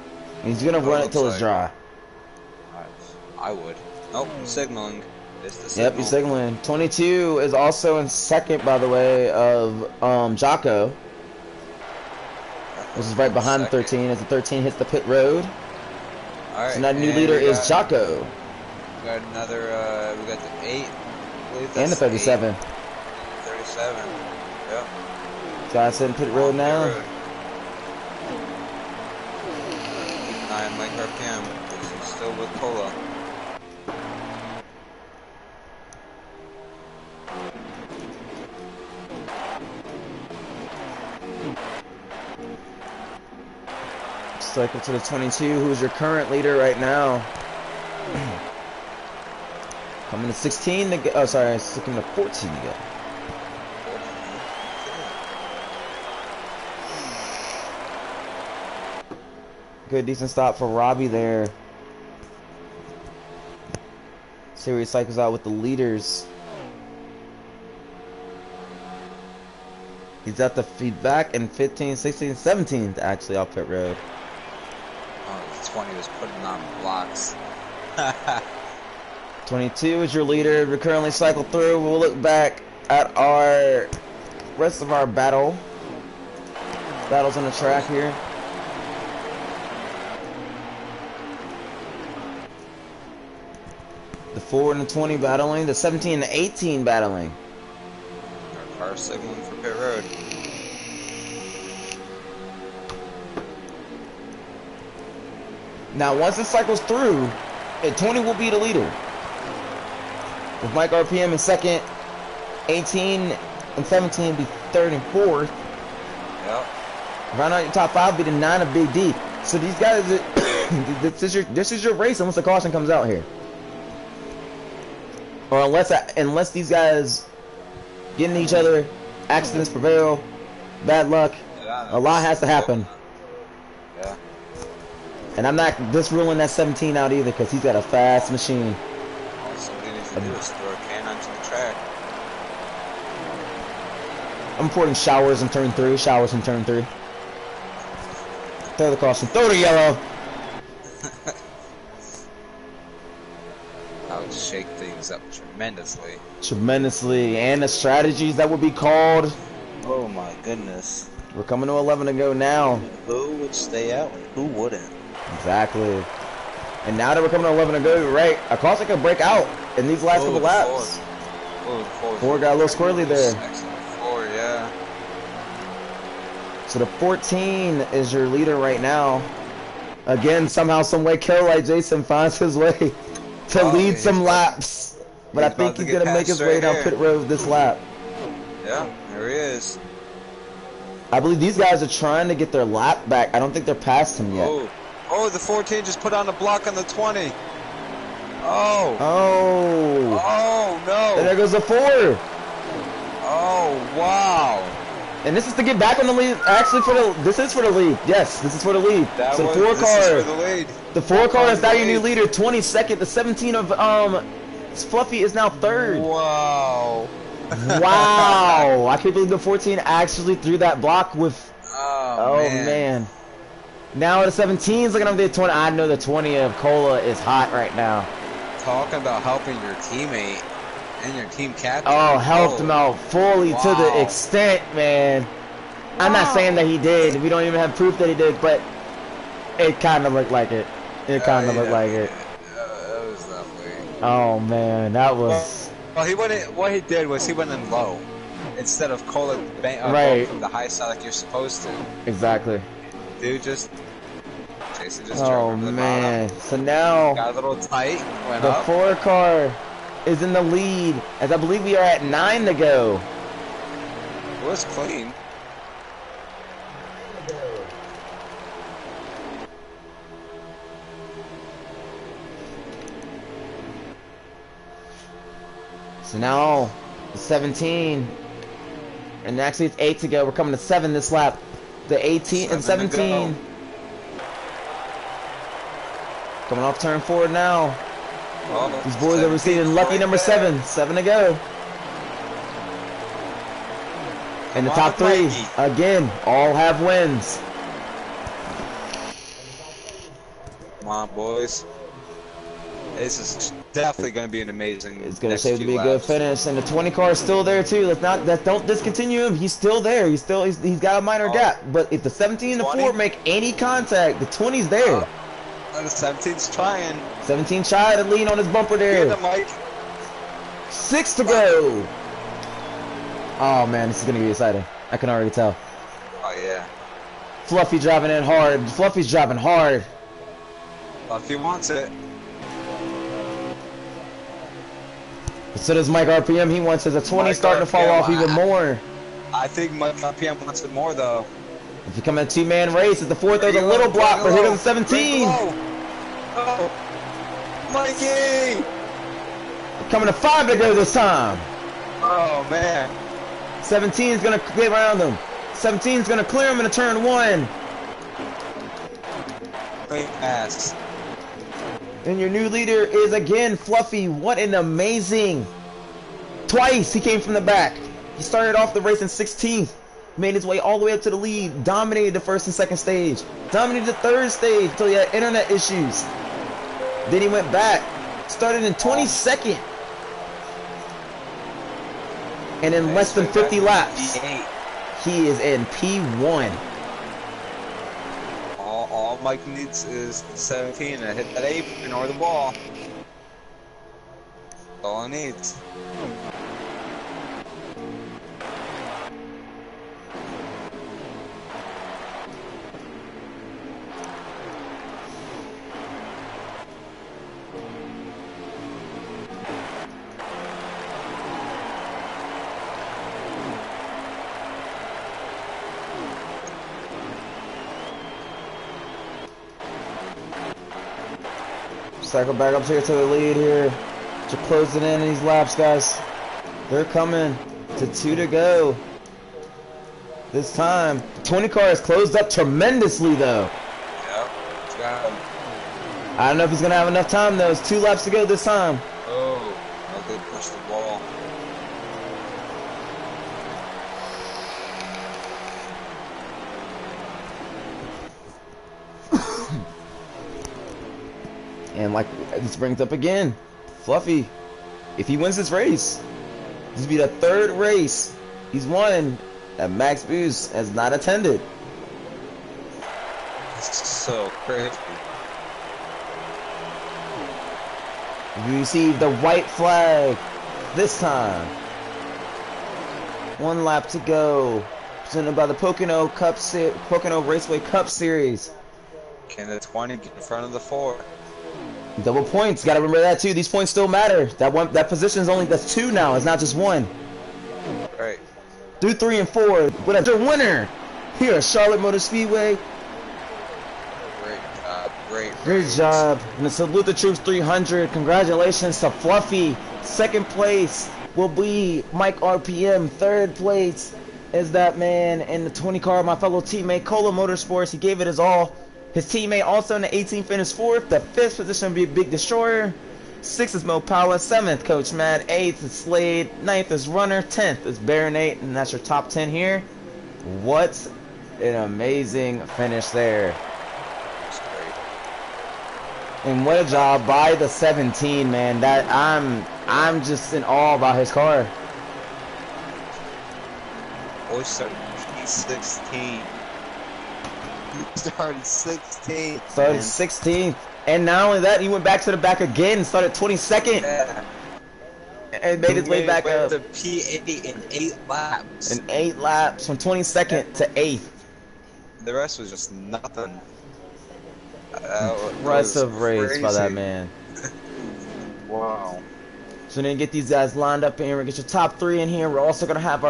He's gonna run it till it's dry. I would. Nope, signaling. It's the signal. Yep, he's signaling. 22 is also in second, by the way, of Jocko. This is right behind the 13 as the 13 hits the pit road. All right, so now new leader is Jocko. We got another. We got the 8. And the 37. 37. Yep. Guys in pit road now. Keep an eye on Mike RPM. He's still with Cola. Cycle to the 22, who's your current leader right now. Coming to 16 to go. Oh, sorry, coming to 14 to go. Good, decent stop for Robbie there. Series cycles out with the leaders. He's at the feedback in 15, 16, 17 actually off pit road. Oh, 20 was putting on blocks. 22 is your leader. We currently cycle through. We'll look back at our rest of our battles on the track here. The 4 and the 20 battling, the 17 and the 18 battling. Our car signaling for pit road. Now, once it cycles through, 20 will be the leader. With Mike RPM in second, 18 and 17 be third and fourth. Yep. Round out your top 5 be the 9 of Big D. So these guys, this is your race unless the caution comes out here, or unless these guys get in each other, accidents prevail, bad luck. A lot has to happen. Yeah. And I'm not disruling that 17 out either because he's got a fast machine. All somebody needs to do is throw a can onto the track. I'm putting showers in turn 3. Throw the caution. Throw the yellow. That would shake things up tremendously. And the strategies that would be called. Oh my goodness. We're coming to 11 to go now. Who would stay out and who wouldn't? Exactly. And now that we're coming to 11 to go, you're right. A caution could break out in these last couple laps. Four got a little squirrely there. Excellent. 4, yeah. So the 14 is your leader right now. Again, somehow, some way, Carolite Jason finds his way to lead some laps. but I think he's gonna make his way down pit road this lap. Yeah, there he is. I believe these guys are trying to get their lap back. I don't think they're past him yet. Oh, the 14 just put on a block on the 20. Oh. No. And there goes the 4. Oh, wow. And this is to get back on the lead. Actually, this is for the lead. Yes, this is for the lead. So the 4 car. This is for the lead. The 4 car is now your new leader. 22nd. The 17 of Fluffy is now 3rd. Wow. Wow. I can't believe the 14 actually threw that block with. Oh man. Now the 17 is looking up the 20. I know the 20 of Cola is hot right now. Talking about helping your teammate and your team captain. Oh, helped him out fully to the extent, man. I'm not saying that he did. We don't even have proof that he did, but it kind of looked like it. It kind of looked like it. That was lovely. Oh man, that was. Well, he went in, what he did was he went in low instead of Cola right from the high side like you're supposed to. Exactly. Dude, Jason just oh man. So now got a little tight. The 4 car is in the lead, as I believe we are at 9 to go. It was clean. So now, the 17, and actually it's 8 to go. We're coming to 7 this lap. The 18 and 17. Coming off turn 4 now. Well, these boys are receiving lucky number 7. 7 to go. And the top 3, again, all have wins. Come on, boys. This is definitely going to be an amazing. It's going to save to be a good finish, and the 20 car is still there too. Don't discontinue him. He's still there. He's got a minor gap. But if the 17 and the 4 make any contact, the 20's there. The 17's trying. 17 tried to lean on his bumper there. Get the mic. 6 to go. Oh man, this is going to be exciting. I can already tell. Oh yeah. Fluffy driving in hard. Fluffy's driving hard. Fluffy wants it. So does Mike RPM. He wants his 20 starting to fall off even more. I think Mike RPM wants it more though. If you come in a 2-man race, at the 4th there's a little block, but here goes the 17. Oh, Mikey! Coming to 5 to go this time. Oh man. 17 is gonna get around him. 17 is gonna clear him into turn 1. Great pass. And your new leader is again Fluffy. What an amazing! Twice he came from the back. He started off the race in 16th, made his way all the way up to the lead, dominated the 1st and 2nd stage, dominated the 3rd stage until he had internet issues. Then he went back, started in 22nd, and in less than 50 laps, he is in P1. All Mike needs is 17 to hit that apron or the ball. That's all he needs. Cycle back up here to the lead here. Just closing in these laps, guys. They're coming to 2 to go. This time, the 20 car has closed up tremendously, though. Yep. Got him. I don't know if he's gonna have enough time though. It's 2 laps to go this time. Oh, no good push the ball. And like this brings up again, Fluffy, if he wins this race, this will be the 3rd race he's won that Max Boost has not attended. So crazy. You receive the white flag this time. 1 lap to go. Presented by the Pocono Raceway Cup Series. Can the 20 get in front of the 4? Double points. Got to remember that too. These points still matter. That position is only that's 2 now. It's not just 1. Right. Do 3 and 4. But a winner here at Charlotte Motor Speedway. Great job. Great job. And salute the troops 300. Congratulations to Fluffy. 2nd place will be Mike RPM. 3rd place is that man in the 20 car, my fellow teammate Cola Motorsports. He gave it his all. His teammate also in the 18 finished 4th. The 5th position will be Big Destroyer. 6th is Mo Power. 7th, Coach Matt. 8th is Slade. 9th is Runner. 10th is Baronate. And that's your top 10 here. What an amazing finish there. That's great. And what a job by the 17, man. That I'm just in awe about his car. Boy started 16. Started 16th. Started 16th. And not only that, he went back to the back again and started 22nd. Yeah. And made his way back up. To P8 in 8 laps. In 8 laps, from 22nd to 8th. The rest was just nothing. Impressive race by that man. Wow. So then get these guys lined up in here. We get your top 3 in here. We're also gonna have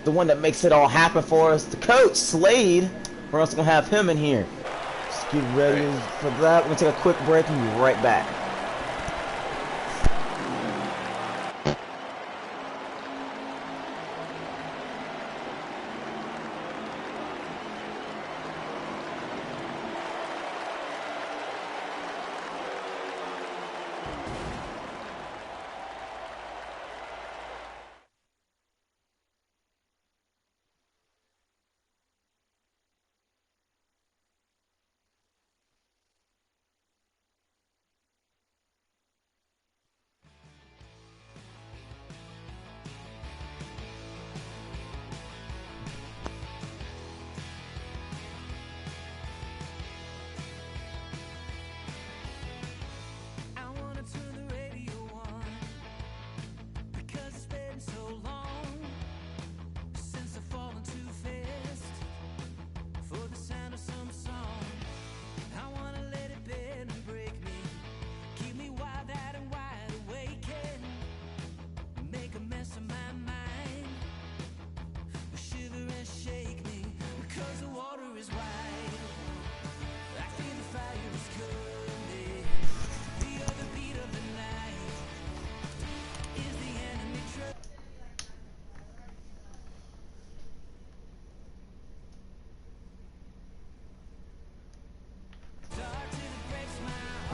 the one that makes it all happen for us, the coach Slade. We're also gonna have him in here. Just get ready for that. We're gonna take a quick break and be right back.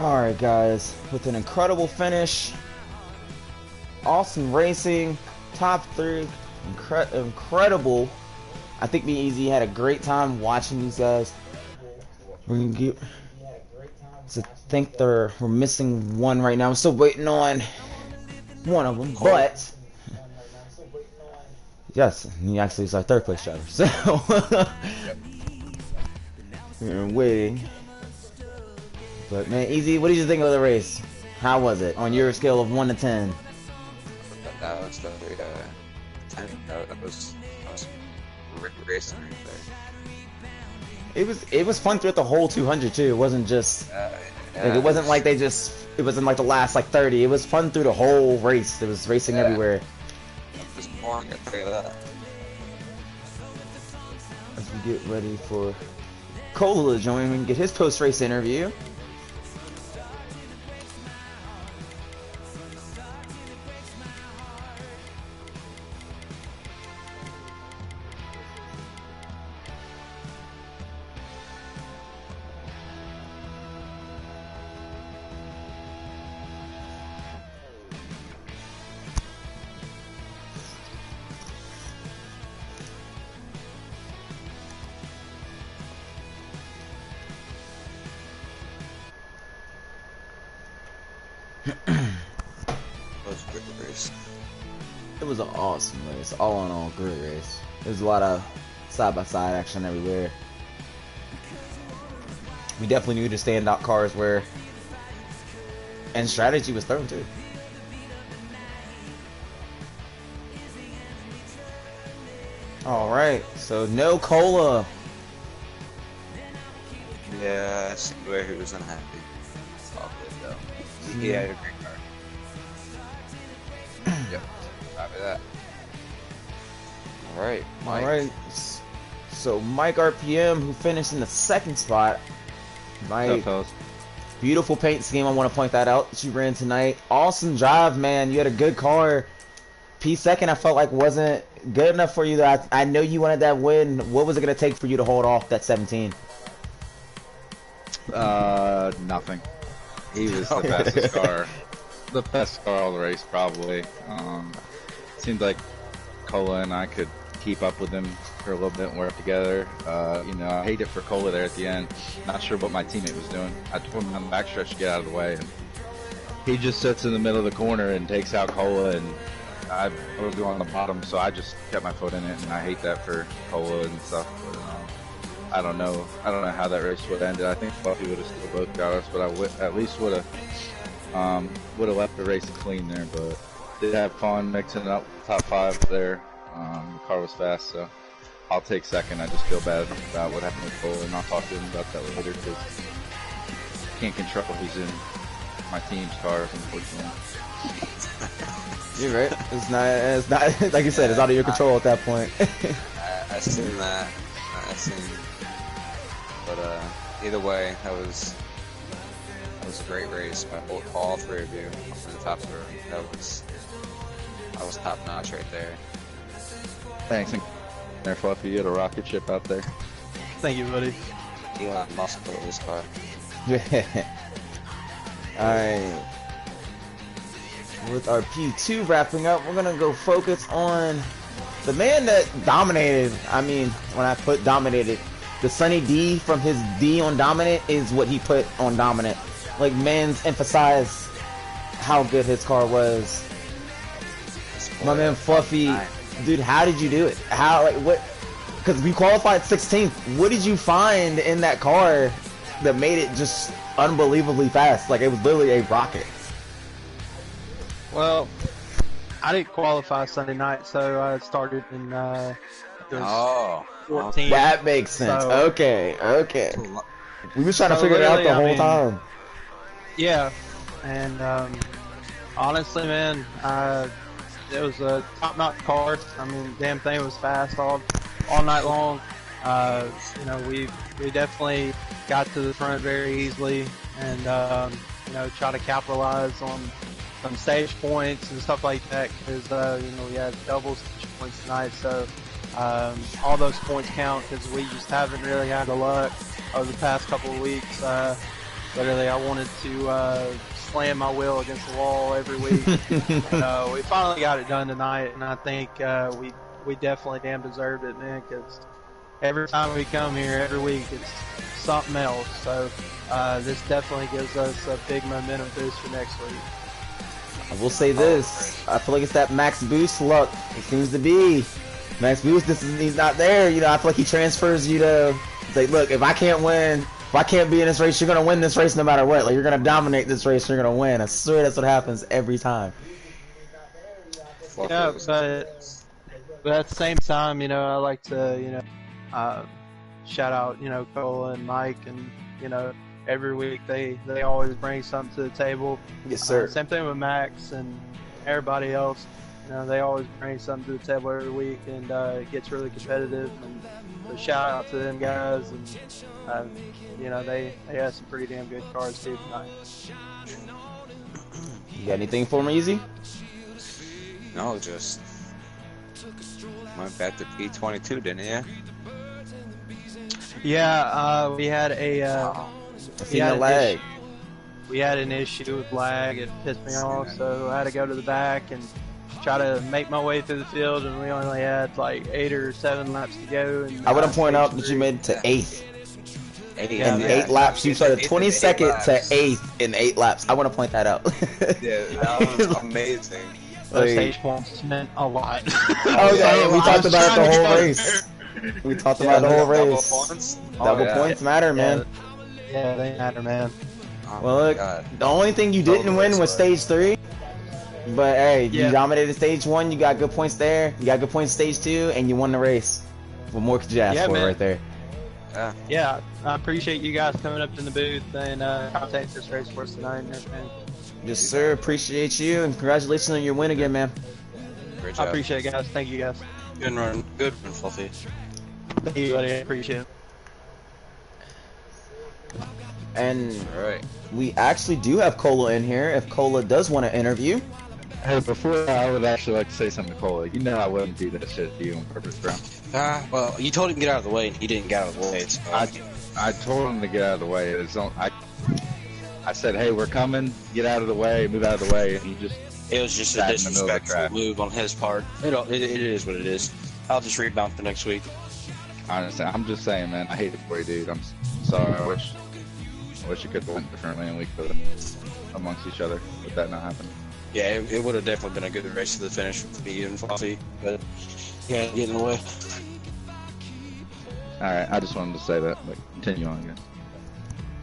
Alright guys, with an incredible finish, awesome racing, top 3, incredible. I think me Easy had a great time watching these guys. We're gonna get to think we're missing one right now. I'm still waiting on one of them, but yes, he actually is our 3rd place driver. So we're waiting. But man, Easy, what did you think of the race? How was it on your scale of 1 to 10? That was the 10. That was racing right there. It was fun throughout the whole 200 too. It wasn't just like, it wasn't like it wasn't like the last like 30. It was fun through the whole race. It was racing everywhere. It was boring, I tell you that. As we get ready for Cola to join and get his post-race interview. It was an awesome race. All in all, great race. There's a lot of side-by-side action everywhere. We definitely knew the standout cars were, and strategy was thrown too. Alright, so no Cola. Yeah, Speedway, he was unhappy. It's all good though. He had a great car. Yep. Copy that. All right, Mike. All right. So Mike RPM, who finished in the second spot. Mike, beautiful paint scheme. I want to point that out that you ran tonight. Awesome drive, man. You had a good car. P2, I felt like wasn't good enough for you. That I know you wanted that win. What was it going to take for you to hold off that 17? Nothing. He was the fastest car. The best car all the race, probably. Seemed like Cola and I could keep up with him for a little bit and work together. You know, I hate it for Cola there at the end. Not sure what my teammate was doing. I told him on the backstretch to get out of the way, and he just sits in the middle of the corner and takes out Cola, and I was going on the bottom, so I just kept my foot in it, and I hate that for Cola and stuff. But, I don't know how that race would have ended. I think Fluffy would have still both got us, but I at least would have left the race clean there. But did have fun mixing up top 5 there. The car was fast, so I'll take second. I just feel bad about what happened with Cole, and I'll talk to him about that later because can't control who's in my team's cars, unfortunately. You're right. It's not like you said. It's out of your control at that point. I seen that. But either way, that was a great race by all 3 of you up in the top 3. That was top notch right there. Thanks, and there, Fluffy. You had a rocket ship out there. Thank you, buddy. Elon Musk built this car. Alright. With our P2 wrapping up, we're gonna go focus on the man that dominated. I mean, when I put dominated, the Sunny D from his D on dominant is what he put on dominant. Like, man's emphasized how good his car was. My man Fluffy, dude, how did you do it? How, like, what? Because we qualified 16th. What did you find in that car that made it just unbelievably fast? Like, it was literally a rocket. Well, I didn't qualify Sunday night, so I started in 14. That makes sense. So, okay. We were trying to figure it out the whole time. Yeah, and honestly, man, it was a top-notch car. I mean, damn thing was fast all night long. You know, we definitely got to the front very easily, and you know, try to capitalize on some stage points and stuff like that, because you know, we had double stage points tonight, so all those points count because we just haven't really had the luck over the past couple of weeks. Literally, I wanted to slam my wheel against the wall every week. And, we finally got it done tonight, and I think we definitely damn deserved it, man, because every time we come here, every week, it's something else. So this definitely gives us a big momentum boost for next week. I will say this, I feel like it's that max boost luck. It seems to be. Max boost, he's not there. You know, I feel like he transfers you to say, look, if I can't win, if I can't be in this race, you're going to win this race no matter what. Like, you're going to dominate this race, you're going to win. I swear that's what happens every time. Yeah, but at the same time, you know, I like to, you know, shout out, you know, Cole and Mike, and, you know, every week they always bring something to the table. Yes, sir. Same thing with Max and everybody else. You know, they always bring something to the table every week, and it gets really competitive. And so shout out to them guys, and you know, they had some pretty damn good cars too tonight. You got anything for me, Easy? No, just went back to P22, didn't you? Yeah, we had a lag. We had an issue with lag. It pissed me off, so I had to go to the back and try to make my way through the field, and we only had like 8 or 7 laps to go. And I want to point out that you made it to 8th. Yeah, in 8 laps. You started 22nd to 8th in 8 laps. I want to point that out. Yeah, that was amazing. Those stage points meant a lot. Oh yeah, we talked about it the whole race. We talked about the whole race. Double points matter, man. Yeah, they matter, man. Well, look, the only thing you didn't win was stage 3. But hey, you dominated stage 1. You got good points there. You got good points stage 2, and you won the race. What more could you ask for right there? Yeah, I appreciate you guys coming up in the booth and commentating this race for us tonight and everything. Yes, sir. Appreciate you, and congratulations on your win again, man. Great I job. appreciate it, guys. Thank you, guys. Good run, Fluffy. Thank you, buddy. I appreciate it. And All right. we actually do have Cola in here. If Cola does want to interview, Hey, before that, I would actually like to say something to Cole. You know I wouldn't do that shit to you on purpose, bro. Well, you told him to get out of the way, and he didn't get out of the way. So. I told him to get out of the way. I said, hey, we're coming. Get out of the way. Move out of the way. And he just. It was just a sat in the middle of the disrespectful crowd. move on his part. It is what it is. I'll just rebound for next week. Honestly, I'm just saying, man. I hate it for you, dude. I'm sorry. I wish it could have went differently, and we could have amongst each other. Would that not happen? Yeah, it would have definitely been a good race to the finish with me and Fluffy, but yeah, get in the way. All right. I just wanted to say that. But continue on, guys.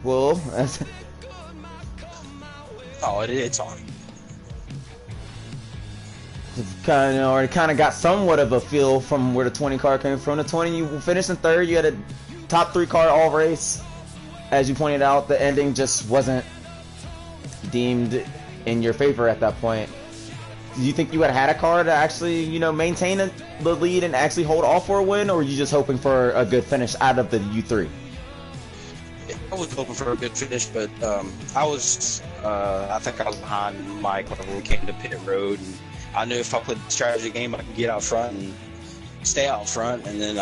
well, that's, Oh, it's on. kind of already kind of got somewhat of a feel from where the 20 car came from. The 20, you finished in third. You had a top 3 car all race. As you pointed out, the ending just wasn't deemed in your favor at that point. Do you think you had a car to actually, maintain the lead and actually hold off for a win, or were you just hoping for a good finish out of the U3? I was hoping for a good finish, but I think I was behind Mike when we came to pit road, and I knew if I played the strategy game, I could get out front and stay out front, and then,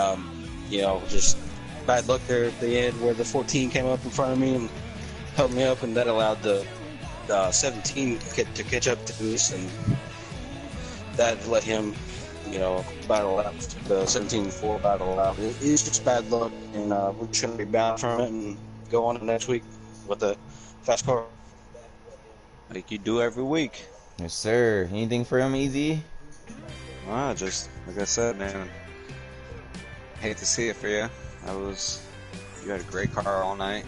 just bad luck there at the end where the 14 came up in front of me and helped me up, and that allowed the 17 to catch up to us, and that let him, battle out the 17-4 battle out. It's just bad luck, and we're just going to rebound from it and go on to next week with a fast car. Like you do every week. Yes, sir. Anything for him, Easy? Just like I said, man. Hate to see it for you. You had a great car all night.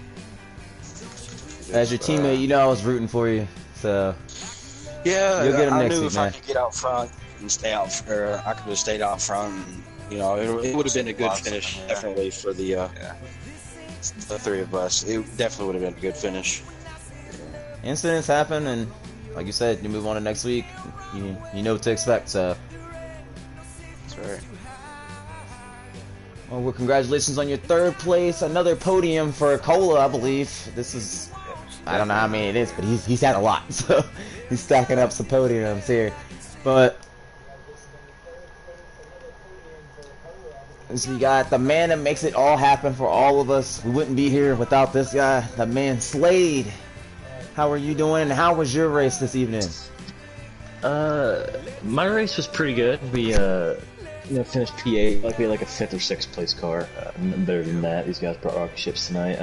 As your teammate, I was rooting for you. So Yeah, you'll get him I next knew week, if man. I could get out front and stay out, or I could have stayed out front. And, it would have been a good finish, definitely for the three of us. It definitely would have been a good finish. Incidents happen, and like you said, you move on to next week. You know what to expect. So, That's right. well, congratulations on your third place, another podium for Cola, I believe. This is, I don't know how many it is, but he's had a lot, so he's stacking up some podiums here. But so we got the man that makes it all happen for all of us. We wouldn't be here without this guy, the man Slade. How are you doing, and how was your race this evening? My race was pretty good. We finished P8. Like we had a 5th or 6th place car. Better than that. These guys brought rocket ships tonight.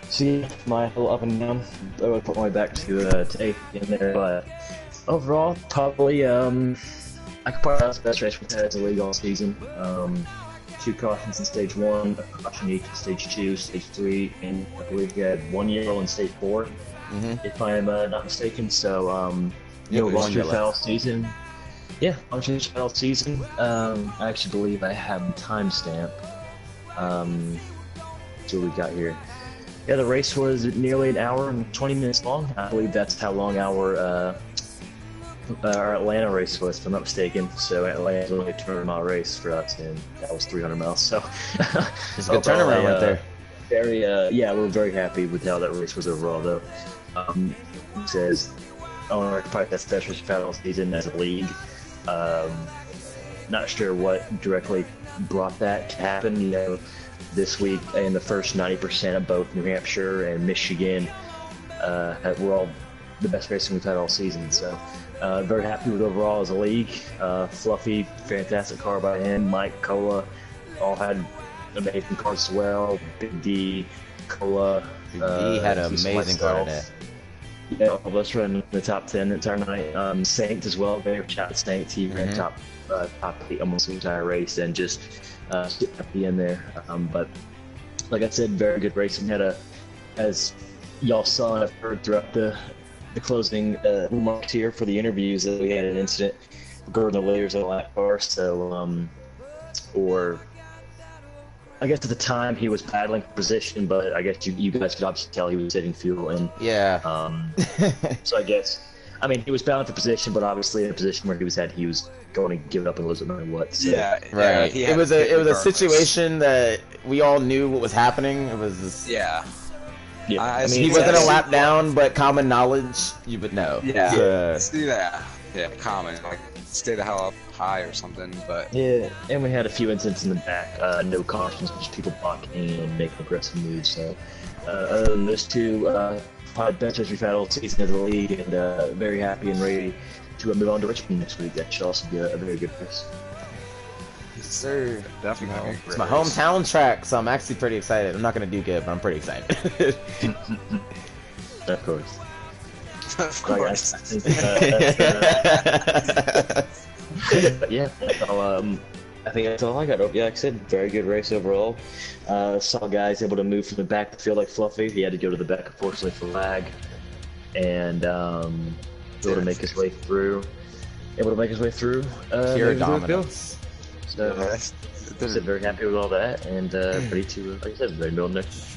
So yeah, my little up and down. I would put my way back to 8th in there, but overall, probably I could probably have the best race we've had as a league all season. 2 cautions in stage 1, a caution each in stage 2, stage 3, and I believe we had 1 yellow in stage 4, if I am not mistaken. So, long foul season. Yeah, long foul season. I actually believe I have the timestamp. See what we got here. Yeah, the race was nearly an hour and 20 minutes long. I believe that's how long our Atlanta race was, if I'm not mistaken. So Atlanta was only a 200-mile race for us, and that was 300 miles. So It's a good turnaround right there. Very, we're very happy with how that race was overall, though. It says, probably that's the best race we've had all season as a league. Not sure what directly brought that to happen. This week in the first 90% of both New Hampshire and Michigan were all the best racing we've had all season. So very happy with overall as a league. Fluffy, fantastic car by him. Mike, Cola, all had amazing cars as well. Big D, Cola. Big D had an amazing car today. Yeah, all of us ran the top 10 the entire night. Saint as well. Very shout out Saint. He ran top 8 almost the entire race and just getting at the end there. But like I said, very good racing. Had as y'all saw and I've heard throughout the closing remarks here for the interviews, that we had an incident regarding the layers of the lap bar. So, I guess at the time he was battling for position, but I guess you guys could obviously tell he was saving fuel, and Yeah. so I guess, I mean, he was battling for position, but obviously in a position where he was going to give it up and lose it no matter what. So. Right. he It had was to hit a regardless. situation that we all knew what was happening. It was just, Yeah. Yeah, I I see mean, he wasn't a that. lap down, but common knowledge you would know. Yeah. See that? Yeah, common. Like, stay the hell up high or something, but. yeah, and we had a few incidents in the back, no cautions, just people blocking and making aggressive moves. So, other than those two, probably best race we've had all season of the league, and very happy and ready to move on to Richmond next week. That should also be a very good race. Yes, sir. Definitely gonna be a It's great my race. hometown track, so I'm actually pretty excited. I'm not going to do good, but I'm pretty excited. Of course. Of Like, course. I think, but yeah, I think that's all I got. Yeah, like I said, very good race overall. Saw guys able to move from the back to feel like Fluffy. He had to go to the back, unfortunately, for lag, and able to make his way through. Pure maybe through the field. dominance. So, Yeah, I said very happy with all that, and ready to, like I said, ready to build next.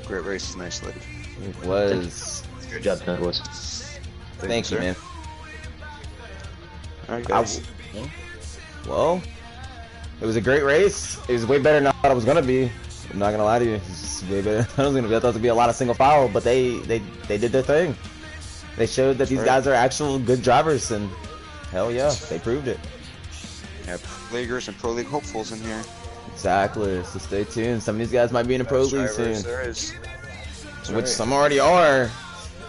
Great race tonight, Slade. It was. Good job, tonight, boys. Thank you, sir. man. All right, I guys. Well, it was a great race. It was way better than I thought it was gonna be. I'm not gonna lie to you. It's way better than I was gonna be. I thought it would be a lot of single file, but they did their thing. They showed that these Right. guys are actual good drivers, and hell yeah, they proved it. Yeah, leaguers and pro league hopefuls in here. Exactly. So stay tuned. Some of these guys might be in a pro league Best soon, drivers there is. That's which right. some already are,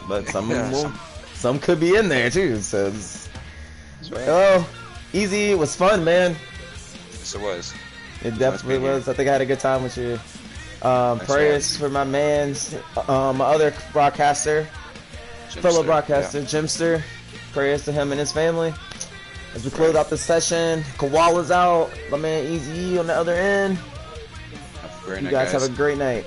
but some Yeah, will, some could be in there too. So, That's right. oh, easy. It was fun, man. Yes, it was. It definitely being here. was. I think I had a good time with you. Thanks, Prayers for my man's, my other broadcaster, fellow Jimster, broadcaster, Jimster. Prayers to him and his family. As we close out the session, Koala's out. My man Easy E on the other end. Yeah. Have a great You night, guys have a great night.